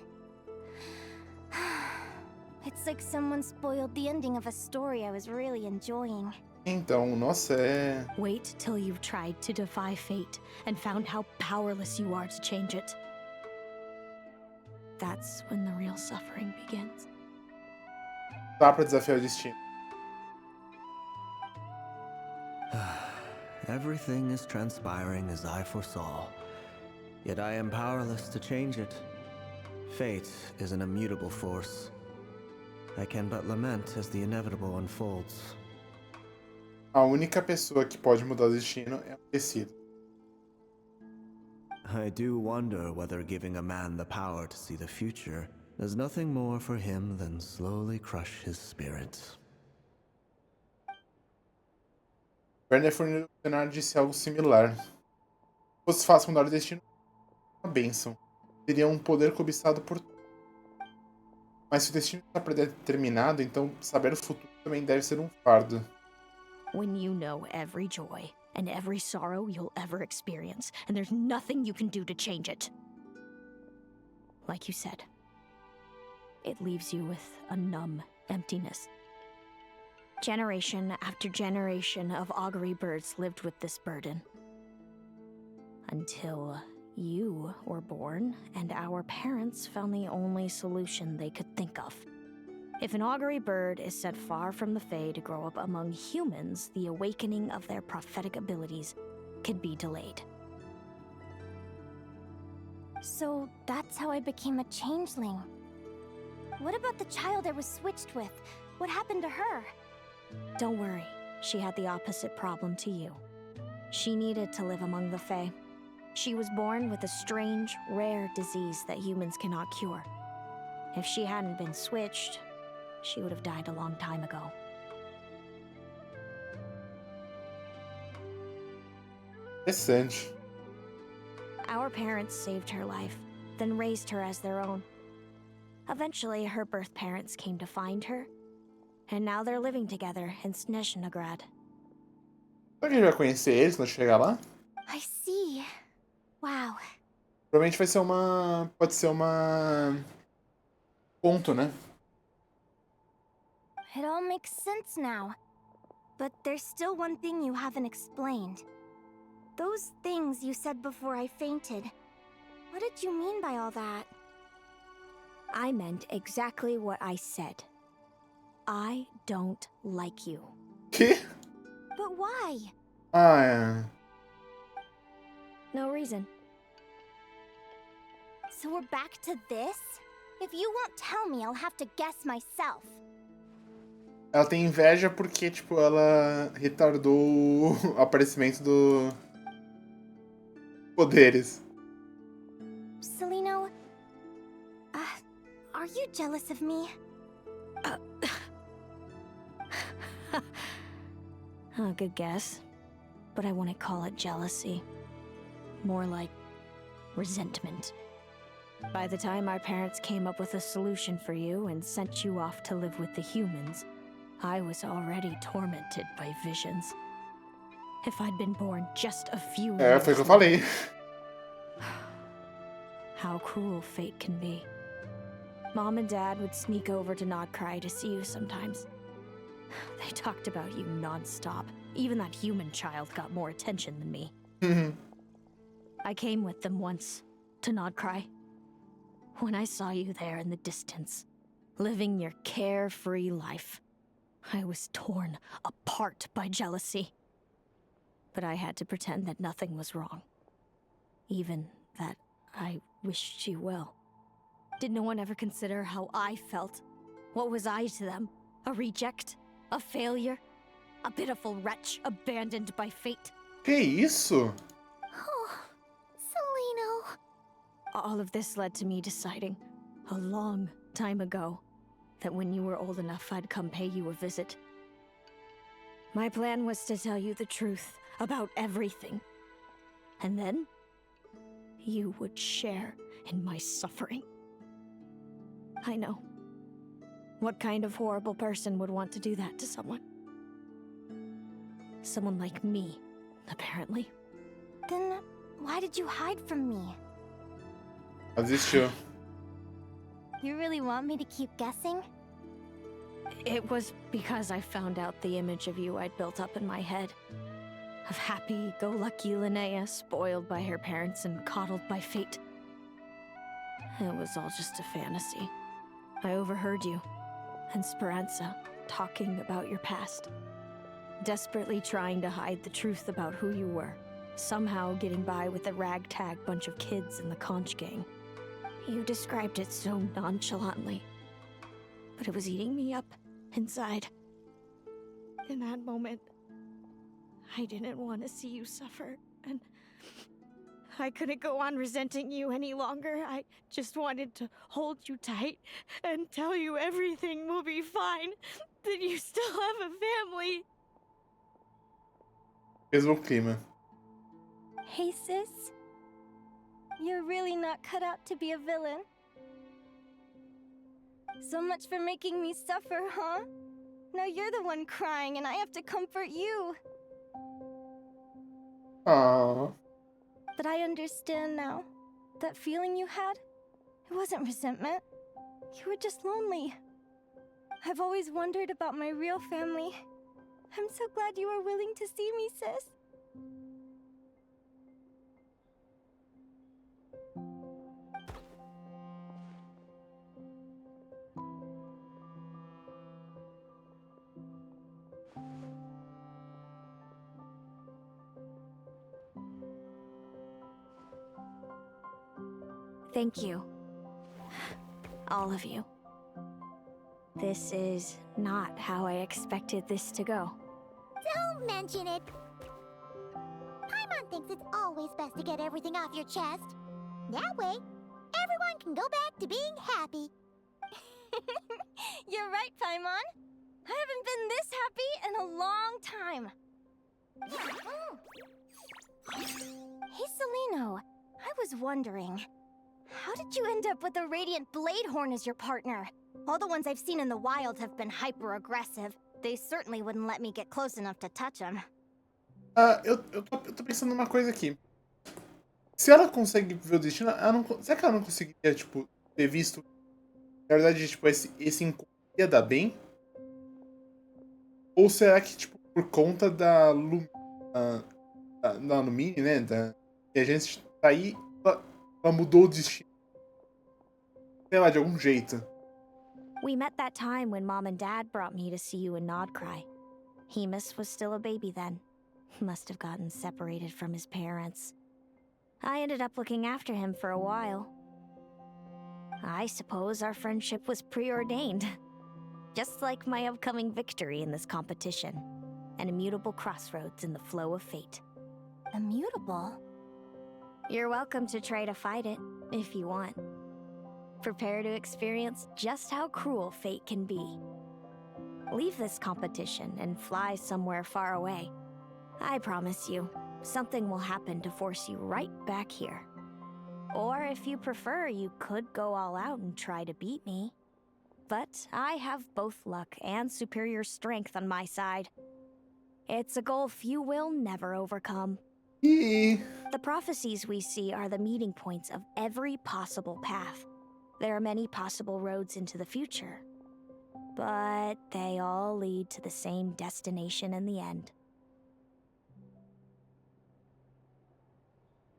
It's like someone spoiled the ending of a story I was really enjoying. Então, nossa, é... Wait till you've tried to defy fate and found how powerless you are to change it. That's when the real suffering begins. Dá pra desafiar o destino. Everything is transpiring as I foresaw, yet I am powerless to change it. Fate is an immutable force. I can but lament as the inevitable unfolds. A única pessoa que pode mudar o destino é o esquecido. I do wonder whether giving a man the power to see the future does nothing more for him than slowly crush his spirit. Werner Forner disse algo similar. Se fosse fácil mudar o destino, uma bênção. Seria um poder cobiçado por todos. Mas se o destino está predeterminado, então saber o futuro também deve ser um fardo. When you know every joy and every sorrow you'll ever experience, and there's nothing you can do to change it. Like you said, it leaves you with a numb emptiness. Generation after generation of augury birds lived with this burden. Until You were born, and our parents found the only solution they could think of. If an augury bird is sent far from the Fae to grow up among humans, the awakening of their prophetic abilities could be delayed. So that's how I became a changeling. What about the child I was switched with? What happened to her? Don't worry, she had the opposite problem to you. She needed to live among the Fae. She was born with a strange, rare disease that humans cannot cure. If she hadn't been switched, she would have died a long time ago. Interessante. Our parents saved her life, then raised her as their own. Eventually, her birth parents came to find her, and now they're living together in Snezhnograd. Será que a gente vai conhecer eles quando chegar lá? I see. Wow. Provavelmente vai ser uma... Pode ser uma... Ponto, né? It all makes sense now. But there's still one thing you haven't explained. Those things you said before I fainted. What did you mean by all that? I meant exactly what I said. I don't like you. Que? But why? Ah, é. No reason. So we're back to this? If you won't tell me, I'll have to guess myself. Ela tem inveja porque, tipo, ela retardou o aparecimento do... poderes. Celino, are you jealous of me? Good guess. But I wouldn't call it jealousy. More like resentment. By the time our parents came up with a solution for you and sent you off to live with the humans, I was already tormented by visions. If I'd been born just a few years Foi o que eu falei. How cruel fate can be. Mom and Dad would sneak over to Nodcry to see you sometimes. They talked about you non-stop. Even that human child got more attention than me. I came with them once, to Nodcry. When I saw you there in the distance, living your carefree life, I was torn apart by jealousy. But I had to pretend that nothing was wrong. Even that I wished you well. Did no one ever consider how I felt? What was I to them? A reject? A failure? A pitiful wretch abandoned by fate? Que isso? Oh, Celino. All of this led to me deciding, a long time ago, that when you were old enough, I'd come pay you a visit. My plan was to tell you the truth about everything. And then, you would share in my suffering. I know. What kind of horrible person would want to do that to someone? Someone like me, apparently. Then why did you hide from me? Ela desistiu. You really want me to keep guessing? It was because I found out the image of you I'd built up in my head. Of happy-go-lucky Linnea, spoiled by her parents and coddled by fate. It was all just a fantasy. I overheard you and Speranza talking about your past. Desperately trying to hide the truth about who you were. Somehow getting by with a ragtag bunch of kids in the conch gang. You described it so nonchalantly. But it was eating me up inside. In that moment, I didn't want to see you suffer, and I couldn't go on resenting you any longer. I just wanted to hold you tight and tell you everything will be fine, that you still have a family. Mesmo clima. Hey, sis. You're really not cut out to be a villain. So much for making me suffer, huh? Now you're the one crying and I have to comfort you. Aww. But I understand now. That feeling you had, it wasn't resentment. You were just lonely. I've always wondered about my real family. I'm so glad you were willing to see me, sis. Thank you. All of you. This is not how I expected this to go. Don't mention it. Paimon thinks it's always best to get everything off your chest. That way, everyone can go back to being happy. You're right, Paimon. I haven't been this happy in a long time. Hey, Celino. I was wondering, how did you end up with a Radiant Bladehorn as your partner? All the ones I've seen in the wild have been hyper-aggressive. They certainly wouldn't let me get close enough to touch them. Eu tô pensando numa coisa aqui. Se ela consegue ver o destino, será que ela não conseguiria, tipo, ter visto... Na verdade, tipo, esse encontro ia dar bem? Ou será que, tipo, por conta da Lumine, né? Que a gente tá aí, ela mudou o destino. Sei lá, de algum jeito. We met that time when Mom and Dad brought me to see you in Nodcry. Hemus was still a baby then. Must have gotten separated from his parents. I ended up looking after him for a while. I suppose our friendship was preordained. Just like my upcoming victory in this competition. An immutable crossroads in the flow of fate. Immutable? You're welcome to try to fight it, if you want. Prepare to experience just how cruel fate can be. Leave this competition and fly somewhere far away. I promise you, something will happen to force you right back here. Or if you prefer, you could go all out and try to beat me. But I have both luck and superior strength on my side. It's a goal few will never overcome. The prophecies we see are the meeting points of every possible path. There are many possible roads into the future, but they all lead to the same destination in the end.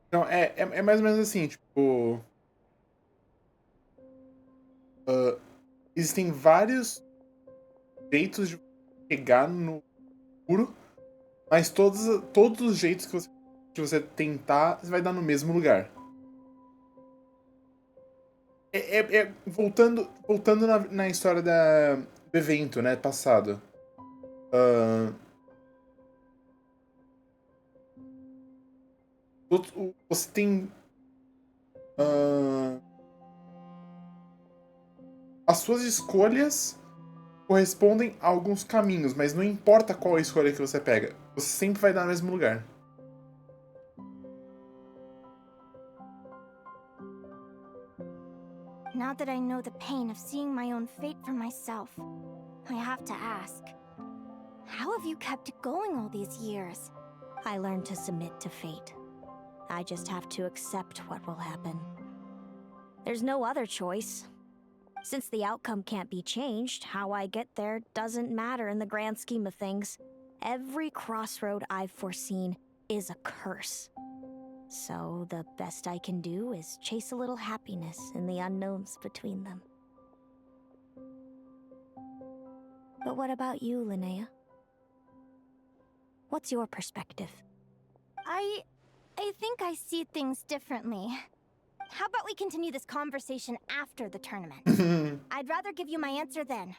Então, é mais ou menos assim, tipo... existem vários jeitos de chegar no futuro, mas todos os jeitos que você tentar, você vai dar no mesmo lugar. Voltando na história do evento, né, passado. Você tem... as suas escolhas correspondem a alguns caminhos, mas não importa qual a escolha que você pega, você sempre vai dar no mesmo lugar. Now that I know the pain of seeing my own fate for myself, I have to ask, how have you kept it going all these years? I learned to submit to fate. I just have to accept what will happen. There's no other choice. Since the outcome can't be changed, how I get there doesn't matter in the grand scheme of things. Every crossroad I've foreseen is a curse. So the best I can do is chase a little happiness in the unknowns between them. But what about you, Linnea? What's your perspective? I think I see things differently. How about we continue this conversation after the tournament? I'd rather give you my answer then.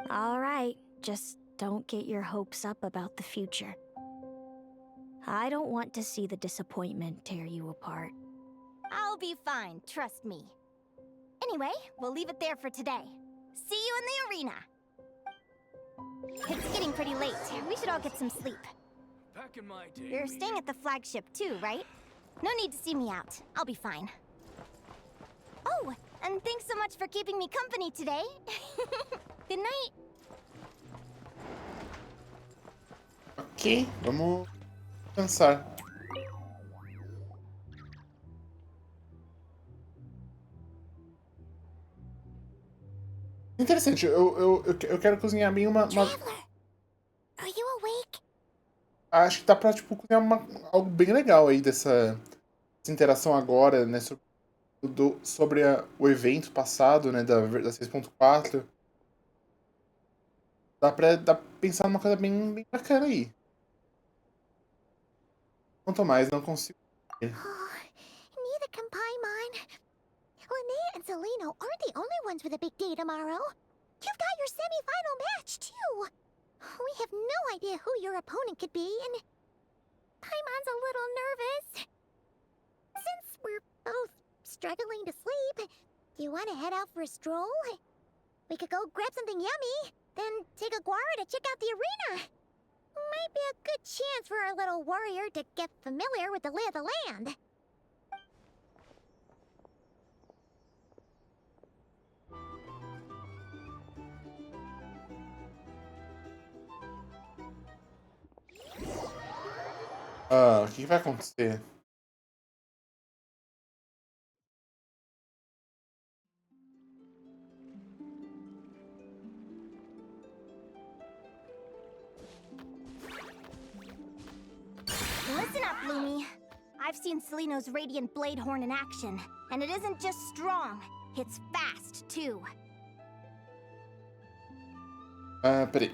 All right, just don't get your hopes up about the future. I don't want to see the disappointment tear you apart. I'll be fine, trust me. Anyway, we'll leave it there for today. See you in the arena! It's getting pretty late. We should all get some sleep. Back in my day, You're staying at the flagship too, right? No need to see me out. I'll be fine. Oh, and thanks so much for keeping me company today. Good night. Ok, vamos pensar. Interessante, eu quero cozinhar bem uma... Are you awake? Acho que dá pra, tipo, cozinhar algo bem legal aí dessa interação agora, né, sobre o evento passado, né, da 6.4. Dá pra pensar numa coisa bem bacana aí. Quanto mais, não consigo. Neither can Paimon. and Celino aren't the only ones with a big day tomorrow. You've got your semi-final match, too. We have no idea who your opponent could be, and Paimon's a little nervous. Since we're both struggling to sleep, do you want to head out for a stroll? We could go grab something yummy, then take a guara to check out the arena. Might be a good chance for our little warrior to get familiar with the lay of the land. O que vai acontecer? Listen up, Lumi. I've seen Celino's Radiant Blade Horn in action, and it isn't just strong, it's fast, too. Peraí.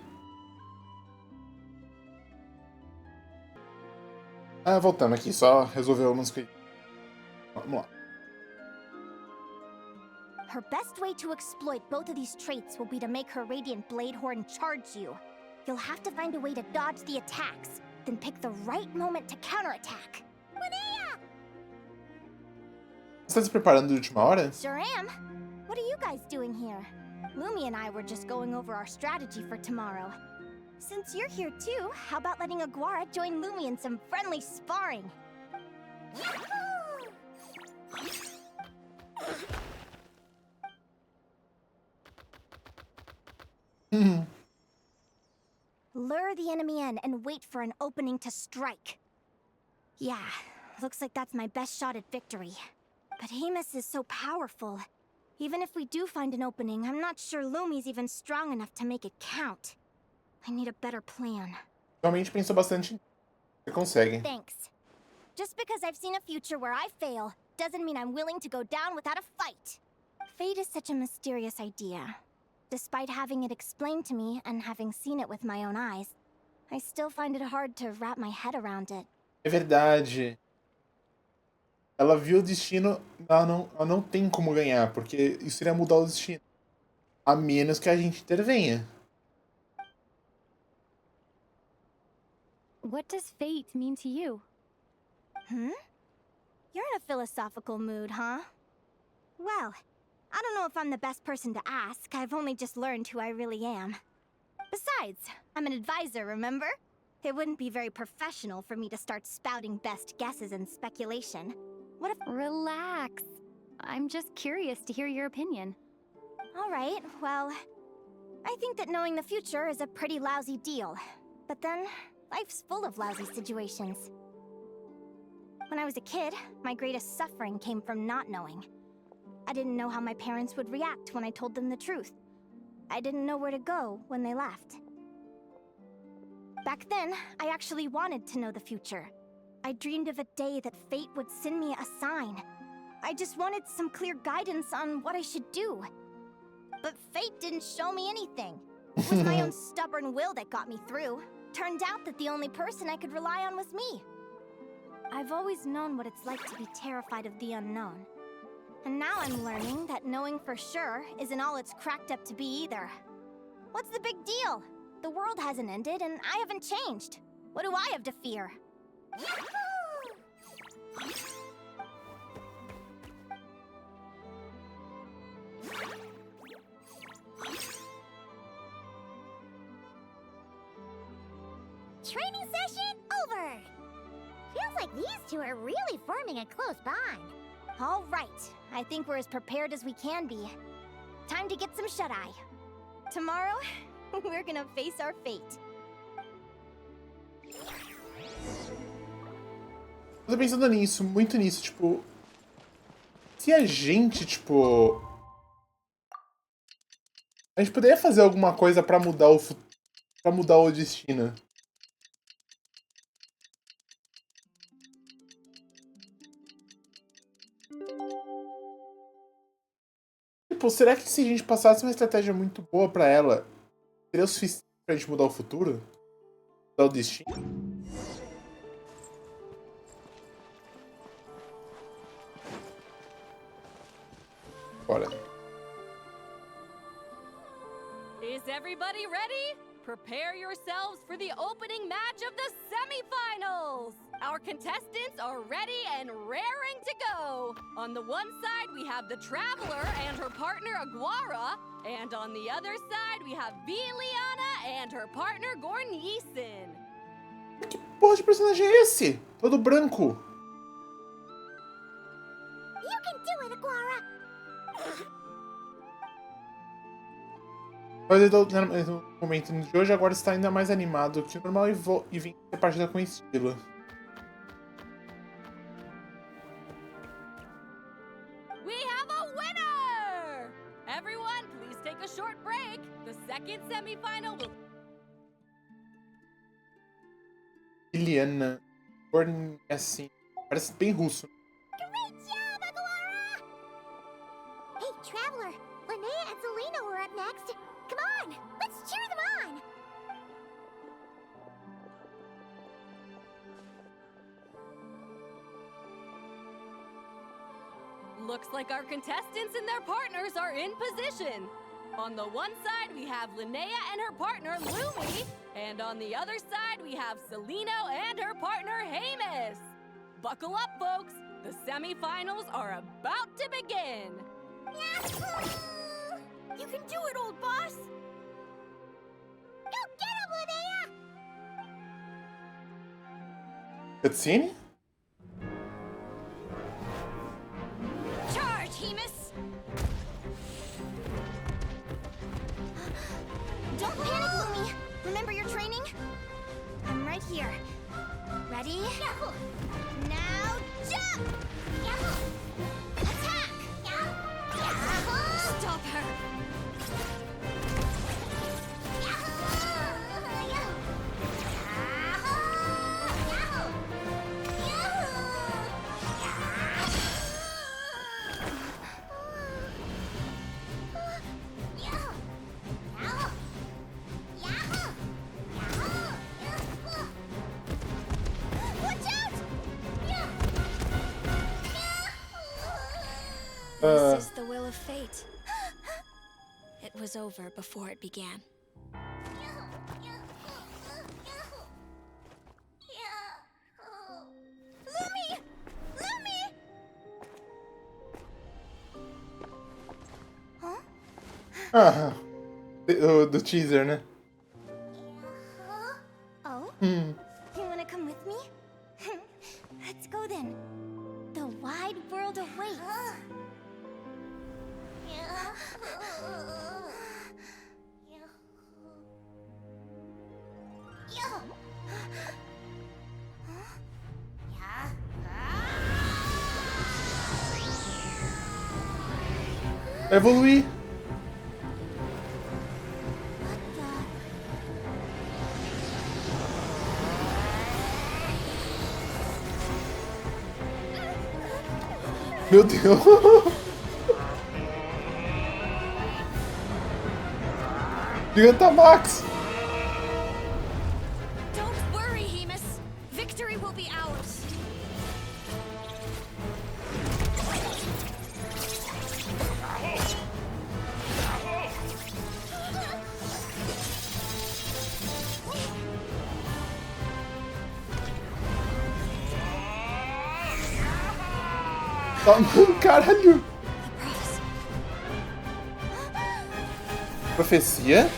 Voltamos aqui, só resolver algumas coisas. Vamos lá. Her best way to exploit both of these traits will be to make her Radiant Blade Horn charge you. You'll have to find a way to dodge the attacks, then pick the right moment to counterattack. Linnea! Você tá se preparando de última hora? Sure am. What are you guys doing here? Lumi and I were just going over our strategy for tomorrow. Since you're here too, how about letting Aguara join Lumi in some friendly sparring? Lure the enemy in and wait for an opening to strike. Yeah, looks like that's my best shot at victory. But Amos is so powerful. Even if we do find an opening, I'm not sure Lumi's even strong enough to make it count. I need a better plan. Realmente pensou bastante. Você consegue. Thanks. Just because I've seen a future where I fail doesn't mean I'm willing to go down without a fight. Fate is such a mysterious idea. Despite having it explained to me and having seen it with my own eyes, I still find it hard to wrap my head around it. É verdade. Ela viu o destino, ela não tem como ganhar, porque isso iria mudar o destino. A menos que a gente intervenha. What does fate mean to you? You're in a philosophical mood, huh? Well, I don't know if I'm the best person to ask. I've only just learned who I really am. Besides, I'm an advisor, remember? It wouldn't be very professional for me to start spouting best guesses and speculation. What if... Relax. I'm just curious to hear your opinion. All right, well, I think that knowing the future is a pretty lousy deal. But then, life's full of lousy situations. When I was a kid, my greatest suffering came from not knowing. I didn't know how my parents would react when I told them the truth. I didn't know where to go when they left. Back then, I actually wanted to know the future. I dreamed of a day that fate would send me a sign. I just wanted some clear guidance on what I should do. But fate didn't show me anything. It was my own stubborn will that got me through. Turned out that the only person I could rely on was me. I've always known what it's like to be terrified of the unknown. And now I'm learning that knowing for sure isn't all it's cracked up to be either. What's the big deal? The world hasn't ended and I haven't changed. What do I have to fear? Training session over! Feels like these two are really forming a close bond. All right, I think we're as prepared as we can be. Time to get some shut-eye. Tomorrow, we're gonna face our fate. Eu tô pensando nisso, muito nisso, tipo... Se a gente, tipo... A gente poderia fazer alguma coisa pra mudar pra mudar o destino. Tipo, será que se a gente passasse uma estratégia muito boa pra ela, seria o suficiente pra gente mudar o futuro? Mudar o destino? Bora. Is everybody ready? Prepare yourselves for the opening match of the semifinals! Our contestants are ready and raring to go! On the one side, we have the Traveler and her partner Aguara, and on the other side, we have Viliana and her partner Gornisen. Que porra de personagem é esse? Todo branco. You can do it, Aguara! No momento de hoje, agora está ainda mais animado que o normal e vem ser partida com estilo. We have a winner! Everyone, please take a short break. The second semifinal will... Liliana. Assim. Parece bem russo. Great job, Aguara! Hey, Traveler! Linnea and Selena were up next. Come on, let's cheer them on! Looks like our contestants and their partners are in position. On the one side, we have Linnea and her partner, Lumi. And on the other side, we have Celino and her partner, Hamus. Buckle up, folks. The semifinals are about to begin. Yahoo! You can do it, old boss! Go get him, Linnea! Cutscene? Charge, Hamus! Don't panic, Lumi! Remember your training? I'm right here. Ready? Yahoo! Now jump! Yahoo! Attack! Yahoo! Stop her! This is the will of fate. It was over before it began. Lumi! Lumi! Huh? Ah, do teaser, né? Oh? Hmm. You wanna come with me? Let's go then. The wide world awaits. Evoluir. Meu Deus. Gigantamax. Don't worry, Hamus. Victory will be ours. Caralho! Profecia?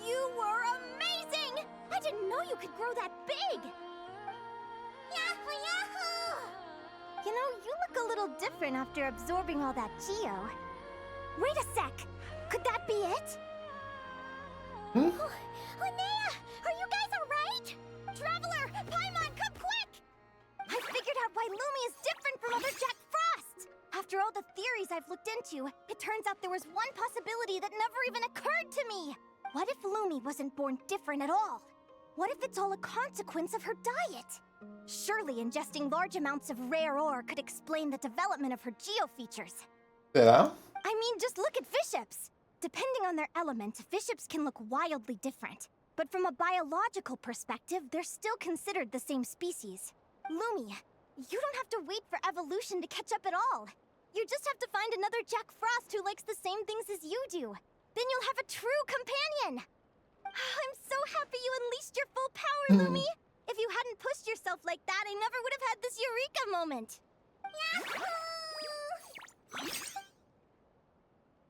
You were amazing! I didn't know you could grow that big! Yahoo, yahoo! You know, you look a little different after absorbing all that Geo. Wait a sec! Could that be it? Hmm? Oh, Linnea! Are you guys alright? Traveler! Paimon, come quick! I figured out why Lumi is different from other Jack Frost! After all the theories I've looked into, it turns out there was one possibility that never even occurred to me! What if Lumi wasn't born different at all? What if it's all a consequence of her diet? Surely ingesting large amounts of rare ore could explain the development of her geofeatures. Será? I mean, just look at fiships! Depending on their element, fiships can look wildly different. But from a biological perspective, they're still considered the same species. Lumi, you don't have to wait for evolution to catch up at all. You just have to find another Jack Frost who likes the same things as you do. Then you'll have a true companion! I'm so happy you unleashed your full power, Lumi! If you hadn't pushed yourself like that, I never would have had this eureka moment!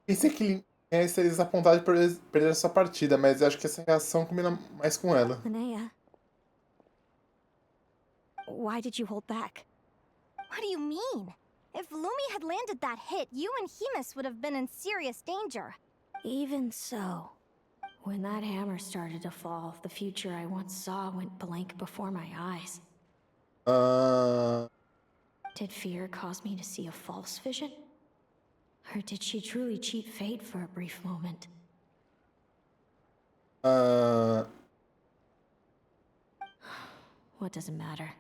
Pensei que Linnea estaria desapontada de perder essa partida, mas acho que essa reação combina mais com ela. Linnea. Why did you hold back? What do you mean? If Lumi had landed that hit, you and Hemus would have been in serious danger. Even so, when that hammer started to fall, the future I once saw went blank before my eyes. Did fear cause me to see a false vision? Or did she truly cheat fate for a brief moment? What does it matter?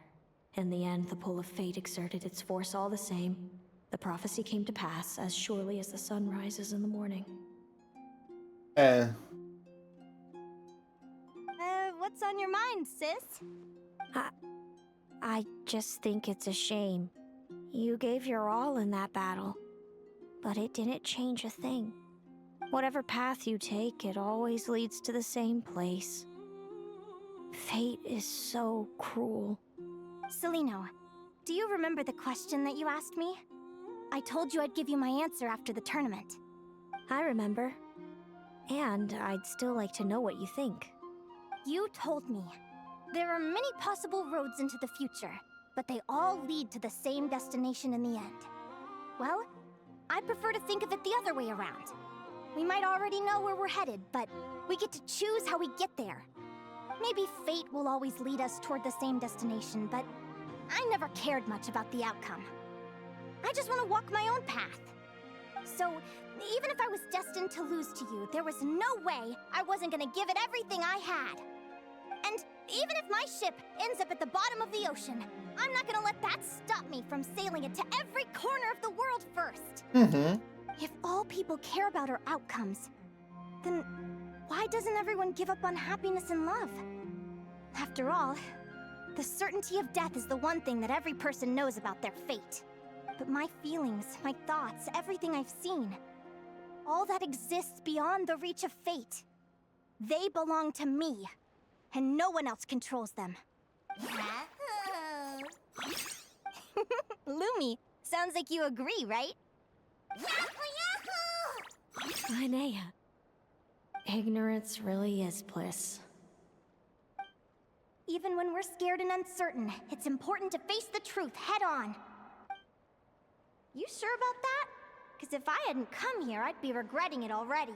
In the end, the pull of fate exerted its force all the same. The prophecy came to pass as surely as the sun rises in the morning. What's on your mind, sis? I just think it's a shame. You gave your all in that battle, but it didn't change a thing. Whatever path you take, it always leads to the same place. Fate is so cruel. Celino, do you remember the question that you asked me? I told you I'd give you my answer after the tournament. I remember. And I'd still like to know what you think. You told me. There are many possible roads into the future, but they all lead to the same destination in the end. Well, I prefer to think of it the other way around. We might already know where we're headed, but we get to choose how we get there. Maybe fate will always lead us toward the same destination, but I never cared much about the outcome. I just want to walk my own path. So, even if I was destined to lose to you, there was no way I wasn't gonna give it everything I had. And even if my ship ends up at the bottom of the ocean, I'm not gonna let that stop me from sailing it to every corner of the world first. If all people care about are outcomes, then why doesn't everyone give up on happiness and love? After all, the certainty of death is the one thing that every person knows about their fate. But my feelings, my thoughts, everything I've seen, all that exists beyond the reach of fate. They belong to me, and no one else controls them. Lumi, sounds like you agree, right? Linnea. Ignorance really is bliss. Even when we're scared and uncertain, it's important to face the truth head on. You sure about that? Because if I hadn't come here, I'd be regretting it already.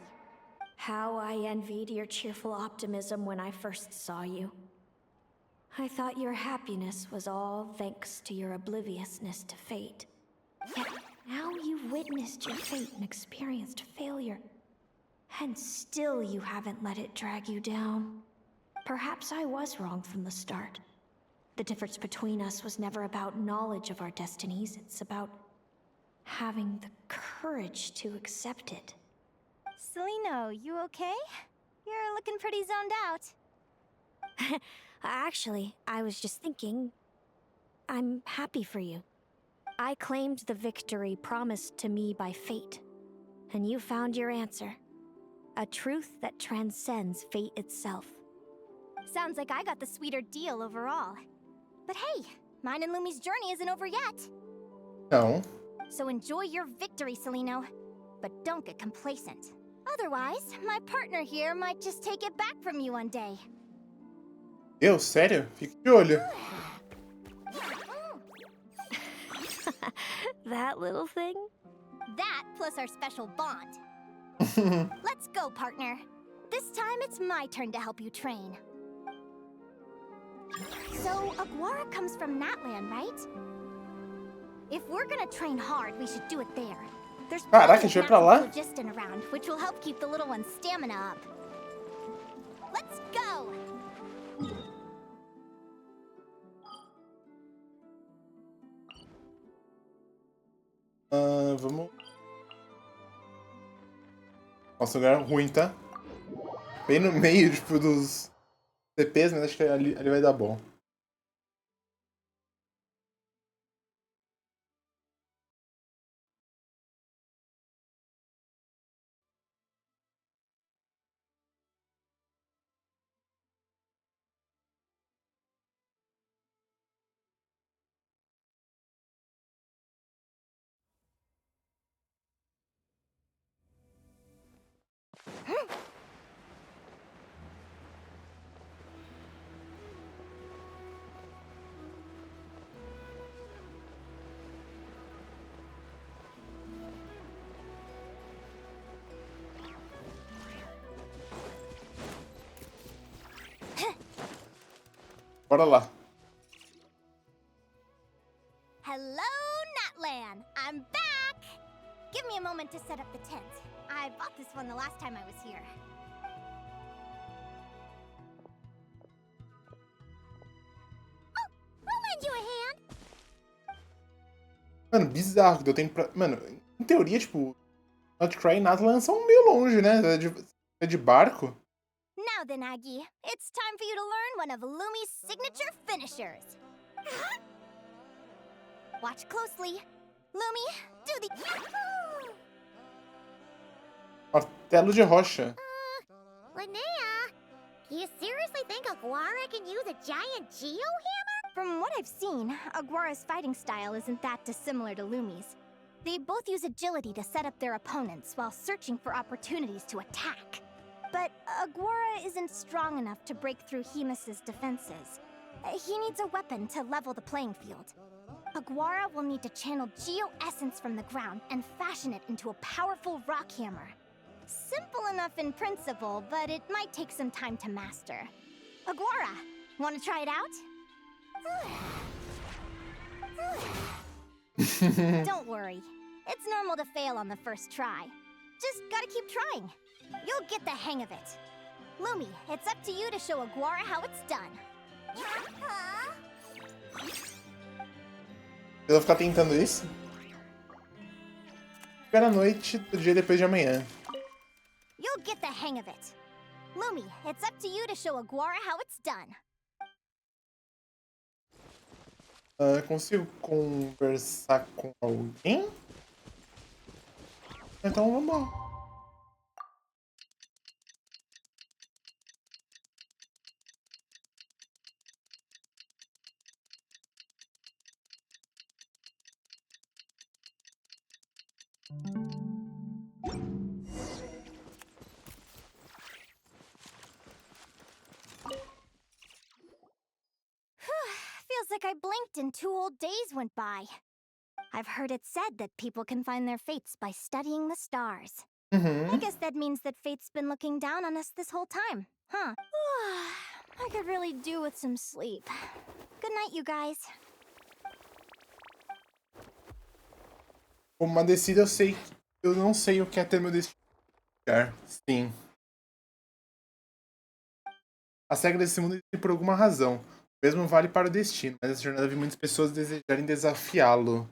How I envied your cheerful optimism when I first saw you. I thought your happiness was all thanks to your obliviousness to fate. Yet now you've witnessed your fate and experienced failure. And still you haven't let it drag you down. Perhaps I was wrong from the start. The difference between us was never about knowledge of our destinies, it's about having the courage to accept it. Celino, you okay? You're looking pretty zoned out. Actually, I was just thinking, I'm happy for you. I claimed the victory promised to me by fate, and you found your answer. A truth that transcends fate itself. Sounds like I got the sweeter deal overall. But hey, mine and Lumi's journey isn't over yet. No. So enjoy your victory, Celino. But don't get complacent. Otherwise, my partner here might just take it back from you one day. Eu? Sério? Fique de olho. That little thing? That plus our special bond. Let's go, partner. This time it's my turn to help you train. So, Aguara comes from Natlan, right? If we're gonna train hard, we should do it there. There's Caraca, a plenty gente of vai pra lá? massive phlogiston around, which will help keep the little one's stamina up. Let's go! Vamos. Nossa, lugar ruim, tá? Bem no meio, tipo, dos CPs, mas acho que ali vai dar bom. Bora lá. Hello, Natlan! I'm back! Give me a moment to set up the tent. I bought this one the last time I was here. Oh, I'll lend you a hand! Mano, bizarro que eu tenho pra... Mano, em teoria, tipo, Outcry e Natlan são meio longe, né? É de barco. Now then, Aggie, it's time for you to learn one of Lumi's signature finishers. Watch closely. Lumi, do the... Martelo de rocha. Linnea, you seriously think Aguara can use a giant geohammer? From what I've seen, Aguara's fighting style isn't that dissimilar to Lumi's. They both use agility to set up their opponents while searching for opportunities to attack. But Aguara isn't strong enough to break through Hemus's defenses. He needs a weapon to level the playing field. Aguara will need to channel geo-essence from the ground and fashion it into a powerful rock hammer. Simple enough in principle, but it might take some time to master. Aguara, want to try it out? Don't worry. It's normal to fail on the first try. Just gotta keep trying. You'll get the hang of it. Lumi, it's up to you to show Aguara how it's done. Eu vou ficar tentando isso. Espera a noite do dia depois de amanhã. You'll get the hang of it. Lumi, it's up to you to show Aguara how it's done. Consigo conversar com alguém? Então vamos lá. Feels like I blinked and 2 whole days went by. I've heard it said that people can find their fates by studying the stars. I guess that means that fate's been looking down on us this whole time, huh? I could really do with some sleep. Good night, you guys. Como uma descida, eu não sei o que é ter meu destino. Sim. As regras desse mundo existem por alguma razão. O mesmo vale para o destino, mas essa jornada vi muitas pessoas desejarem desafiá-lo.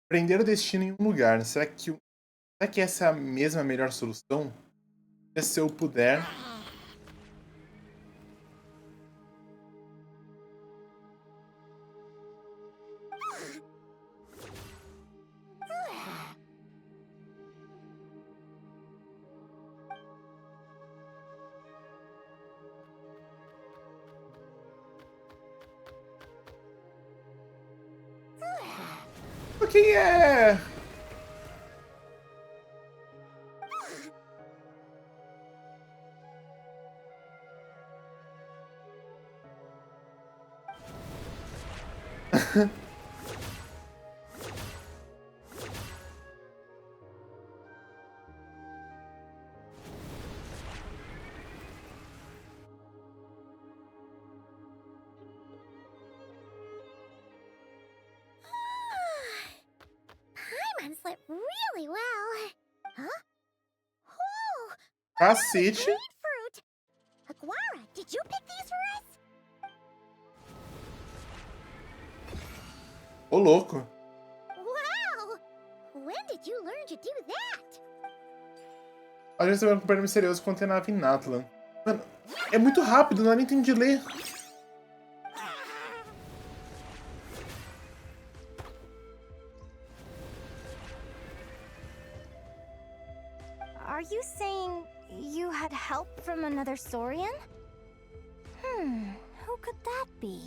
Prender o destino em um lugar. Será que essa é a mesma melhor solução? Se eu puder... Quem é? went really well. Huh? Whoa! Cacete. Grapefruit! Aguara, did you pick these for us? Ô, louco. Wow! When did you learn to do that? A gente recebeu um companheiro misterioso contendo a nave em Natlan. Mano, é muito rápido, não é nem tempo de ler. Are you saying you had help from another Saurian? Who could that be?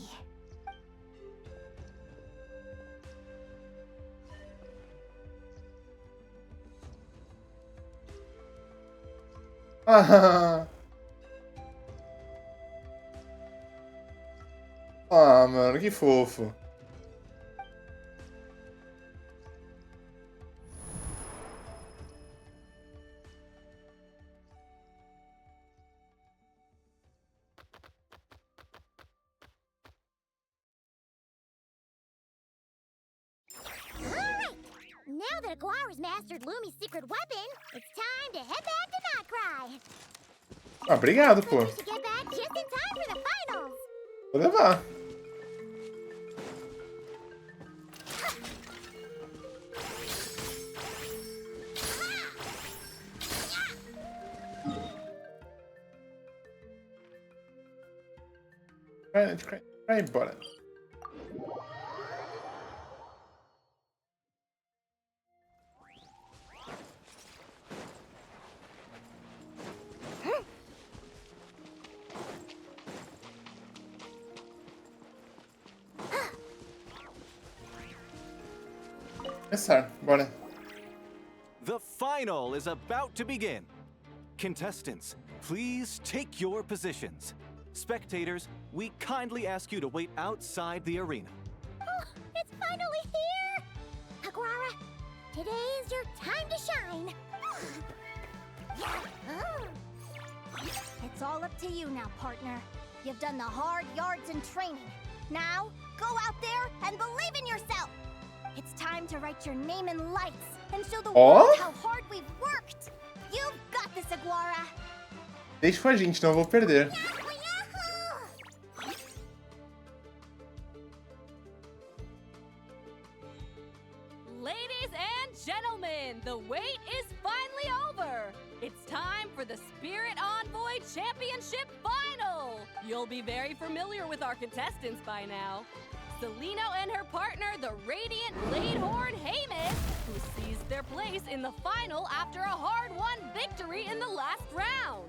Ah, mano, que fofo. Alright! Now that Aguara's mastered Lumi's secret weapon, it's time to head back to Notcry. Ah, obrigado, pô. We should get back just in time for the finals. Vou levar. Vai embora. Começar, bora. The final is about to begin. Contestants, please take your positions. Spectators, we kindly ask you to wait outside the arena. Oh, it's finally here! Aguara, today is your time to shine. Oh. It's all up to you now, partner. You've done the hard yards in training. Now, go out there and believe in yourself! It's time to write your name in lights and show the world how hard we've worked! You've got this, Aguara! Deixa com a gente, não eu vou perder. Ladies and gentlemen, the wait is finally over. It's time for the Spirit Envoy Championship Final. You'll be very familiar with our contestants by now. Celino and her partner, the Radiant Bladehorn Haymis, who seized their place in the final after a hard-won victory in the last round.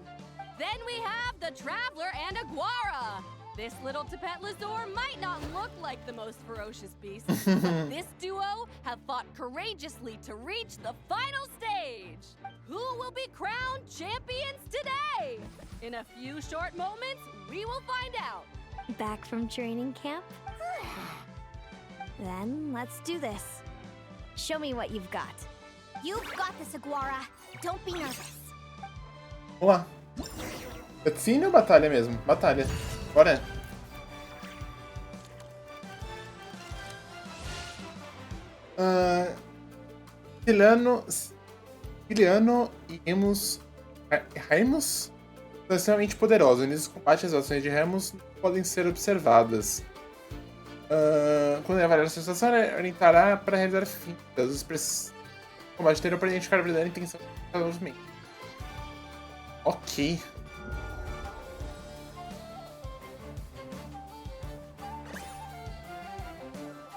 Then we have the Traveler and Aguara. This little Tepetlazor might not look like the most ferocious beast, but this duo have fought courageously to reach the final stage. Who will be crowned champions today? In a few short moments, we will find out. Back from training camp? Then let's do this. Show me what you've got. You've got this, Aguara. Don't be nervous. Vamos lá. Cutscene ou batalha mesmo? Batalha. Bora. Ciliano e Raimus são extremamente poderosos. Nesses combates, as ações de Raimus podem ser observadas. Quando ele avaliar a situação, ele orientará para realizar fintas. Os combates terão para identificar a verdadeira intenção do movimento. Ok.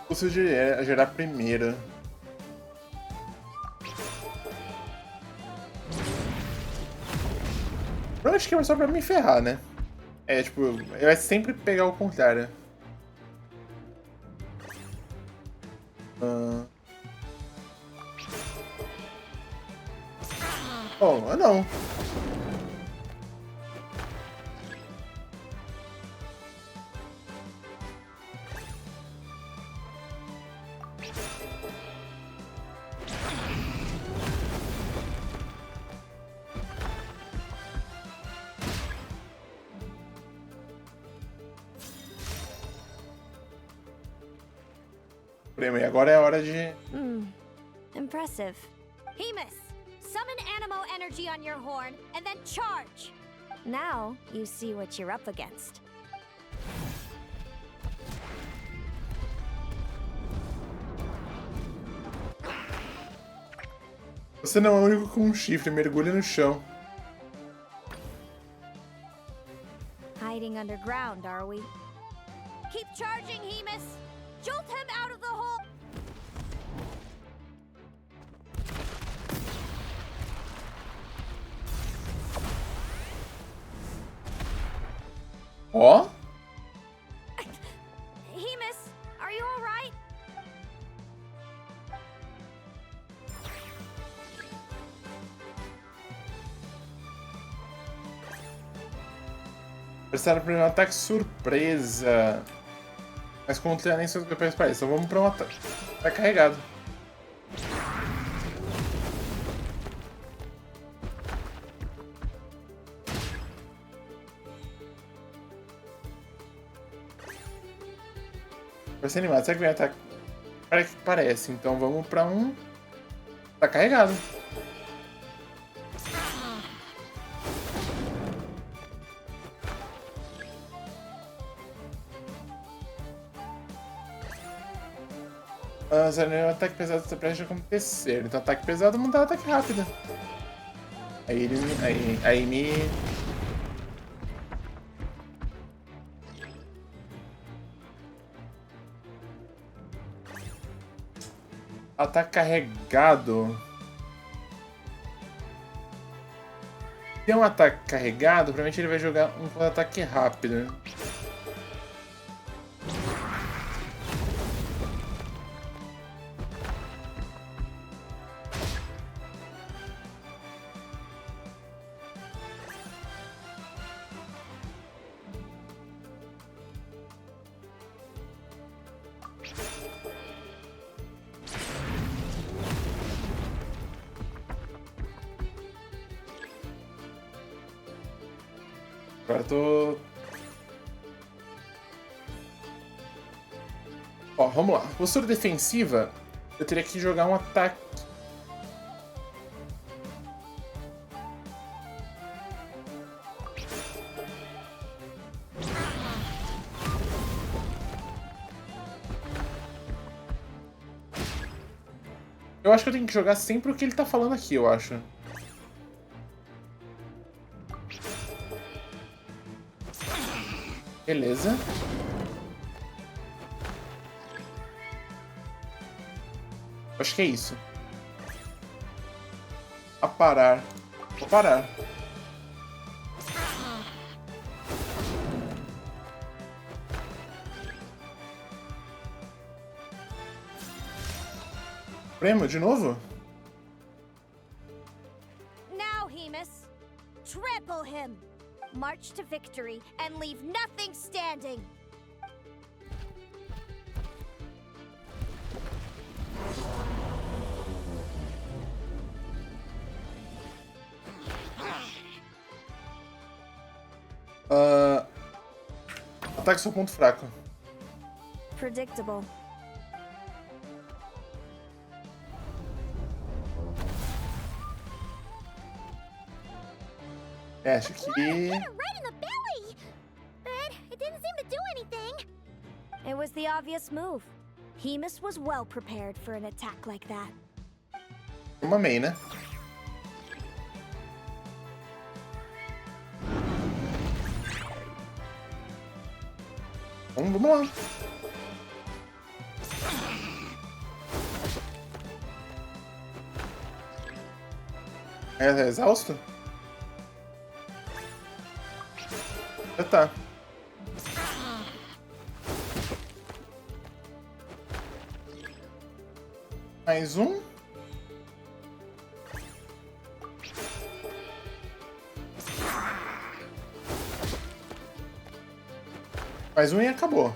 Custo de gerar primeira. Provavelmente que é só pra me ferrar, né? É, tipo, vai sempre pegar o contrário. Oh, não. Prêmio, agora é a hora de... impressive. Hemus, summon Animo energy on your horn and then charge. Now you see what you're up against. Você não é o único com um chifre, mergulha no chão. Hiding underground, are we? Keep charging, Hemus! Jolt him out of the hole! Ó. Hemus, are you alright? Precisaram para um ataque surpresa. Mas como não nem seus campeões para isso, então vamos para um ataque. Tá carregado. Vai ser animado. Será que vem ataque? Parece. Então vamos para um. Tá carregado. O ataque pesado está prestes a acontecer. Então ataque pesado não dá ataque rápido. Aí ele. Aí me. Ataque carregado. Se é um ataque carregado, provavelmente ele vai jogar um contra-ataque rápido. Agora eu tô... Ó, vamos lá. Postura defensiva, eu teria que jogar um ataque. Eu acho que eu tenho que jogar sempre o que ele tá falando aqui, eu acho. Beleza. Acho que é isso. A parar. Vou parar. Prêmio de novo? Now, Hemus, trample him. March to victory and leave nothing standing. Ataque seu ponto fraco. Predictable. Acho que... It was the obvious move. Hemus was well prepared for an attack like that. Uma main, né? Vamos lá. É exausto? Já tá. Mais um. Mais um e acabou.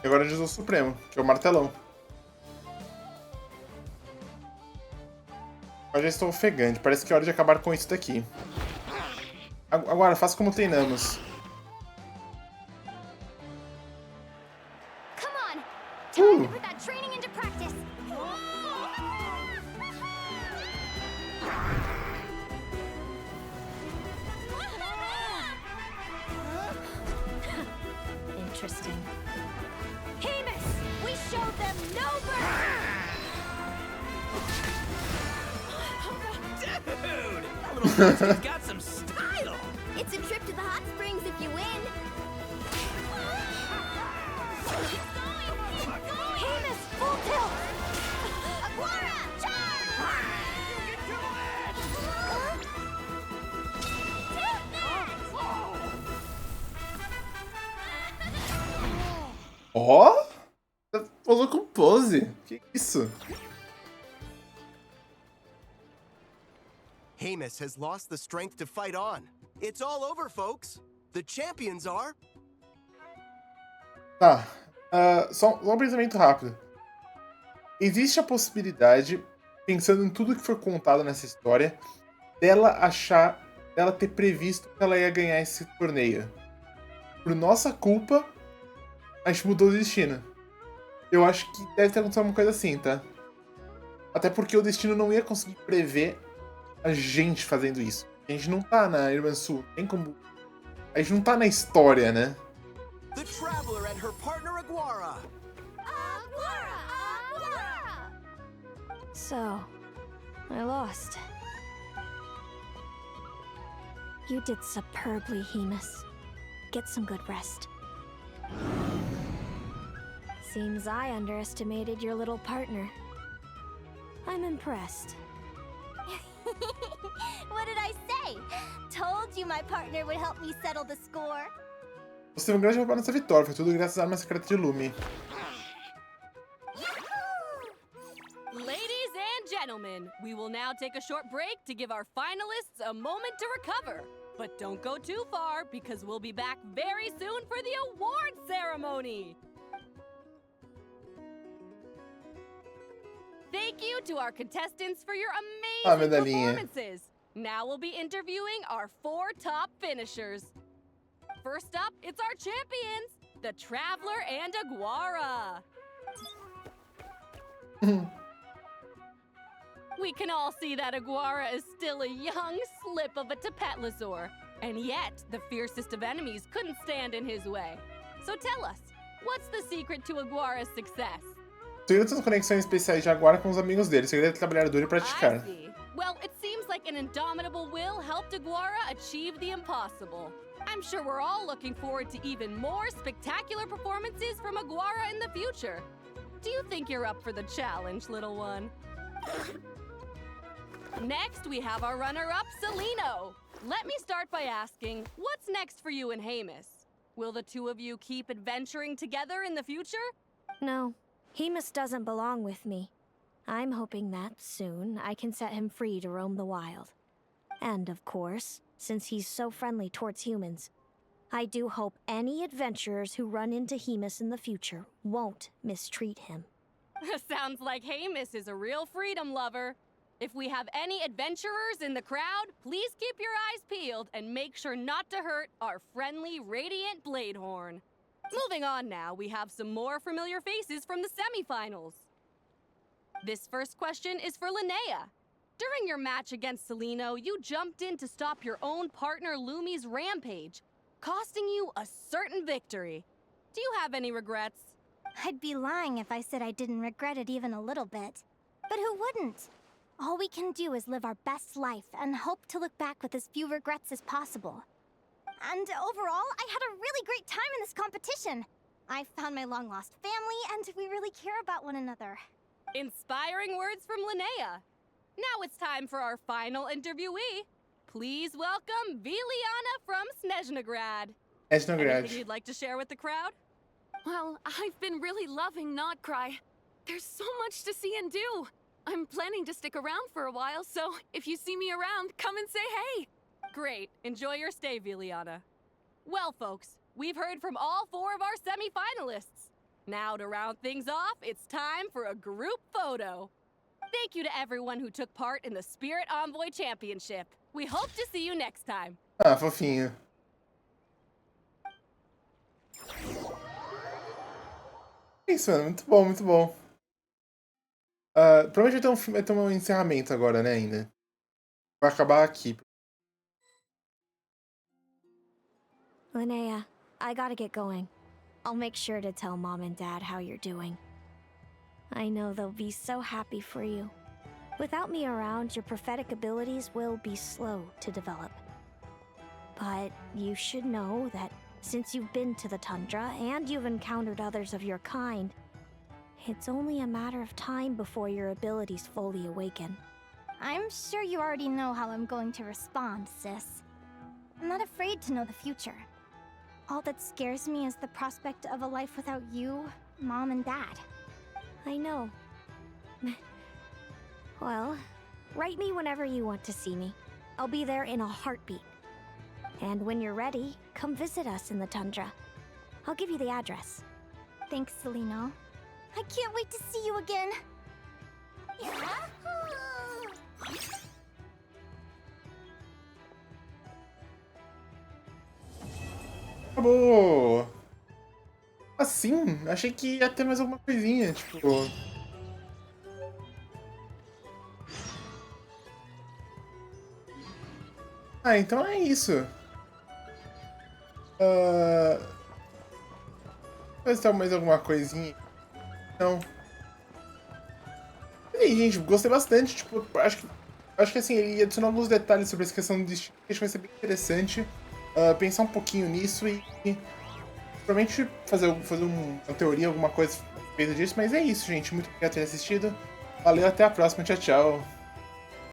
E agora diz o Supremo, que é o martelão. Eu já estou ofegante, parece que é hora de acabar com isso daqui. Agora, faça como treinamos. Come on, time to put that training into practice. Interesting. Hemus! We showed them no mercy! Dude! That little monster's got some style! It's a trip to the hot springs if you win. Hemus, full tilt! Aguara, charge! Ó! Posou com pose. Que isso? Hemus has lost the strength to fight on. It's all over, folks. The champions are... Tá. Só um pensamento rápido. Existe a possibilidade, pensando em tudo que foi contado nessa história, dela ter previsto que ela ia ganhar esse torneio. Por nossa culpa, a gente mudou o destino. Eu acho que deve ter acontecido uma coisa assim, tá? Até porque o destino não ia conseguir prever a gente fazendo isso. A gente não tá na Irmã Sul. Tem como... A gente não tá na história, né? The Traveler and her partner Aguara. So, I lost. You did superbly, Hemus. Get some good rest. Seems I underestimated your little partner. I'm impressed. What did I say? Told you my partner would help me settle the score. Você teve um grande papel nessa vitória. Foi tudo graças à arma secreta de Lumi. Ladies and gentlemen, we will now take a short break to give our finalists a moment to recover. But don't go too far, because we'll be back very soon for the award ceremony. Thank you to our contestants for your amazing performances. Now we'll be interviewing our 4 top finishers. First up, it's our champions, the Traveler and Aguara. We can all see that Aguara is still a young slip of a Tapetlasaur, and yet the fiercest of enemies couldn't stand in his way. So tell us, what's the secret to Aguara's success? O segredo são conexões especiais de Aguara com os amigos dele. O segredo é trabalhar duro e praticar. Well, it seems like an indomitable will helped Aguara achieve the impossible. I'm sure we're all looking forward to even more spectacular performances from Aguara in the future. Do you think you're up for the challenge, little one? Next, we have our runner-up, Celino. Let me start by asking, what's next for you and Hemus? Will the two of you keep adventuring together in the future? No, Hemus doesn't belong with me. I'm hoping that soon I can set him free to roam the wild. And of course, since he's so friendly towards humans, I do hope any adventurers who run into Hemus in the future won't mistreat him. Sounds like Hemus is a real freedom lover. If we have any adventurers in the crowd, please keep your eyes peeled and make sure not to hurt our friendly, radiant Bladehorn. Moving on now, we have some more familiar faces from the semifinals. This first question is for Linnea. During your match against Celino, you jumped in to stop your own partner Lumi's rampage, costing you a certain victory. Do you have any regrets? I'd be lying if I said I didn't regret it even a little bit. But who wouldn't? All we can do is live our best life and hope to look back with as few regrets as possible. And overall, I had a really great time in this competition. I found my long-lost family, and we really care about one another. Inspiring words from Linnea. Now it's time for our final interviewee. Please welcome Viliana from Snezhnograd. Anything you'd like to share with the crowd? Well, I've been really loving Not Cry. There's so much to see and do. I'm planning to stick around for a while, so if you see me around, come and say hey. Great. Enjoy your stay, Viliana. Well, folks, we've heard from all 4 of our semi-finalists. Now, to round things off, it's time for a group photo. Thank you to everyone who took part in the Spirit Envoy Championship. We hope to see you next time. Ah, fofinho. É isso, mano. Muito bom, muito bom. Provavelmente vai ter um encerramento agora, né, ainda. Vai acabar aqui. Linnea, I gotta get going. I'll make sure to tell Mom and Dad how you're doing. I know they'll be so happy for you. Without me around, your prophetic abilities will be slow to develop. But you should know that since you've been to the tundra and you've encountered others of your kind, it's only a matter of time before your abilities fully awaken. I'm sure you already know how I'm going to respond, sis. I'm not afraid to know the future. All that scares me is the prospect of a life without you, Mom, and Dad. I know. Well, write me whenever you want to see me. I'll be there in a heartbeat. And when you're ready, come visit us in the tundra. I'll give you the address. Thanks, Celino. I can't wait to see you again. Acabou! Assim? Achei que ia ter mais alguma coisinha, tipo... Ah, então é isso. Vai ter mais alguma coisinha? Não. E aí, gente, gostei bastante. Tipo, acho que assim, ele adicionou alguns detalhes sobre essa questão do destino, que acho que vai ser bem interessante. Pensar um pouquinho nisso e provavelmente fazer uma teoria, alguma coisa a respeito disso. Mas é isso, gente. Muito obrigado por ter assistido. Valeu, até a próxima. Tchau, tchau.